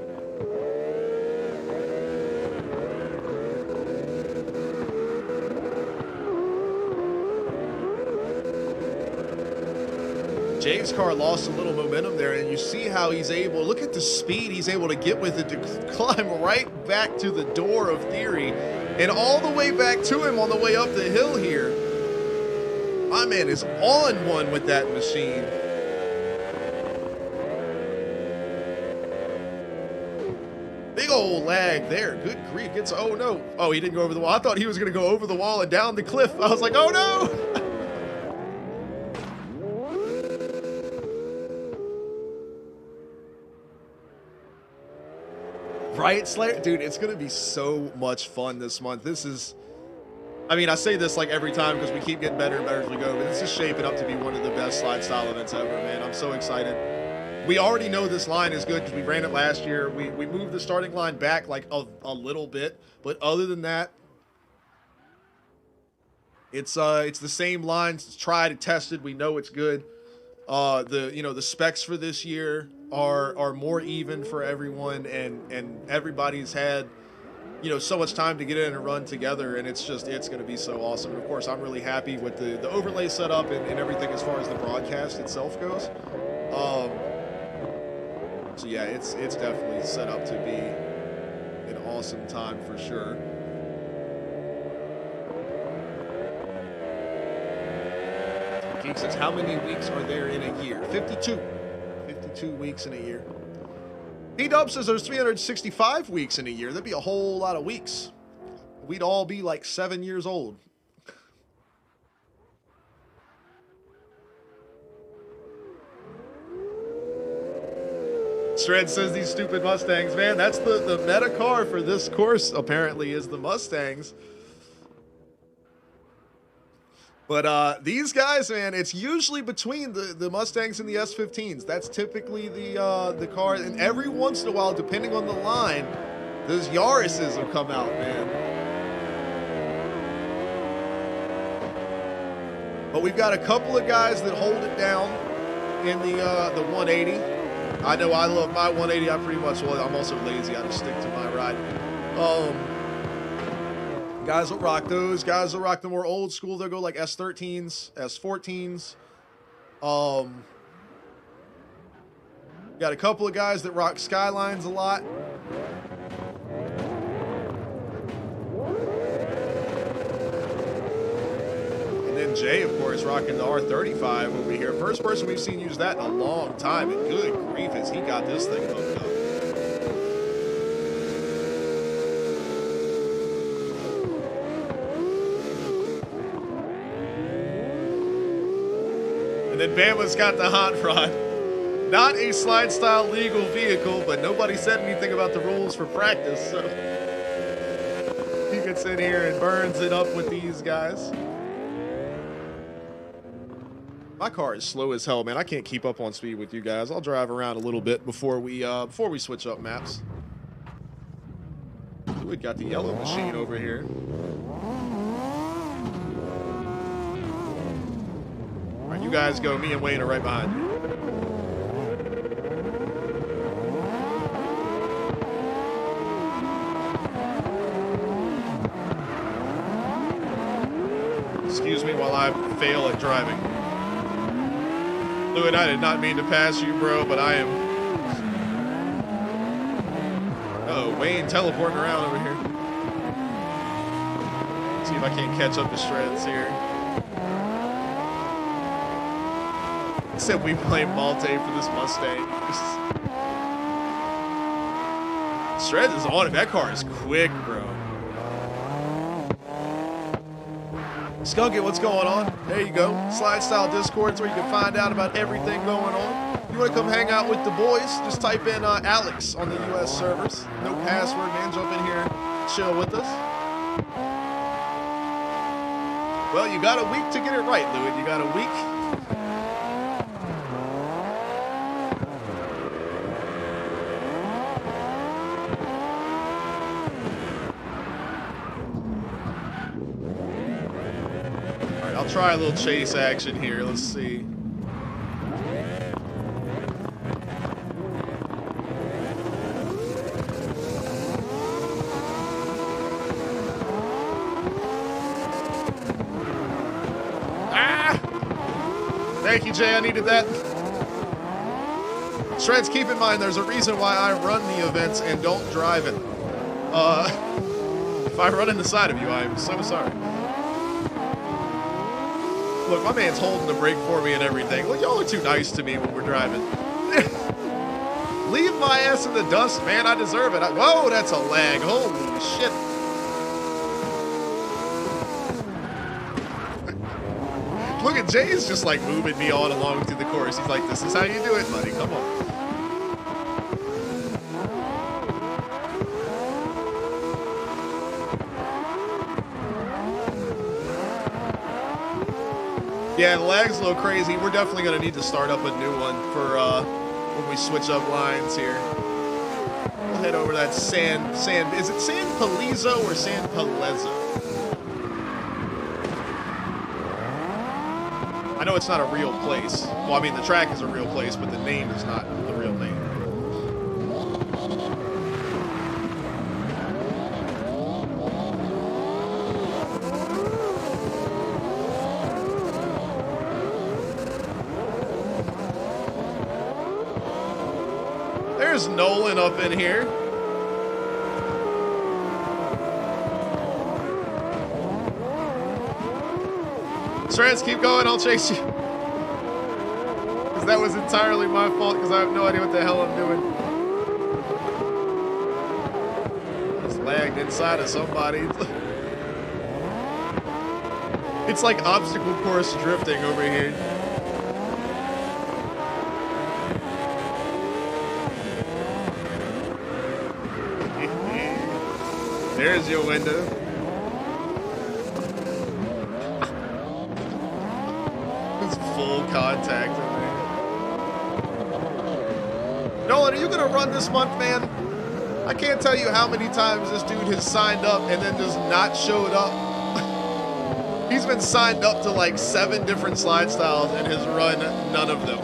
Jay's car lost a little momentum there, and you see how he's able, look at the speed he's able to get with it to climb right back to the door of Theory and all the way back to him on the way up the hill here. My man is on one with that machine. Big old lag there. Good grief. Oh no. Oh, he didn't go over the wall. I thought he was going to go over the wall and down the cliff. I was like, oh no. Right, Slayer? Dude, it's going to be so much fun this month. This is, I mean, I say this like every time because we keep getting better and better as we go, but this is shaping up to be one of the best slide style events ever, man. I'm so excited. We already know this line is good because we ran it last year. We moved the starting line back like a little bit, but other than that, it's the same line. It's tried and tested. We know it's good. The specs for this year are more even for everyone, and everybody's had so much time to get in and run together, and it's going to be so awesome. And of course, I'm really happy with the overlay setup and everything as far as the broadcast itself goes. So yeah, it's definitely set up to be an awesome time for sure. Geek says, how many weeks are there in a year? 52. 52 weeks in a year. P-Dub says there's 365 weeks in a year. That'd be a whole lot of weeks. We'd all be like 7 years old. Shred says these stupid Mustangs. Man, that's the meta car for this course, apparently, is the Mustangs. But these guys, man, it's usually between the Mustangs and the S15s. That's typically the car. And every once in a while, depending on the line, those Yaris's will come out, man. But we've got a couple of guys that hold it down in the 180. I know I love my 180. I pretty much, well, I'm also lazy. I just stick to my ride. Guys will rock those. Guys will rock the more old school. They'll go like S13s, S14s. Got a couple of guys that rock Skylines a lot. And then Jay, of course, rocking the R35 over here. First person we've seen use that in a long time. And good grief, has he got this thing hooked up. And Bama's got the hot rod. Not a slide style legal vehicle, but nobody said anything about the rules for practice, so he gets in here and burns it up with these guys. My car is slow as hell, man. I can't keep up on speed with you guys. I'll drive around a little bit before we switch up maps. We got the yellow machine over here. You guys go. Me and Wayne are right behind you. excuse me while I fail at driving. Louis, I did not mean to pass you, bro, but I am... Uh-oh, Wayne teleporting around over here. See if I can't catch up to Shreds here. Except we play Malte for this Mustang. Shreds is on it. That car is quick, bro. Skunkit, what's going on? There you go. Slide Style Discords where you can find out about everything going on. You want to come hang out with the boys? Just type in Alex on the US servers. No password, man. Jump in here, chill with us. Well, you got a week to get it right, Louis. You got a week. I'll try a little chase action here. Let's see. Ah! Thank you, Jay. I needed that. Shreds, keep in mind, there's a reason why I run the events and don't drive it. If I run in the side of you, I'm so sorry. Look, my man's holding the brake for me and everything. Look, y'all are too nice to me when we're driving. Leave my ass in the dust, man. I deserve it. Whoa, that's a lag. Holy shit. Look at Jay's just like moving me on along through the course. He's like, this is how you do it, buddy. Come on. Yeah, the lag's a little crazy. We're definitely going to need to start up a new one for when we switch up lines here. We'll head over that is it San Palizo or San Palezzo? I know it's not a real place. Well, I mean, the track is a real place, but the name is not the real name. There's Nolan up in here. Trans, keep going, I'll chase you. Because that was entirely my fault, because I have no idea what the hell I'm doing. I just lagged inside of somebody. It's like obstacle course drifting over here. There's your window. It's full contact in there. Nolan, are you gonna run this month, man? I can't tell you how many times this dude has signed up and then just not showed up. He's been signed up to like 7 different slide styles and has run none of them.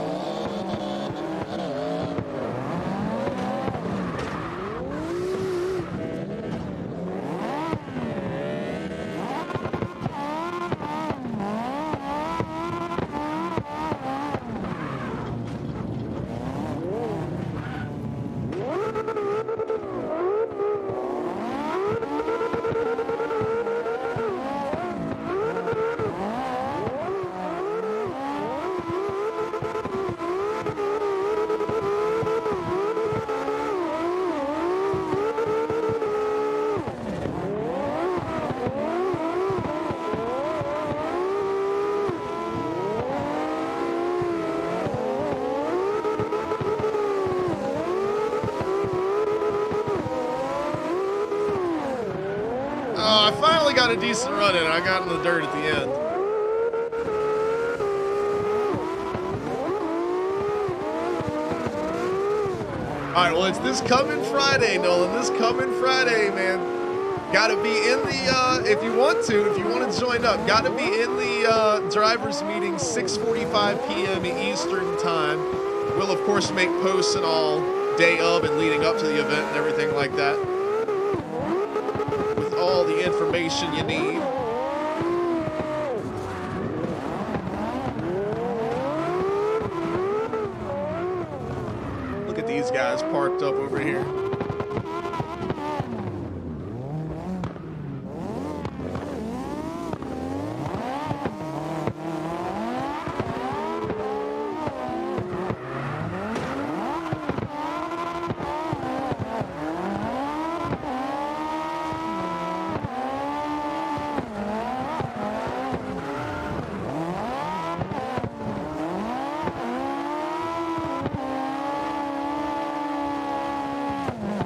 I finally got a decent run in. I got in the dirt at the end. All right, well, it's this coming Friday, Nolan. This coming Friday, man. Got to be in the, if you want to join up, got to be in the drivers meeting 6:45 p.m. Eastern time. We'll, of course, make posts and all day of and leading up to the event and everything like that. All the information you need. guys parked up over here.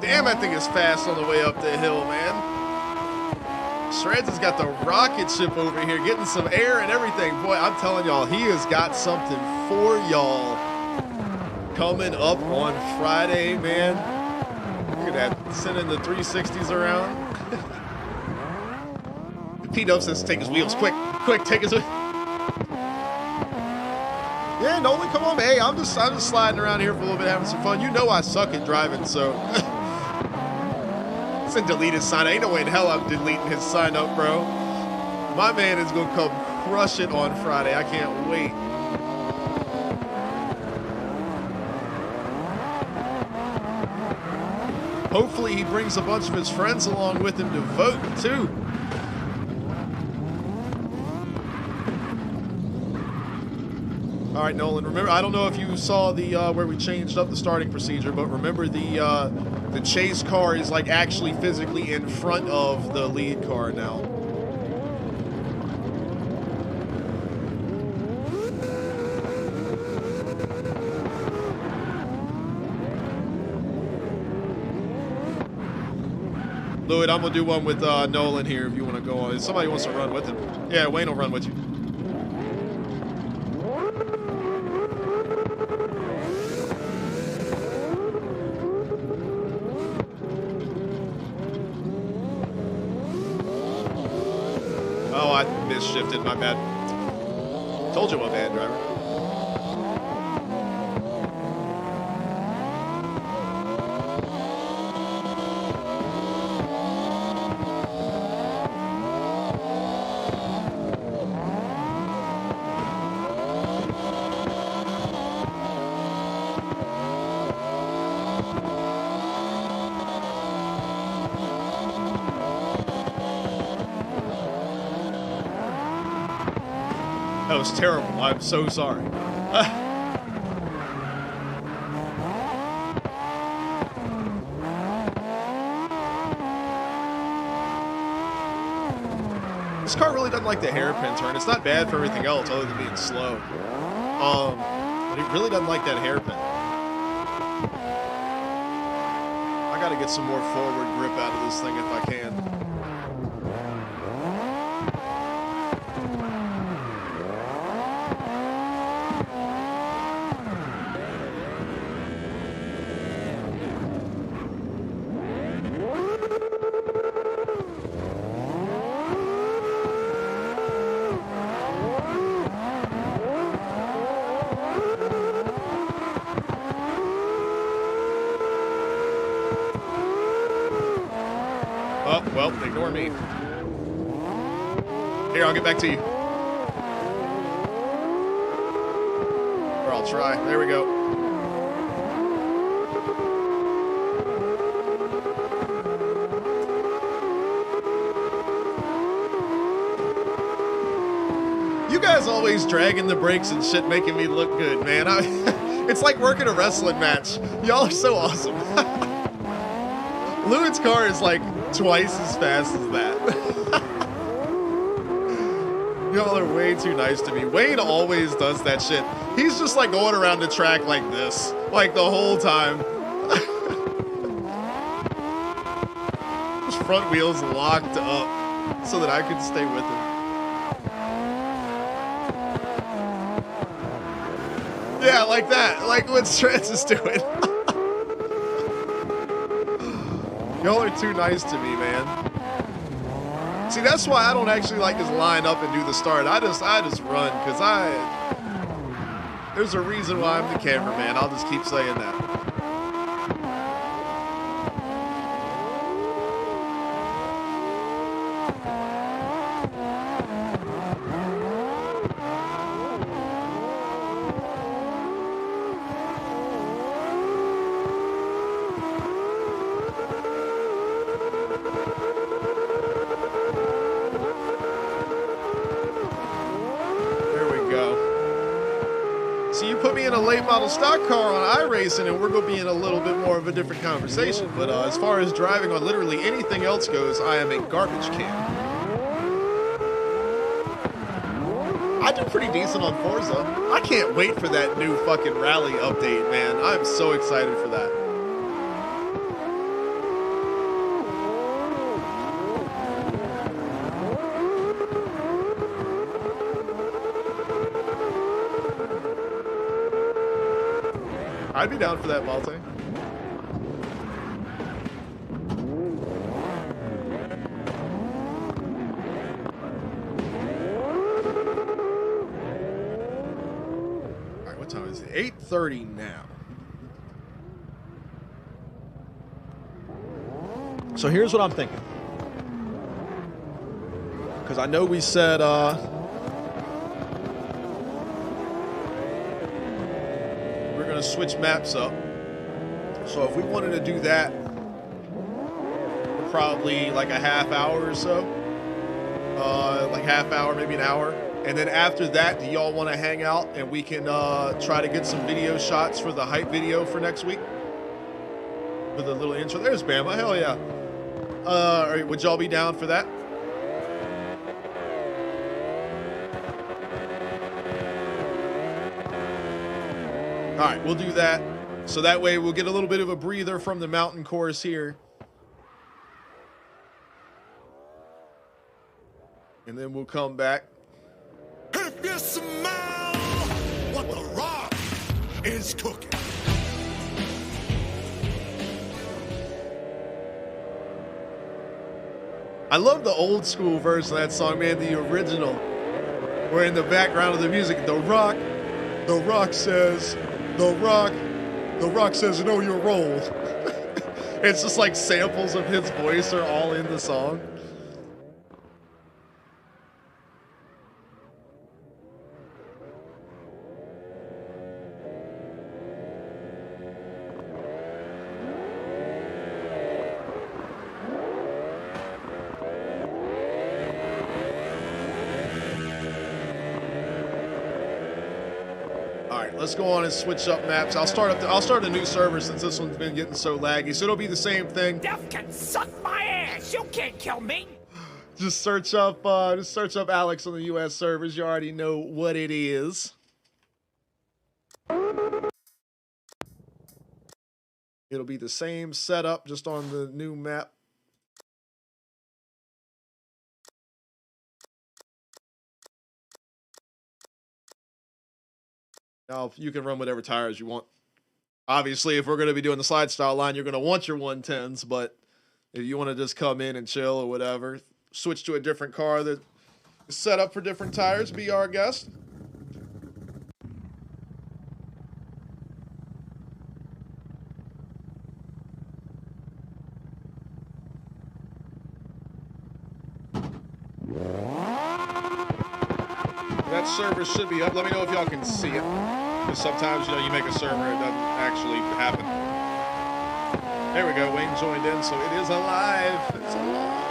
Damn, that thing is fast on the way up the hill, man. Shreds has got the rocket ship over here, getting some air and everything. Boy, I'm telling y'all, he has got something for y'all coming up on Friday, man. Look at that, sending the 360s around. P-Dub says, take his wheels, quick, take his wheels. Yeah, Nolan, come on, man. Hey, I'm just sliding around here for a little bit, having some fun. You know I suck at driving, so. And delete his sign. Ain't no way in hell I'm deleting his sign up, bro. My man is gonna come crush it on Friday. I can't wait. Hopefully he brings a bunch of his friends along with him to vote too. All right, Nolan, remember, I don't know if you saw the where we changed up the starting procedure, but remember the chase car is like actually physically in front of the lead car now. Louis, I'm gonna do one with Nolan here if you want to go on. If somebody wants to run with him. Yeah, Wayne will run with you. Oh, I misshifted, my bad. Told you I'm a bad driver. That was terrible. I'm so sorry. This car really doesn't like the hairpin turn. It's not bad for everything else other than being slow. But it really doesn't like that hairpin. I gotta get some more forward grip out of this thing if I can. Oh, well, ignore me. Here, I'll get back to you. Or I'll try. There we go. You guys always dragging the brakes and shit, making me look good, man. It's like working a wrestling match. Y'all are so awesome. Lewitt's car is like twice as fast as that. Y'all are way too nice to me. Wayne always does that shit. He's just like going around the track like this, like the whole time. His front wheels locked up so that I could stay with him. Yeah, like that. Like what Strance is doing. Y'all are too nice to me, man. See, that's why I don't actually like just line up and do the start. I just run, because there's a reason why I'm the cameraman. I'll just keep saying that. See, you put me in a late model stock car on iRacing, and we're going to be in a little bit more of a different conversation. But as far as driving on literally anything else goes, I am a garbage can. I do pretty decent on Forza. I can't wait for that new fucking rally update, man. I'm so excited for that. I'd be down for that, Malte. Alright, what time is it? 8:30 now. So here's what I'm thinking. Because I know we said, switch maps up. So if we wanted to do that for probably like a half hour or so, like half hour, maybe an hour, and then after that, do y'all want to hang out and we can try to get some video shots for the hype video for next week? For the little intro. There's Bama, hell yeah. Would y'all be down for that? All right, we'll do that. So that way we'll get a little bit of a breather from the mountain course here. And then we'll come back. If you smell what the Rock is cooking. I love the old school version of that song, man, the original. Where in the background of the music, The Rock says, The Rock says, know your role. It's just like samples of his voice are all in the song. Let's go on and switch up maps. I'll start a new server since this one's been getting so laggy. So it'll be the same thing. Death can suck my ass. You can't kill me. Just search up Alex on the US servers. You already know what it is. It'll be the same setup, just on the new map. Now, you can run whatever tires you want. Obviously, if we're going to be doing the slide style line, you're going to want your 110s, but if you want to just come in and chill or whatever, switch to a different car that is set up for different tires, be our guest. That server should be up. Let me know if y'all can see it. Because sometimes, you make a server, it doesn't actually happen. There we go. Wayne joined in, so it is alive. It's alive.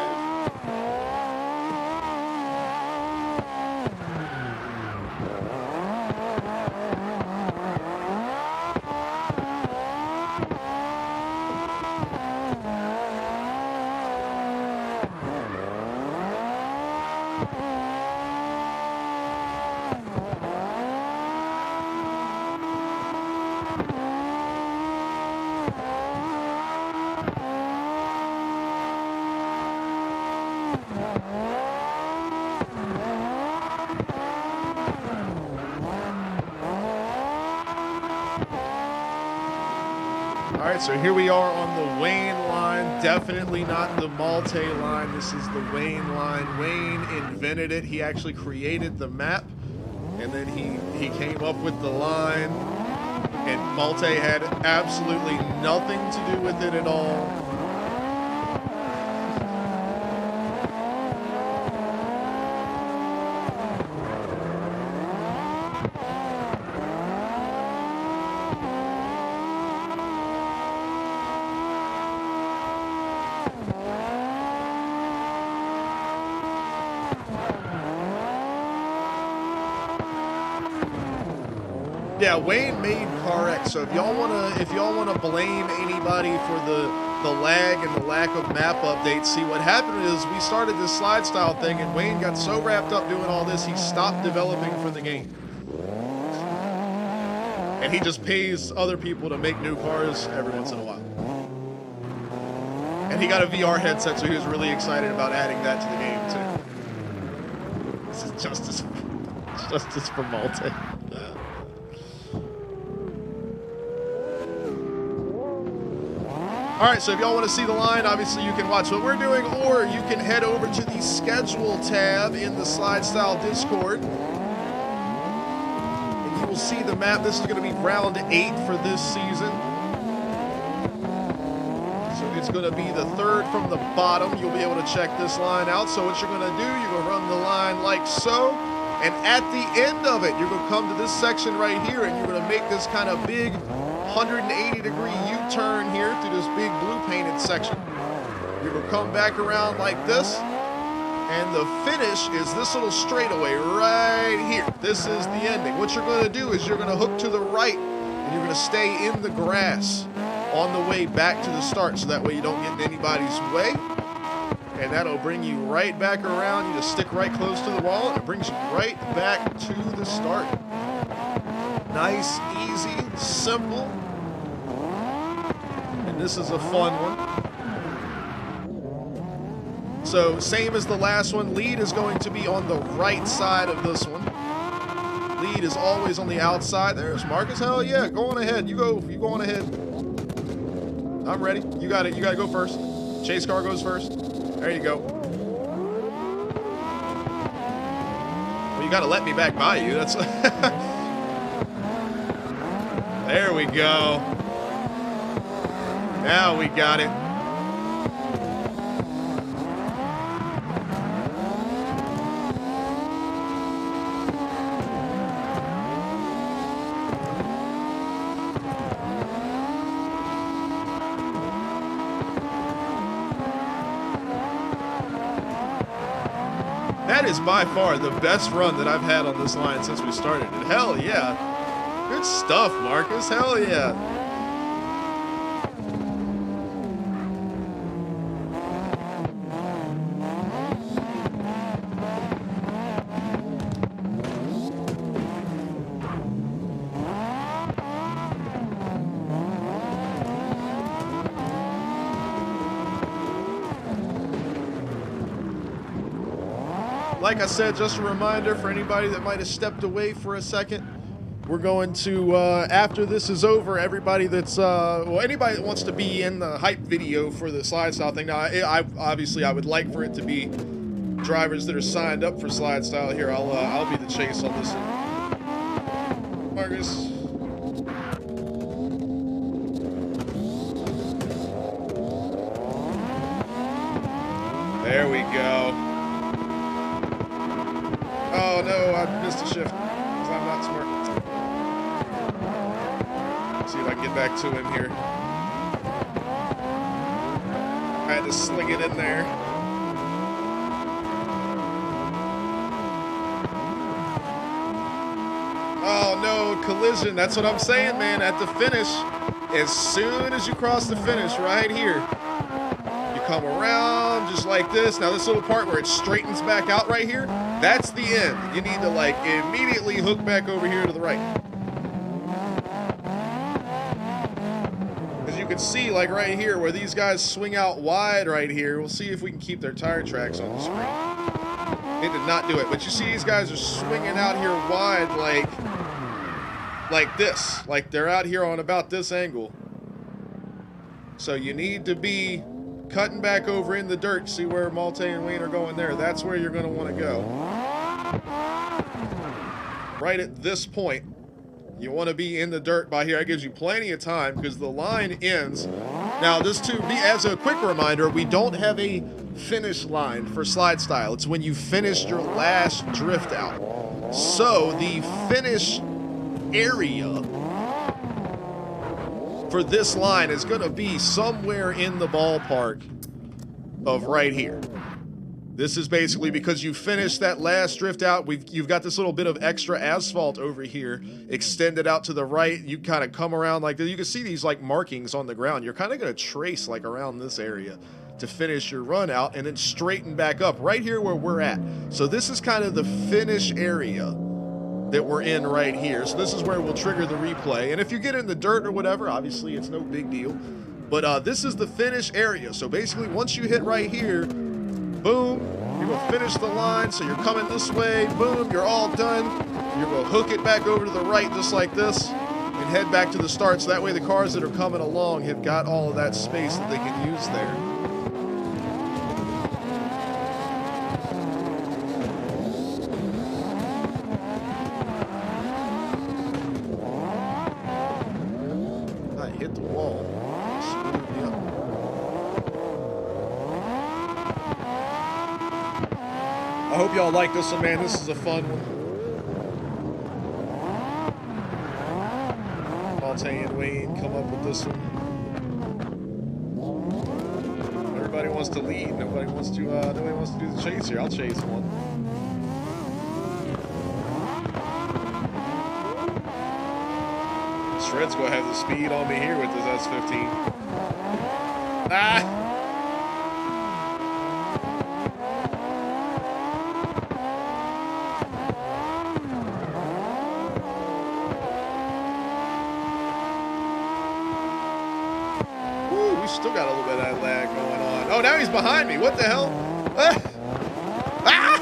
All right, so here we are on the Wayne line. Definitely not the Malte line. This is the Wayne line. Wayne invented it. He actually created the map, and then he came up with the line, and Malte had absolutely nothing to do with it at all. Yeah, Wayne made CarX. So if y'all wanna blame anybody for the lag and the lack of map updates, see what happened is we started this slide style thing, and Wayne got so wrapped up doing all this, he stopped developing for the game. And he just pays other people to make new cars every once in a while. And he got a VR headset, so he was really excited about adding that to the game too. This is justice for Malte. All right, so if y'all want to see the line, obviously you can watch what we're doing, or you can head over to the schedule tab in the Slide Style Discord. And you will see the map. This is going to be round 8 for this season. So it's going to be the third from the bottom. You'll be able to check this line out. So what you're going to do, you're going to run the line like so. And at the end of it, you're going to come to this section right here, and you're going to make this kind of big 180-degree U-turn here through this big blue painted section. You're going to come back around like this, and the finish is this little straightaway right here. This is the ending. What you're going to do is you're going to hook to the right, and you're going to stay in the grass on the way back to the start, so that way you don't get in anybody's way. And that'll bring you right back around. You just stick right close to the wall, and it brings you right back to the start. Nice, easy, simple. And this is a fun one. So same as the last one, lead is going to be on the right side of this one. Lead is always on the outside. There's Marcus. Hell yeah, go on ahead. You go on ahead. I'm ready. You got it. You got to go first. Chase car goes first. There you go. Well, you got to let me back by you. That's There we go. Now we got it. That is by far the best run that I've had on this line since we started it. Hell yeah. Good stuff, Marcus. Hell yeah. Like I said, just a reminder for anybody that might have stepped away for a second. We're going to, after this is over, everybody that's, anybody that wants to be in the hype video for the slide style thing. Now, I would like for it to be drivers that are signed up for slide style. Here, I'll be the chase on this one. Marcus. There we go. Oh no, I missed a shift because I'm not smart. See if I can get back to him here. I had to sling it in there. Oh no, collision. That's what I'm saying, man. At the finish, as soon as you cross the finish right here, you come around just like this. Now this little part where it straightens back out right here, that's the end. You need to like immediately hook back over here to the right. As you can see, like right here where these guys swing out wide right here, we'll see if we can keep their tire tracks on the screen. It did not do it, but you see these guys are swinging out here wide like this. Like they're out here on about this angle. So you need to be cutting back over in the dirt. See where Malte and Wayne are going there. That's where you're going to want to go. Right at this point, you want to be in the dirt by here. That gives you plenty of time because the line ends. Now, just to be as a quick reminder, we don't have a finish line for slide style. It's when you finished your last drift out. So the finish area for this line is going to be somewhere in the ballpark of right here. This is basically because you finished that last drift out. You've got this little bit of extra asphalt over here, extended out to the right. You kind of come around like this. You can see these like markings on the ground. You're kind of going to trace like around this area to finish your run out and then straighten back up right here where we're at. So this is kind of the finish area that we're in right here. So this is where we'll trigger the replay. And if you get in the dirt or whatever, obviously it's no big deal. But this is the finish area. So basically once you hit right here, boom, you're going to finish the line. So you're coming this way, boom, you're all done. You're going to hook it back over to the right just like this and head back to the start. So that way the cars that are coming along have got all of that space that they can use there. I hit the wall. Screwed me up. I hope y'all like this one, man. This is a fun one. Monte and Wayne come up with this one. Everybody wants to lead. Nobody wants to do the chase here. I'll chase one. Shred's gonna have the speed on me here with this S15. Ah! We still got a little bit of that lag going on. Oh, now he's behind me. What the hell? Ah! Ah!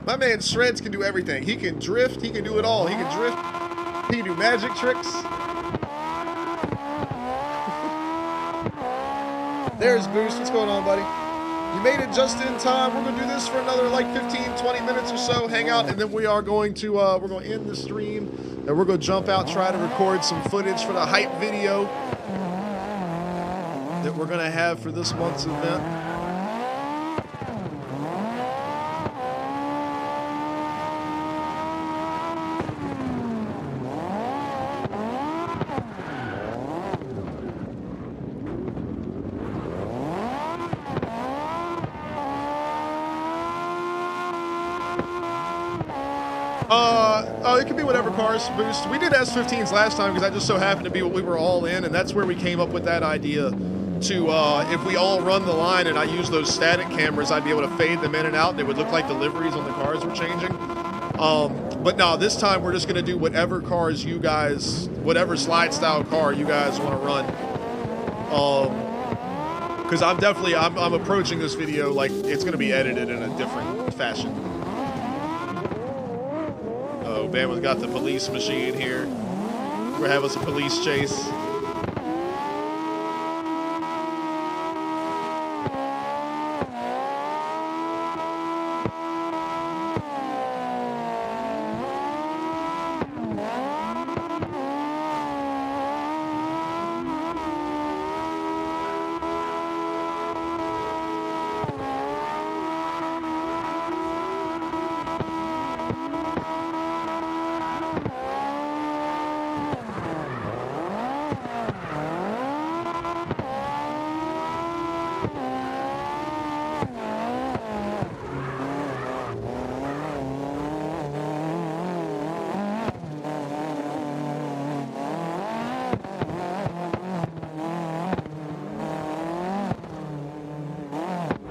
My man Shreds can do everything. He can drift. He can do it all. He can drift. He can do magic tricks. There's Boost. What's going on, buddy? You made it just in time. We're going to do this for another like 15, 20 minutes or so. Hang out, and then we are going to we're going to end the stream, and we're going to jump out, try to record some footage for the hype video that we're going to have for this month's event. Oh, it could be whatever cars Boost. We did S15s last time because that just so happened to be what we were all in, and that's where we came up with that idea to, if we all run the line and I use those static cameras, I'd be able to fade them in and out, and it would look like the liveries on the cars were changing. But no, this time we're just going to do whatever cars you guys, whatever slide style car you guys want to run. Because I'm approaching this video like it's going to be edited in a different fashion. Oh, Bama's got the police machine here. We're having us a police chase.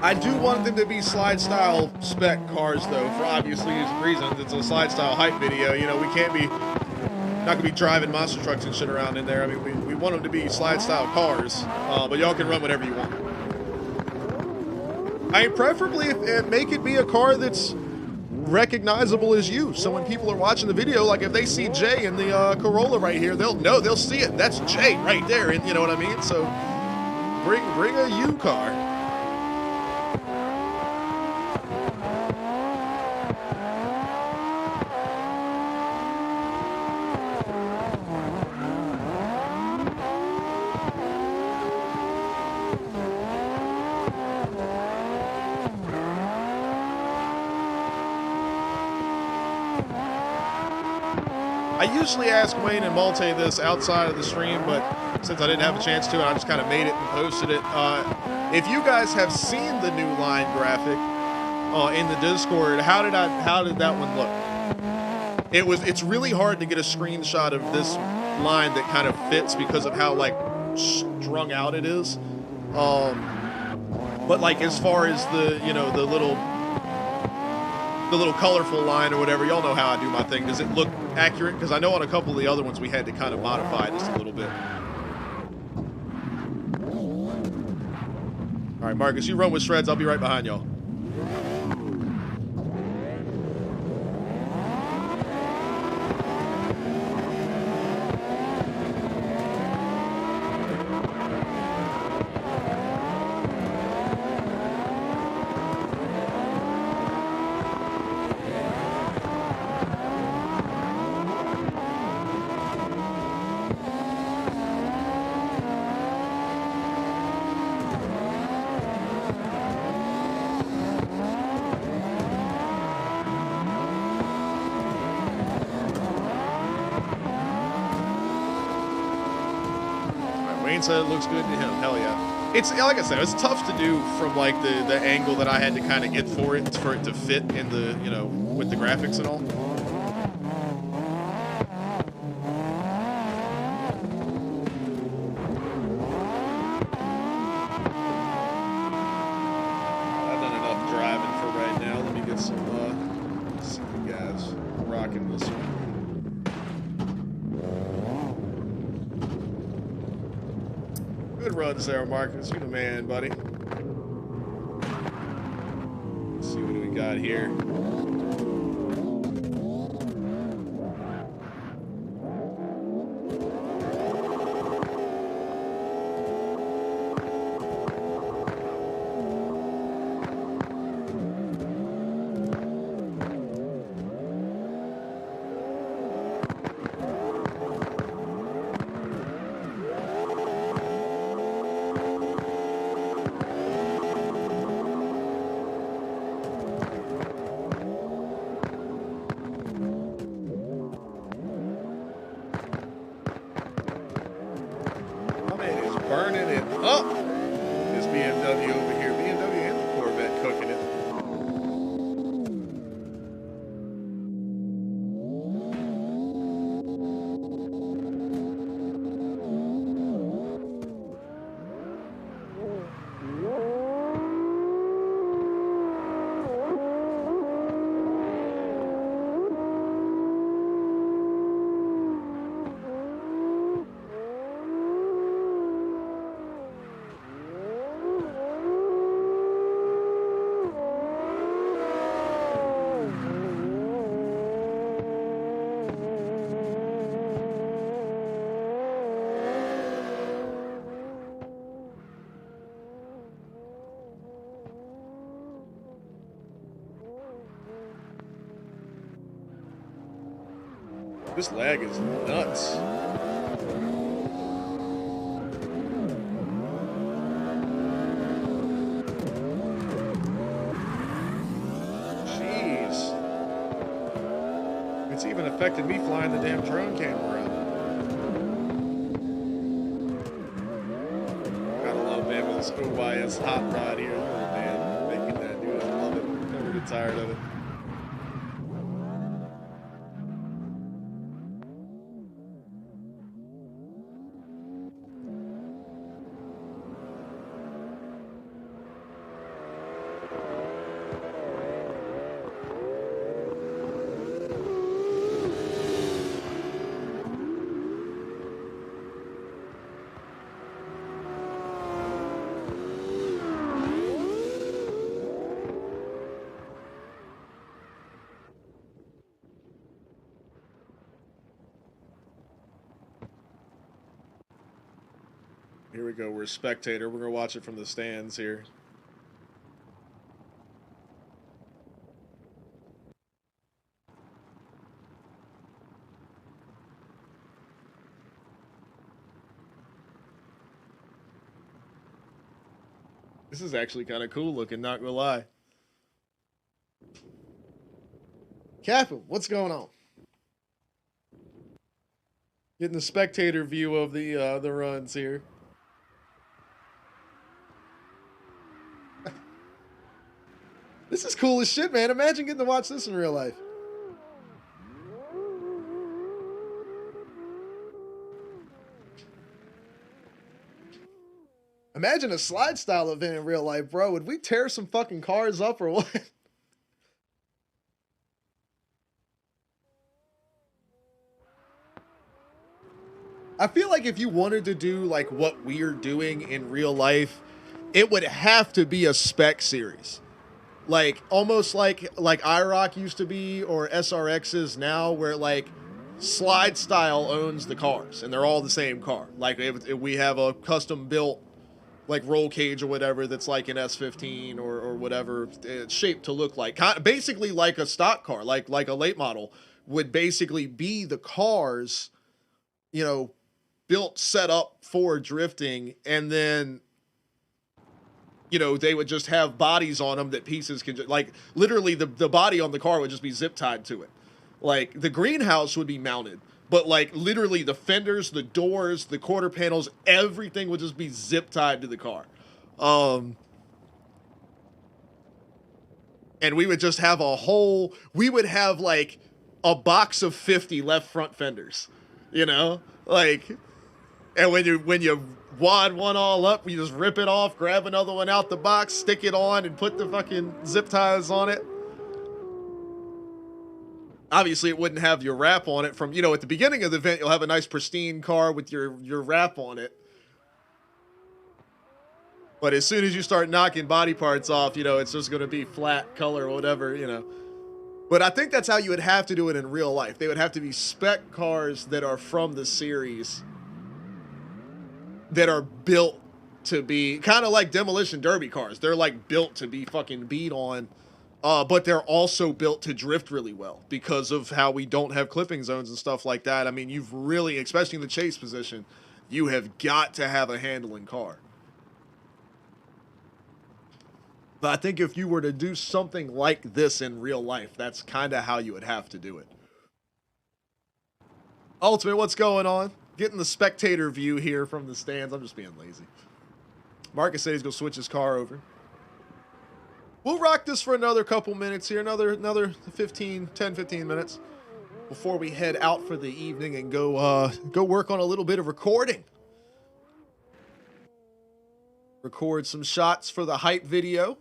I do want them to be slide style spec cars though, for obvious reasons. It's a slide style hype video. You know, we can't be not gonna be driving monster trucks and shit around in there. I mean, we want them to be slide style cars, but y'all can run whatever you want. I mean, preferably make it be a car that's recognizable as you. So when people are watching the video, like if they see Jay in the Corolla right here, they'll see it. That's Jay right there, and you know what I mean. So bring a U car. I usually ask Wayne and Malte this outside of the stream, but since I didn't have a chance to, and I just kind of made it and posted it. If you guys have seen the new line graphic in the Discord, how did that one look? It's really hard to get a screenshot of this line that kind of fits because of how like strung out it is. But like as far as the the little colorful line or whatever, y'all know how I do my thing. Does it look accurate? Because I know on a couple of the other ones we had to kind of modify just a little bit. All right, Marcus, you run with Shreds. I'll be right behind y'all. Said it looks good to him. Hell yeah. It's like I said, it's tough to do from like the angle that I had to kind of get for it to fit in the, with the graphics and all. I've done enough driving for right now. Let me get some see you guys rocking this one. Good runs there, Marcus. You the man, buddy. Let's see what we got here. Burning it up. This BMW over here. BMW and the Corvette cooking it. This lag is nuts. Jeez. It's even affected me flying the damn drone camera around. Gotta love, man, with this OYS hot rod here. Oh, man, making that, dude. I love it. Never get tired of it. Here we go. We're a spectator. We're going to watch it from the stands here. This is actually kind of cool looking, not going to lie. Captain, what's going on? Getting the spectator view of the runs here. This is cool as shit, man. Imagine getting to watch this in real life. Imagine a slide style event in real life, bro. Would we tear some fucking cars up or what? I feel like if you wanted to do like what we're doing in real life, it would have to be a spec series. Like almost like IROC used to be or SRX is now, where like Slide Style owns the cars and they're all the same car. Like if we have a custom built like roll cage or whatever that's like an S15 or whatever it's shaped to look like, basically like a stock car, like a late model would basically be the cars, you know, built set up for drifting, and then you know they would just have bodies on them that pieces can like literally the body on the car would just be zip tied to it. Like the greenhouse would be mounted, but like literally the fenders, the doors, the quarter panels, everything would just be zip tied to the car. And we would just have we would have like a box of 50 left front fenders, you know, like, and when you wad one all up, you just rip it off, grab another one out the box, stick it on, and put the fucking zip ties on it. Obviously, it wouldn't have your wrap on it from, you know, at the beginning of the event, you'll have a nice pristine car with your wrap on it. But as soon as you start knocking body parts off, you know, it's just going to be flat color or whatever, you know. But I think that's how you would have to do it in real life. They would have to be spec cars that are from the series, that are built to be kind of like Demolition Derby cars. They're like built to be fucking beat on, but they're also built to drift really well because of how we don't have clipping zones and stuff like that. I mean, you've really, especially in the chase position, you have got to have a handling car. But I think if you were to do something like this in real life, that's kind of how you would have to do it. Ultimate, what's going on? Getting the spectator view here from the stands. I'm just being lazy. Marcus said he's going to switch his car over. We'll rock this for another couple minutes here. Another 10, 15 minutes before we head out for the evening and go work on a little bit of recording. Record some shots for the hype video.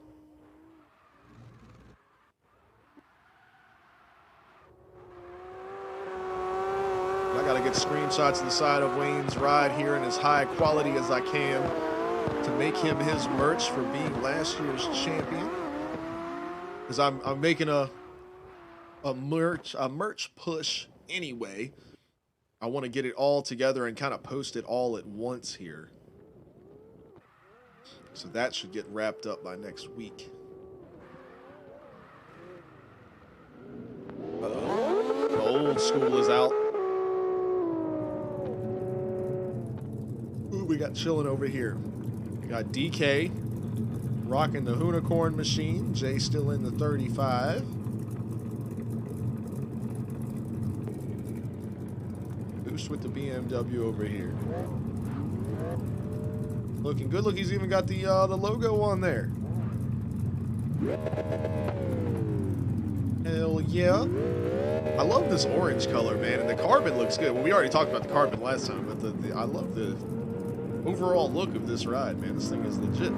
I gotta get screenshots of the side of Wayne's ride here in as high quality as I can to make him his merch for being last year's champion. Because I'm making a merch push anyway. I want to get it all together and kind of post it all at once here. So that should get wrapped up by next week. The old school is out. Ooh, we got chilling over here. We got DK rocking the Hoonicorn machine. Jay still in the 35. Boost with the BMW over here. Looking good. Look, he's even got the logo on there. Hell yeah. I love this orange color, man, and the carbon looks good. Well, we already talked about the carbon last time, but I love the overall look of this ride, man. This thing is legit.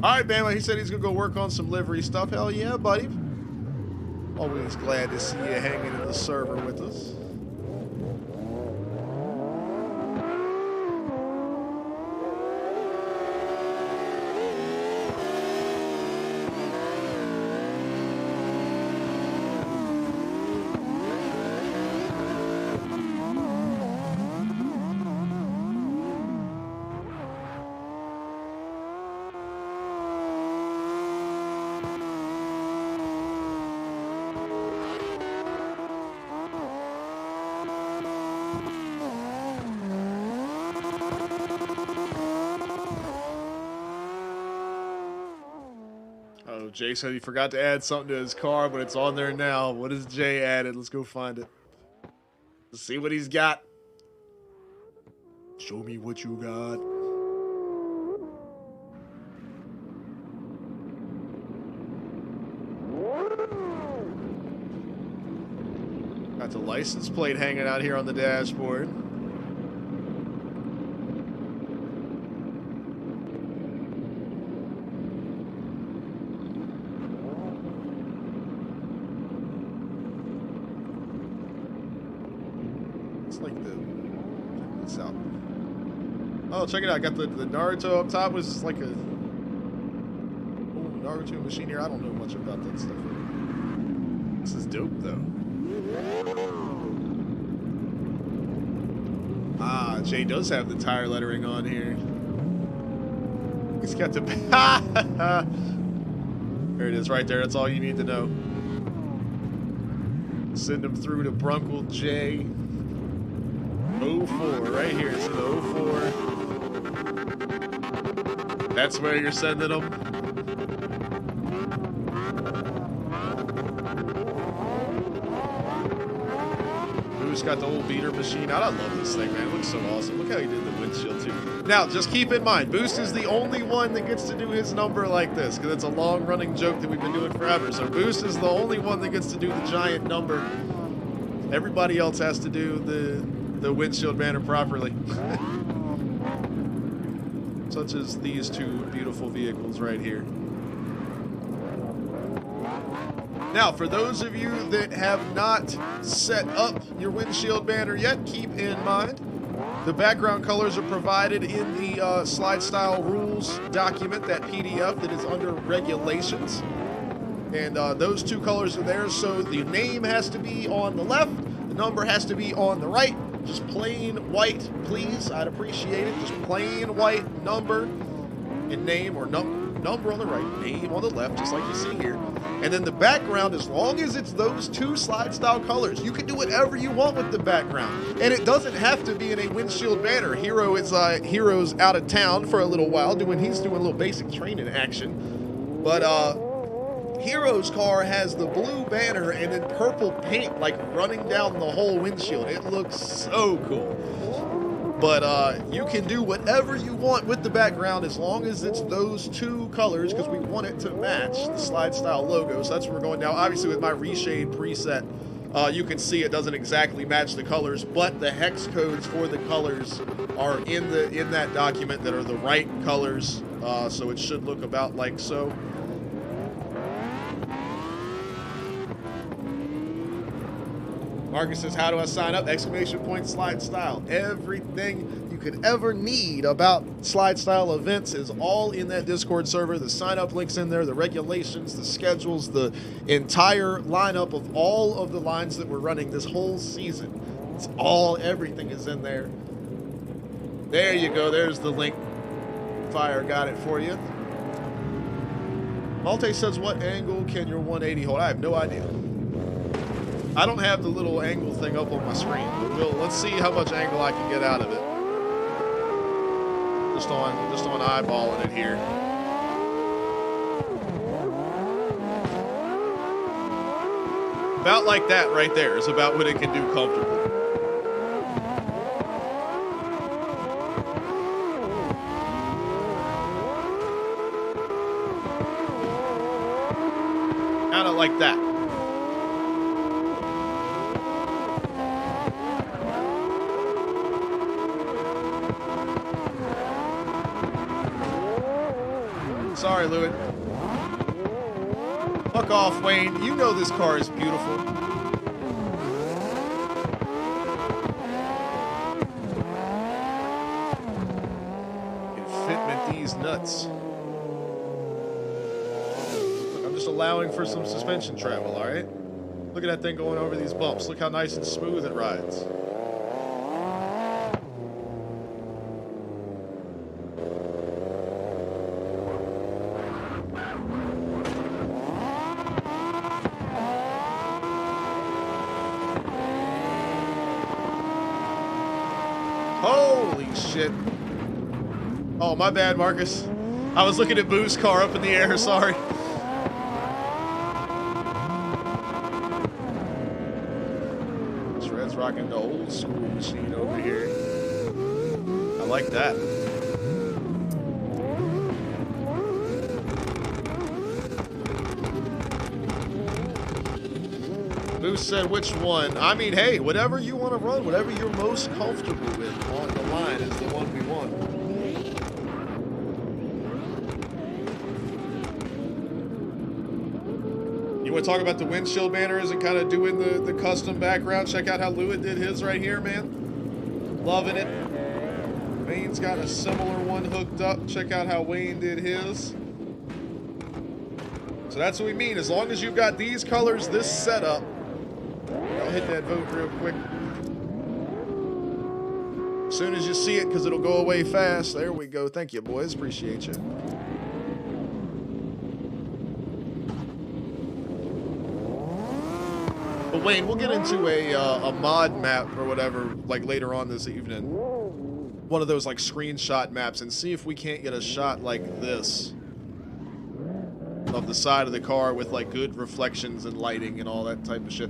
All right, Bama, he said he's going to go work on some livery stuff. Hell yeah, buddy. Always glad to see you hanging in the server with us. Jay said he forgot to add something to his car, but it's on there now. What has Jay added? Let's go find it. Let's see what he's got. Show me what you got. Got the license plate hanging out here on the dashboard. It's like the... Check this out. Oh, check it out. I got the Naruto up top. Was like a... Oh, Naruto machine here. I don't know much about that stuff. This is dope, though. Ah, Jay does have the tire lettering on here. He's got the... There it is right there. That's all you need to know. Send him through to Brunkle J. 04, right here. It's the 04. That's where you're sending them. Who's got the old beater machine out? I love this thing, man. It looks so awesome. Look how he did the windshield, too. Now, just keep in mind, Boost is the only one that gets to do his number like this, because it's a long-running joke that we've been doing forever. So Boost is the only one that gets to do the giant number. Everybody else has to do the windshield banner properly. Such as these two beautiful vehicles right here. Now, for those of you that have not set up your windshield banner yet, keep in mind the background colors are provided in the slide style rules document, that PDF that is under regulations. And those two colors are there, so the name has to be on the left, the number has to be on the right. Just plain white, please. I'd appreciate it. Just plain white number and name, or number on the right, name on the left, just like you see here. And then the background, as long as it's those two slide style colors, you can do whatever you want with the background. And it doesn't have to be in a windshield banner. Hero's out of town for a little while, he's doing a little basic training action. But Hero's car has the blue banner and then purple paint like running down the whole windshield. It looks so cool. But you can do whatever you want with the background as long as it's those two colors, because we want it to match the slide style logo. So that's where we're going now. Obviously with my reshade preset, you can see it doesn't exactly match the colors, but the hex codes for the colors are in that document that are the right colors. So it should look about like so. Marcus says, how do I sign up? Exclamation point slide style. Everything you could ever need about slide style events is all in that Discord server. The sign up link's in there, the regulations, the schedules, the entire lineup of all of the lines that we're running this whole season. It's all, everything is in there. There you go. There's the link. Fire got it for you. Malte says, what angle can your 180 hold? I have no idea. I don't have the little angle thing up on my screen, but let's see how much angle I can get out of it. Just on eyeballing it here. About like that right there is about what it can do comfortably. Kind of like that. Sorry, Louis. Fuck off, Wayne. You know this car is beautiful. Can fitment these nuts. Look, I'm just allowing for some suspension travel, all right? Look at that thing going over these bumps. Look how nice and smooth it rides. Holy shit. Oh, my bad, Marcus. I was looking at Boo's car up in the air, sorry. Rocking the old school machine over here. I like that. Moose said, which one? I mean, hey, whatever you want to run, whatever you're most comfortable with on the line is the one we want. You want to talk about the windshield banners and kind of doing the custom background? Check out how Lewitt did his right here, man. Loving it. Wayne's got a similar one hooked up. Check out how Wayne did his. So that's what we mean. As long as you've got these colors, this setup. I'll hit that vote real quick. As soon as you see it, because it'll go away fast. There we go. Thank you, boys. Appreciate you. But Wayne, we'll get into a mod map or whatever, like later on this evening. One of those like screenshot maps, and see if we can't get a shot like this of the side of the car with like good reflections and lighting and all that type of shit.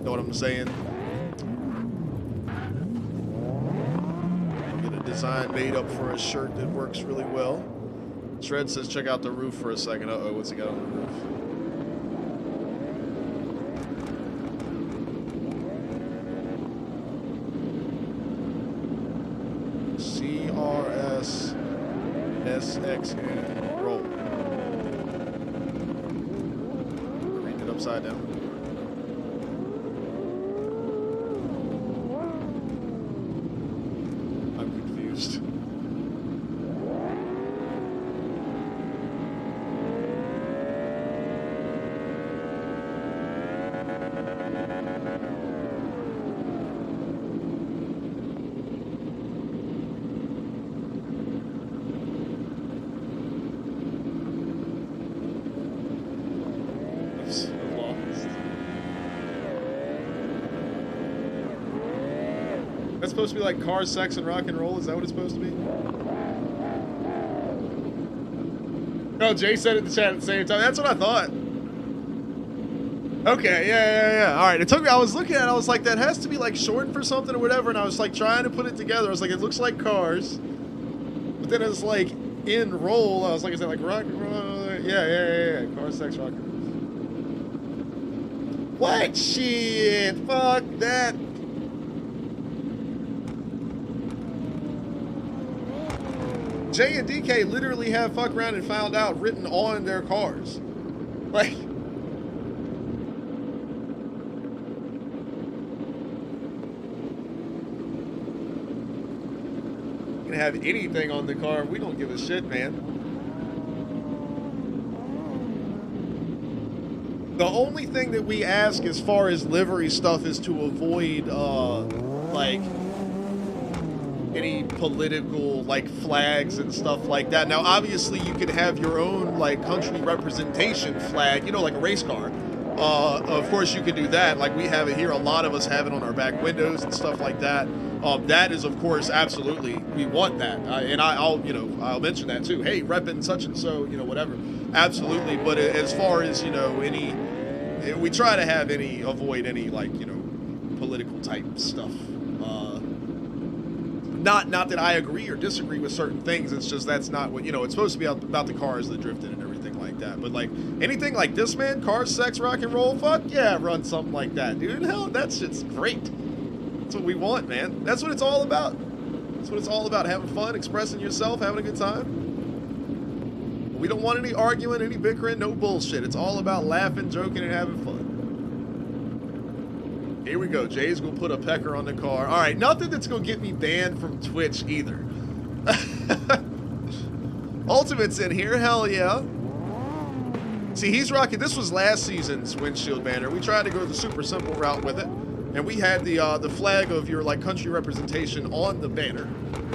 Know what I'm saying? I'll get a design made up for a shirt that works really well. Shred says check out the roof for a second. Uh-oh, what's he got on the roof? CRS SXN roll. Read it upside down. I'm confused. That's supposed to be like cars, sex, and rock and roll? Is that what it's supposed to be? Oh, Jay said it in the chat at the same time. That's what I thought. Okay, yeah. All right, it took me, I was looking at it, I was like, that has to be like short for something or whatever, and I was like trying to put it together. I was like, it looks like cars. But then it's like in roll. I was like, is that like rock and roll? Yeah. Cars, sex, rock and roll. What? Shit. Fuck that. Jay and DK literally have fuck around and found out written on their cars. Like, you can have anything on the car. We don't give a shit, man. The only thing that we ask as far as livery stuff is to avoid, like, any political like flags and stuff like that. Now obviously you can have your own like country representation flag, you know, like a race car. Of course you can do that, like we have it here. A lot of us have it on our back windows and stuff like that. That is of course absolutely, we want that, and I'll mention that too. Hey, repping such and so, you know, whatever, absolutely. But as far as, you know, any, we try to have avoid any like, you know, political type stuff. Not that I agree or disagree with certain things. It's just that's not what, you know, it's supposed to be about the cars, the drifting and everything like that. But like anything like this, man, cars, sex, rock and roll, fuck yeah, run something like that, dude. Hell, that shit's great. That's what we want, man. That's what it's all about. That's what it's all about, having fun, expressing yourself, having a good time. We don't want any arguing, any bickering, no bullshit. It's all about laughing, joking, and having fun. Here we go. Jay's gonna put a pecker on the car. All right, nothing that's gonna get me banned from Twitch either. Ultimate's in here. Hell yeah. See, he's rocking. This was last season's windshield banner. We tried to go the super simple route with it, and we had the flag of your like country representation on the banner,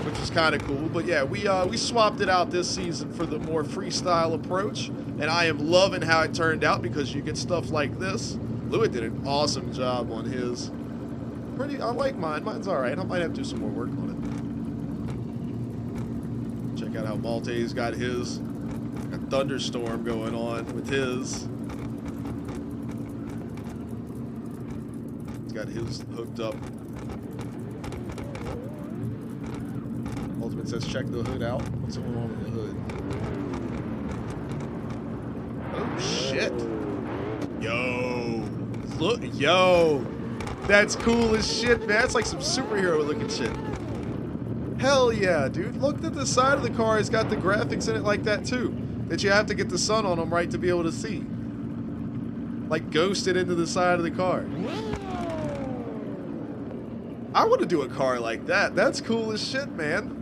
which is kind of cool. But yeah, we swapped it out this season for the more freestyle approach, and I am loving how it turned out because you get stuff like this. Lewitt did an awesome job on his. I like mine. Mine's all right. I might have to do some more work on it. Check out how Maltese got his. Got Thunderstorm going on with his. got his hooked up. Ultimate says check the hood out. What's going on with the hood? Oh shit. Yo. Look, yo. That's cool as shit, man. That's like some superhero looking shit. Hell yeah, dude. Look at the side of the car. It's got the graphics in it like that too. That you have to get the sun on them right to be able to see. Like ghosted into the side of the car. I want to do a car like that. That's cool as shit, man.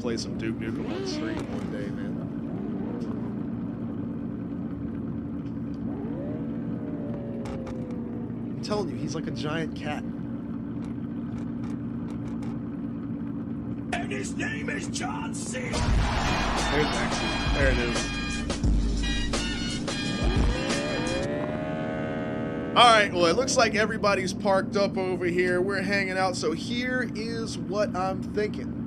Play some Duke Nukem on stream one day, man. I'm telling you, he's like a giant cat. And his name is John C. There's Maxie. There it is. All right, well, it looks like everybody's parked up over here. We're hanging out, so here is what I'm thinking.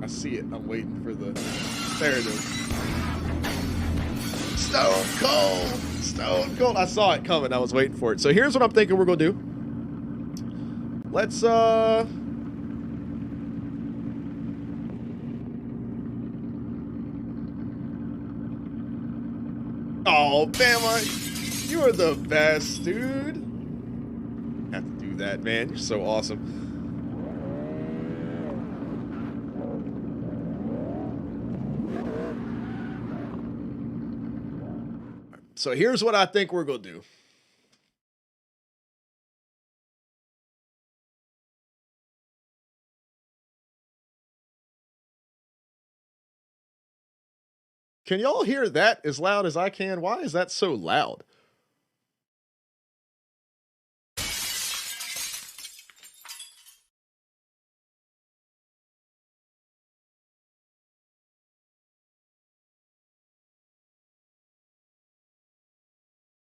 I see it. I'm waiting for the... There it is. Stone Cold! Stone Cold! I saw it coming. I was waiting for it. So here's what I'm thinking we're going to do. Let's, Oh, Bama! You are the best, dude. Have to do that, man. You're so awesome. So here's what I think we're going to do. Can y'all hear that as loud as I can? Why is that so loud?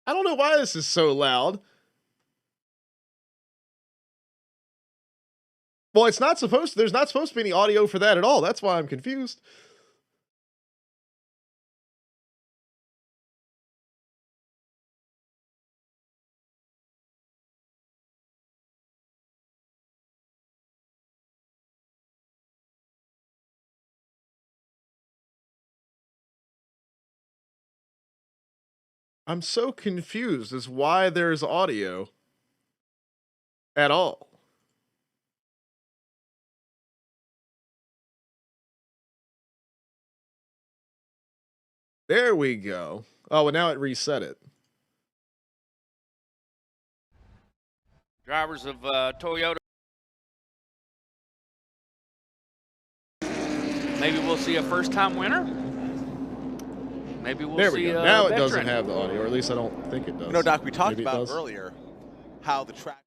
I don't know why this is so loud. Well, it's not supposed to, there's not supposed to be any audio for that at all. That's why I'm confused. I'm so confused as why there's audio at all. There we go. Oh, well, now it reset it. Drivers of Toyota. Maybe we'll see a first-time winner. Maybe we'll there we see go. a Now it veteran. doesn't have the audio, or at least I don't think it does. You know, Doc, we talked Maybe about earlier how the track.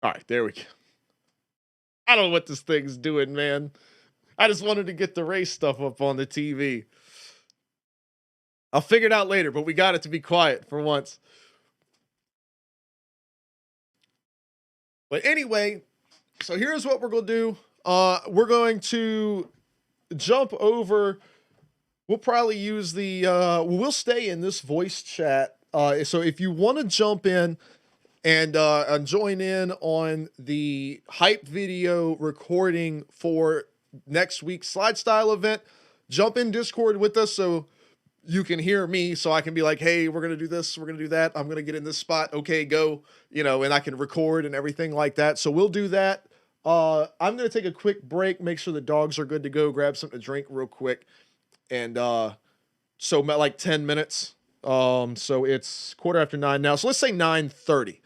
All right, there we go. I don't know what this thing's doing, man. I just wanted to get the race stuff up on the TV. I'll figure it out later, but we got it to be quiet for once. But anyway, so here's what we're going to do. We're going to jump over. We'll probably use the, we'll stay in this voice chat. So if you want to jump in and join in on the hype video recording for next week's Slide Style event, jump in Discord with us so you can hear me, so I can be like, hey, we're going to do this, we're going to do that, I'm going to get in this spot, okay, go, you know, and I can record and everything like that. So we'll do that. I'm going to take a quick break, make sure the dogs are good to go, grab something to drink real quick. And so like 10 minutes. So it's 9:15 now. So let's say 9:30.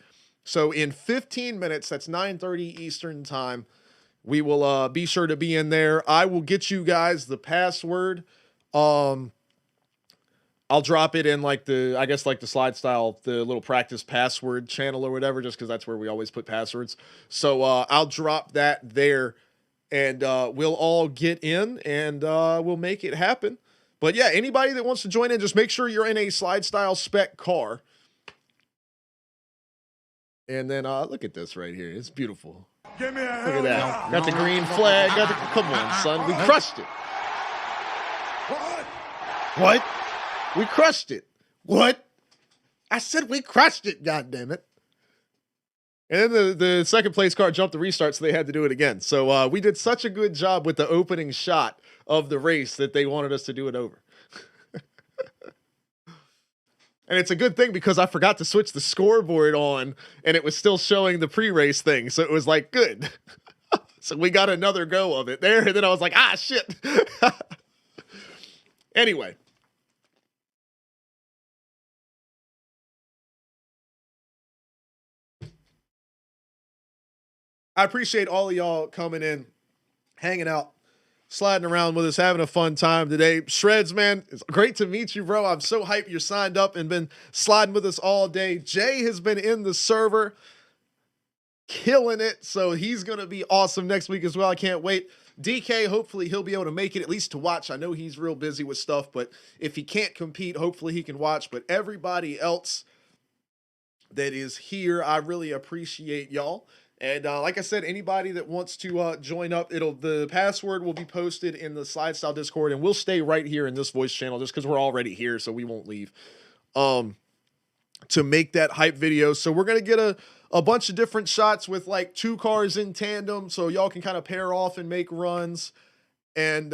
So in 15 minutes, that's 9:30 Eastern time, we will be sure to be in there. I will get you guys the password. I'll drop it in like the slide style, the little practice password channel or whatever, just because that's where we always put passwords. So I'll drop that there, and we'll all get in, and we'll make it happen. But yeah, anybody that wants to join in, just make sure you're in a slide style spec car. And then look at this right here. It's beautiful. Give me a Look hell at that. yeah. Got the green flag. Come on, son. We crushed it. What? We crushed it. What? I said we crushed it, God damn it. And then the second place car jumped the restart, so they had to do it again. So we did such a good job with the opening shot of the race that they wanted us to do it over. And it's a good thing because I forgot to switch the scoreboard on, and it was still showing the pre-race thing. So it was like, good. So we got another go of it there. And then I was like, shit. Anyway. I appreciate all of y'all coming in, hanging out, sliding around with us, having a fun time today. Shreds, man, it's great to meet you, bro. I'm so hyped you're signed up and been sliding with us all day. Jay has been in the server, killing it, so he's going to be awesome next week as well. I can't wait. DK, hopefully he'll be able to make it, at least to watch. I know he's real busy with stuff, but if he can't compete, hopefully he can watch. But everybody else that is here, I really appreciate y'all. And like I said, anybody that wants to join up, the password will be posted in the Slide Style Discord, and we'll stay right here in this voice channel just because we're already here, so we won't leave to make that hype video. So we're going to get a bunch of different shots with like 2 cars in tandem, so y'all can kind of pair off and make runs. And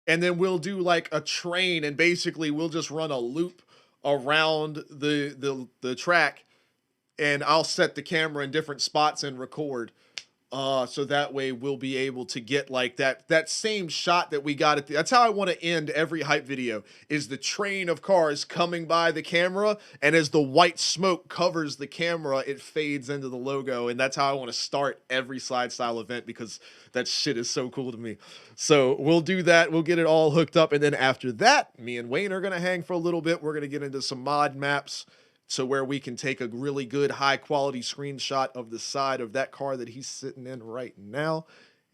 then we'll do like a train, and basically we'll just run a loop around the track. And I'll set the camera in different spots and record. So that way we'll be able to get like that same shot that we got that's how I want to end every hype video, is the train of cars coming by the camera, and as the white smoke covers the camera, it fades into the logo. And that's how I want to start every slide style event, because that shit is so cool to me. So we'll do that. We'll get it all hooked up. And then after that, me and Wayne are going to hang for a little bit. We're going to get into some mod maps, so where we can take a really good high quality screenshot of the side of that car that he's sitting in right now.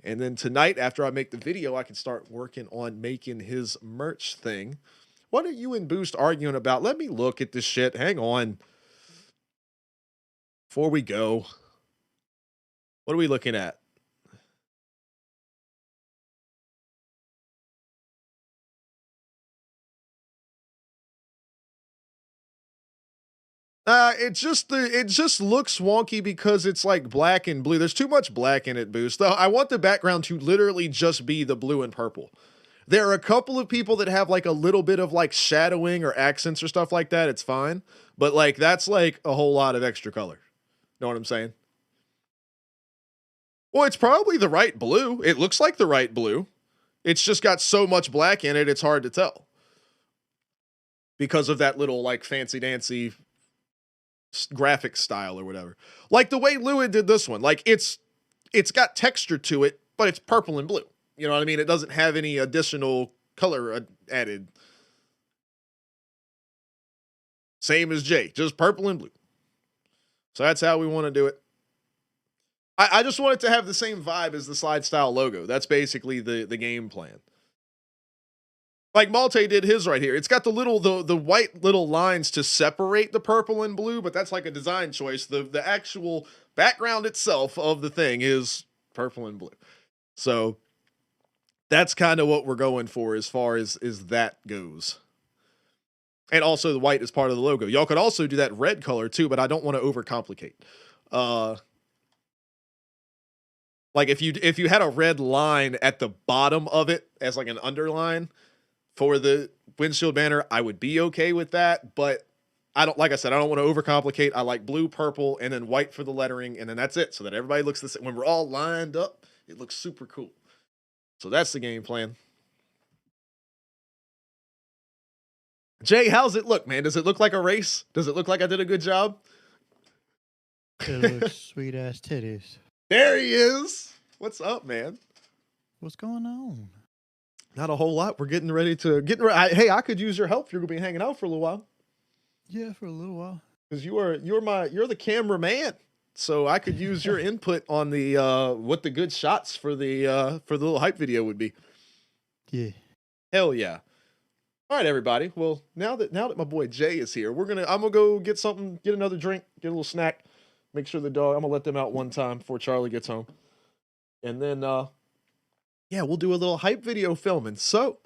And then tonight, after I make the video, I can start working on making his merch thing. What are you and Boost arguing about? Let me look at this shit. Hang on. Before we go, what are we looking at? It just looks wonky because it's like black and blue. There's too much black in it, Boost. Though I want the background to literally just be the blue and purple. There are a couple of people that have like a little bit of like shadowing or accents or stuff like that. It's fine. But like, that's like a whole lot of extra color. Know what I'm saying? Well, it's probably the right blue. It looks like the right blue. It's just got so much black in it, it's hard to tell. Because of that little like fancy dancy graphic style or whatever. Like the way Lua did this one. Like it's got texture to it, but it's purple and blue. You know what I mean? It doesn't have any additional color added. Same as Jay, just purple and blue. So that's how we want to do it. I just want it to have the same vibe as the slide style logo. That's basically the game plan. Like Malte did his right here. It's got the white little lines to separate the purple and blue, but that's like a design choice. The actual background itself of the thing is purple and blue. So that's kind of what we're going for as far as that goes. And also the white is part of the logo. Y'all could also do that red color too, but I don't want to overcomplicate. Like if you had a red line at the bottom of it as like an underline for the windshield banner, I would be okay with that, but like I said, I don't want to overcomplicate. I like blue, purple, and then white for the lettering, and then that's it, so that everybody looks the same. When we're all lined up, it looks super cool. So that's the game plan. Jay, how's it look, man? Does it look like a race? Does it look like I did a good job? It looks sweet ass titties. There he is. What's up, man? What's going on? Not a whole lot. We're getting ready to hey, I could use your help. You're gonna be hanging out for a little while. Yeah, for a little while. Because you're the cameraman. So I could use your input on the what the good shots for the little hype video would be. Yeah. Hell yeah. All right, everybody. Well, now that my boy Jay is here, I'm gonna go get something, get another drink, get a little snack, make sure I'm gonna let them out one time before Charlie gets home. And then yeah, we'll do a little hype video filming. So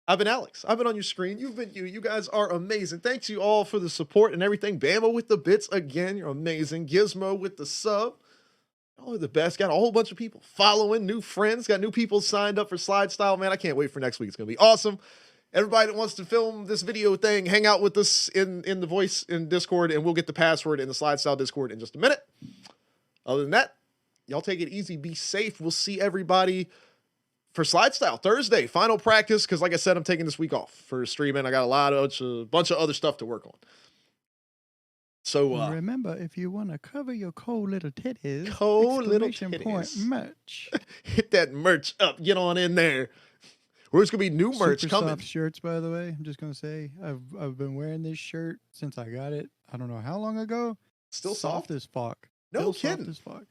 I've been Alex. I've been on your screen. You've been you. You guys are amazing. Thanks you all for the support and everything. Bama with the bits again. You're amazing. Gizmo with the sub. Oh, the best. Got a whole bunch of people following, new friends. Got new people signed up for Slide Style. Man, I can't wait for next week. It's gonna be awesome. Everybody that wants to film this video thing, hang out with us in the voice in Discord, and we'll get the password in the Slide Style Discord in just a minute. Other than that, y'all take it easy. Be safe. We'll see everybody for Slide Style Thursday, final practice, because like I said, I'm taking this week off for streaming. I got a bunch of other stuff to work on. So remember, if you want to cover your cold little titties, merch. Hit that merch up. Get on in there. There's gonna be new merch Super coming. Soft shirts, by the way. I'm just gonna say I've been wearing this shirt since I got it. I don't know how long ago. Still soft as fuck. No Still kidding. Soft as fuck.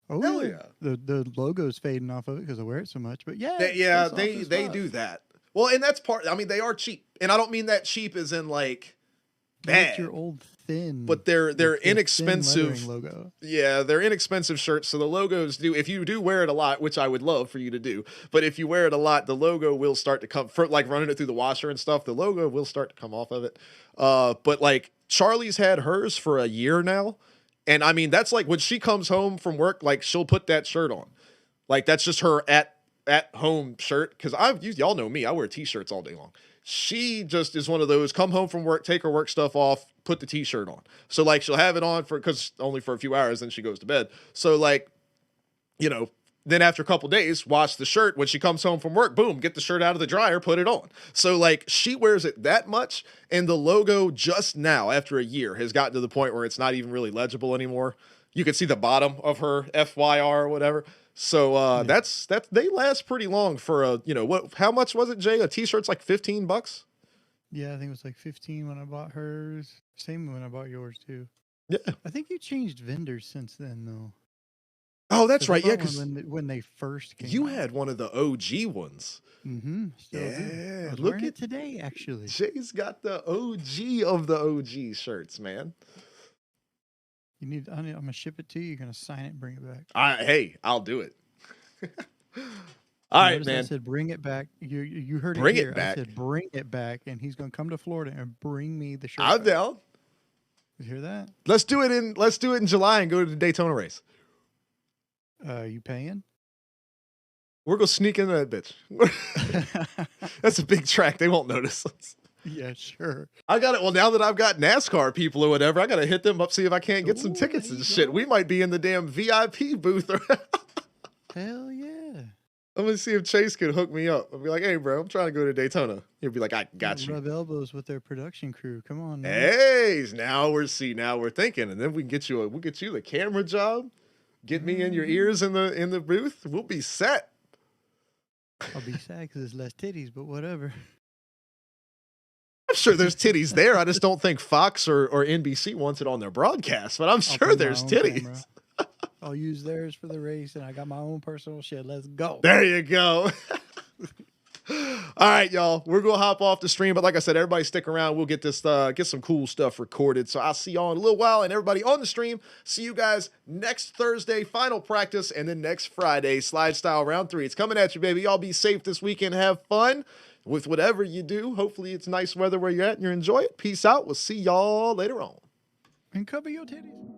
Oh Hell yeah. The logo's fading off of it because I wear it so much. But yeah, they do that. Well, and that's part. I mean, they are cheap, and I don't mean that cheap as in like bad. Like your old thin. But they're inexpensive. Logo. Yeah, they're inexpensive shirts. So the logos do. If you do wear it a lot, which I would love for you to do, but if you wear it a lot, the logo will start to come. For like running it through the washer and stuff, the logo will start to come off of it. But like Charlie's had hers for a year now. And I mean, that's like when she comes home from work, like she'll put that shirt on. Like that's just her at home shirt. Cause y'all know me, I wear t-shirts all day long. She just is one of those come home from work, take her work stuff off, put the t-shirt on. So like she'll have it on cause only for a few hours, then she goes to bed. So like, you know, then after a couple days, wash the shirt. When she comes home from work, boom, get the shirt out of the dryer, put it on. So like she wears it that much, and the logo just now, after a year, has gotten to the point where it's not even really legible anymore. You can see the bottom of her FYR or whatever. So that's they last pretty long for a, you know, how much was it, Jay? A t-shirt's like $15? Yeah, I think it was like 15 when I bought hers. Same when I bought yours too. Yeah. I think you changed vendors since then though. Oh, that's right. Yeah, because when they first came you out. had one of the OG ones. Mm-hmm. Yeah, look at today. Actually, Jay's got the OG of the OG shirts, man. You need. I'm gonna ship it to you. You're gonna sign it and bring it back. Hey, I'll do it. All right, man. I said bring it back. You heard bring it here. It back. I said bring it back, and he's gonna come to Florida and bring me the shirt. I'm back. down. You hear that? Let's do it in July and go to the Daytona race. You paying? We're gonna sneak into that bitch. That's a big track. They won't notice us. Yeah, sure. I got it. Well, now that I've got NASCAR people or whatever, I gotta hit them up, see if I can't get some tickets and shit. We might be in the damn VIP booth. Hell yeah. I'm gonna see if Chase could hook me up. I'll be like, hey, bro, I'm trying to go to Daytona. He'll be like, I got you. Rub elbows with their production crew. Come on, man. Hey, now we're thinking, and then we'll get you the camera job. Get me in your ears in the booth. We'll be set. I'll be sad because there's less titties, but whatever. I'm sure there's titties there. I just don't think Fox or NBC wants it on their broadcast, but I'm sure there's titties. I'll use theirs for the race, and I got my own personal shit. Let's go. There you go. All right, y'all. We're gonna hop off the stream, but like I said, everybody stick around. We'll get this get some cool stuff recorded. So I'll see y'all in a little while, and everybody on the stream. See you guys next Thursday, final practice, and then next Friday, Slide Style Round 3. It's coming at you, baby. Y'all be safe this weekend. Have fun with whatever you do. Hopefully, it's nice weather where you're at and you enjoy it. Peace out. We'll see y'all later on. And cover your titties.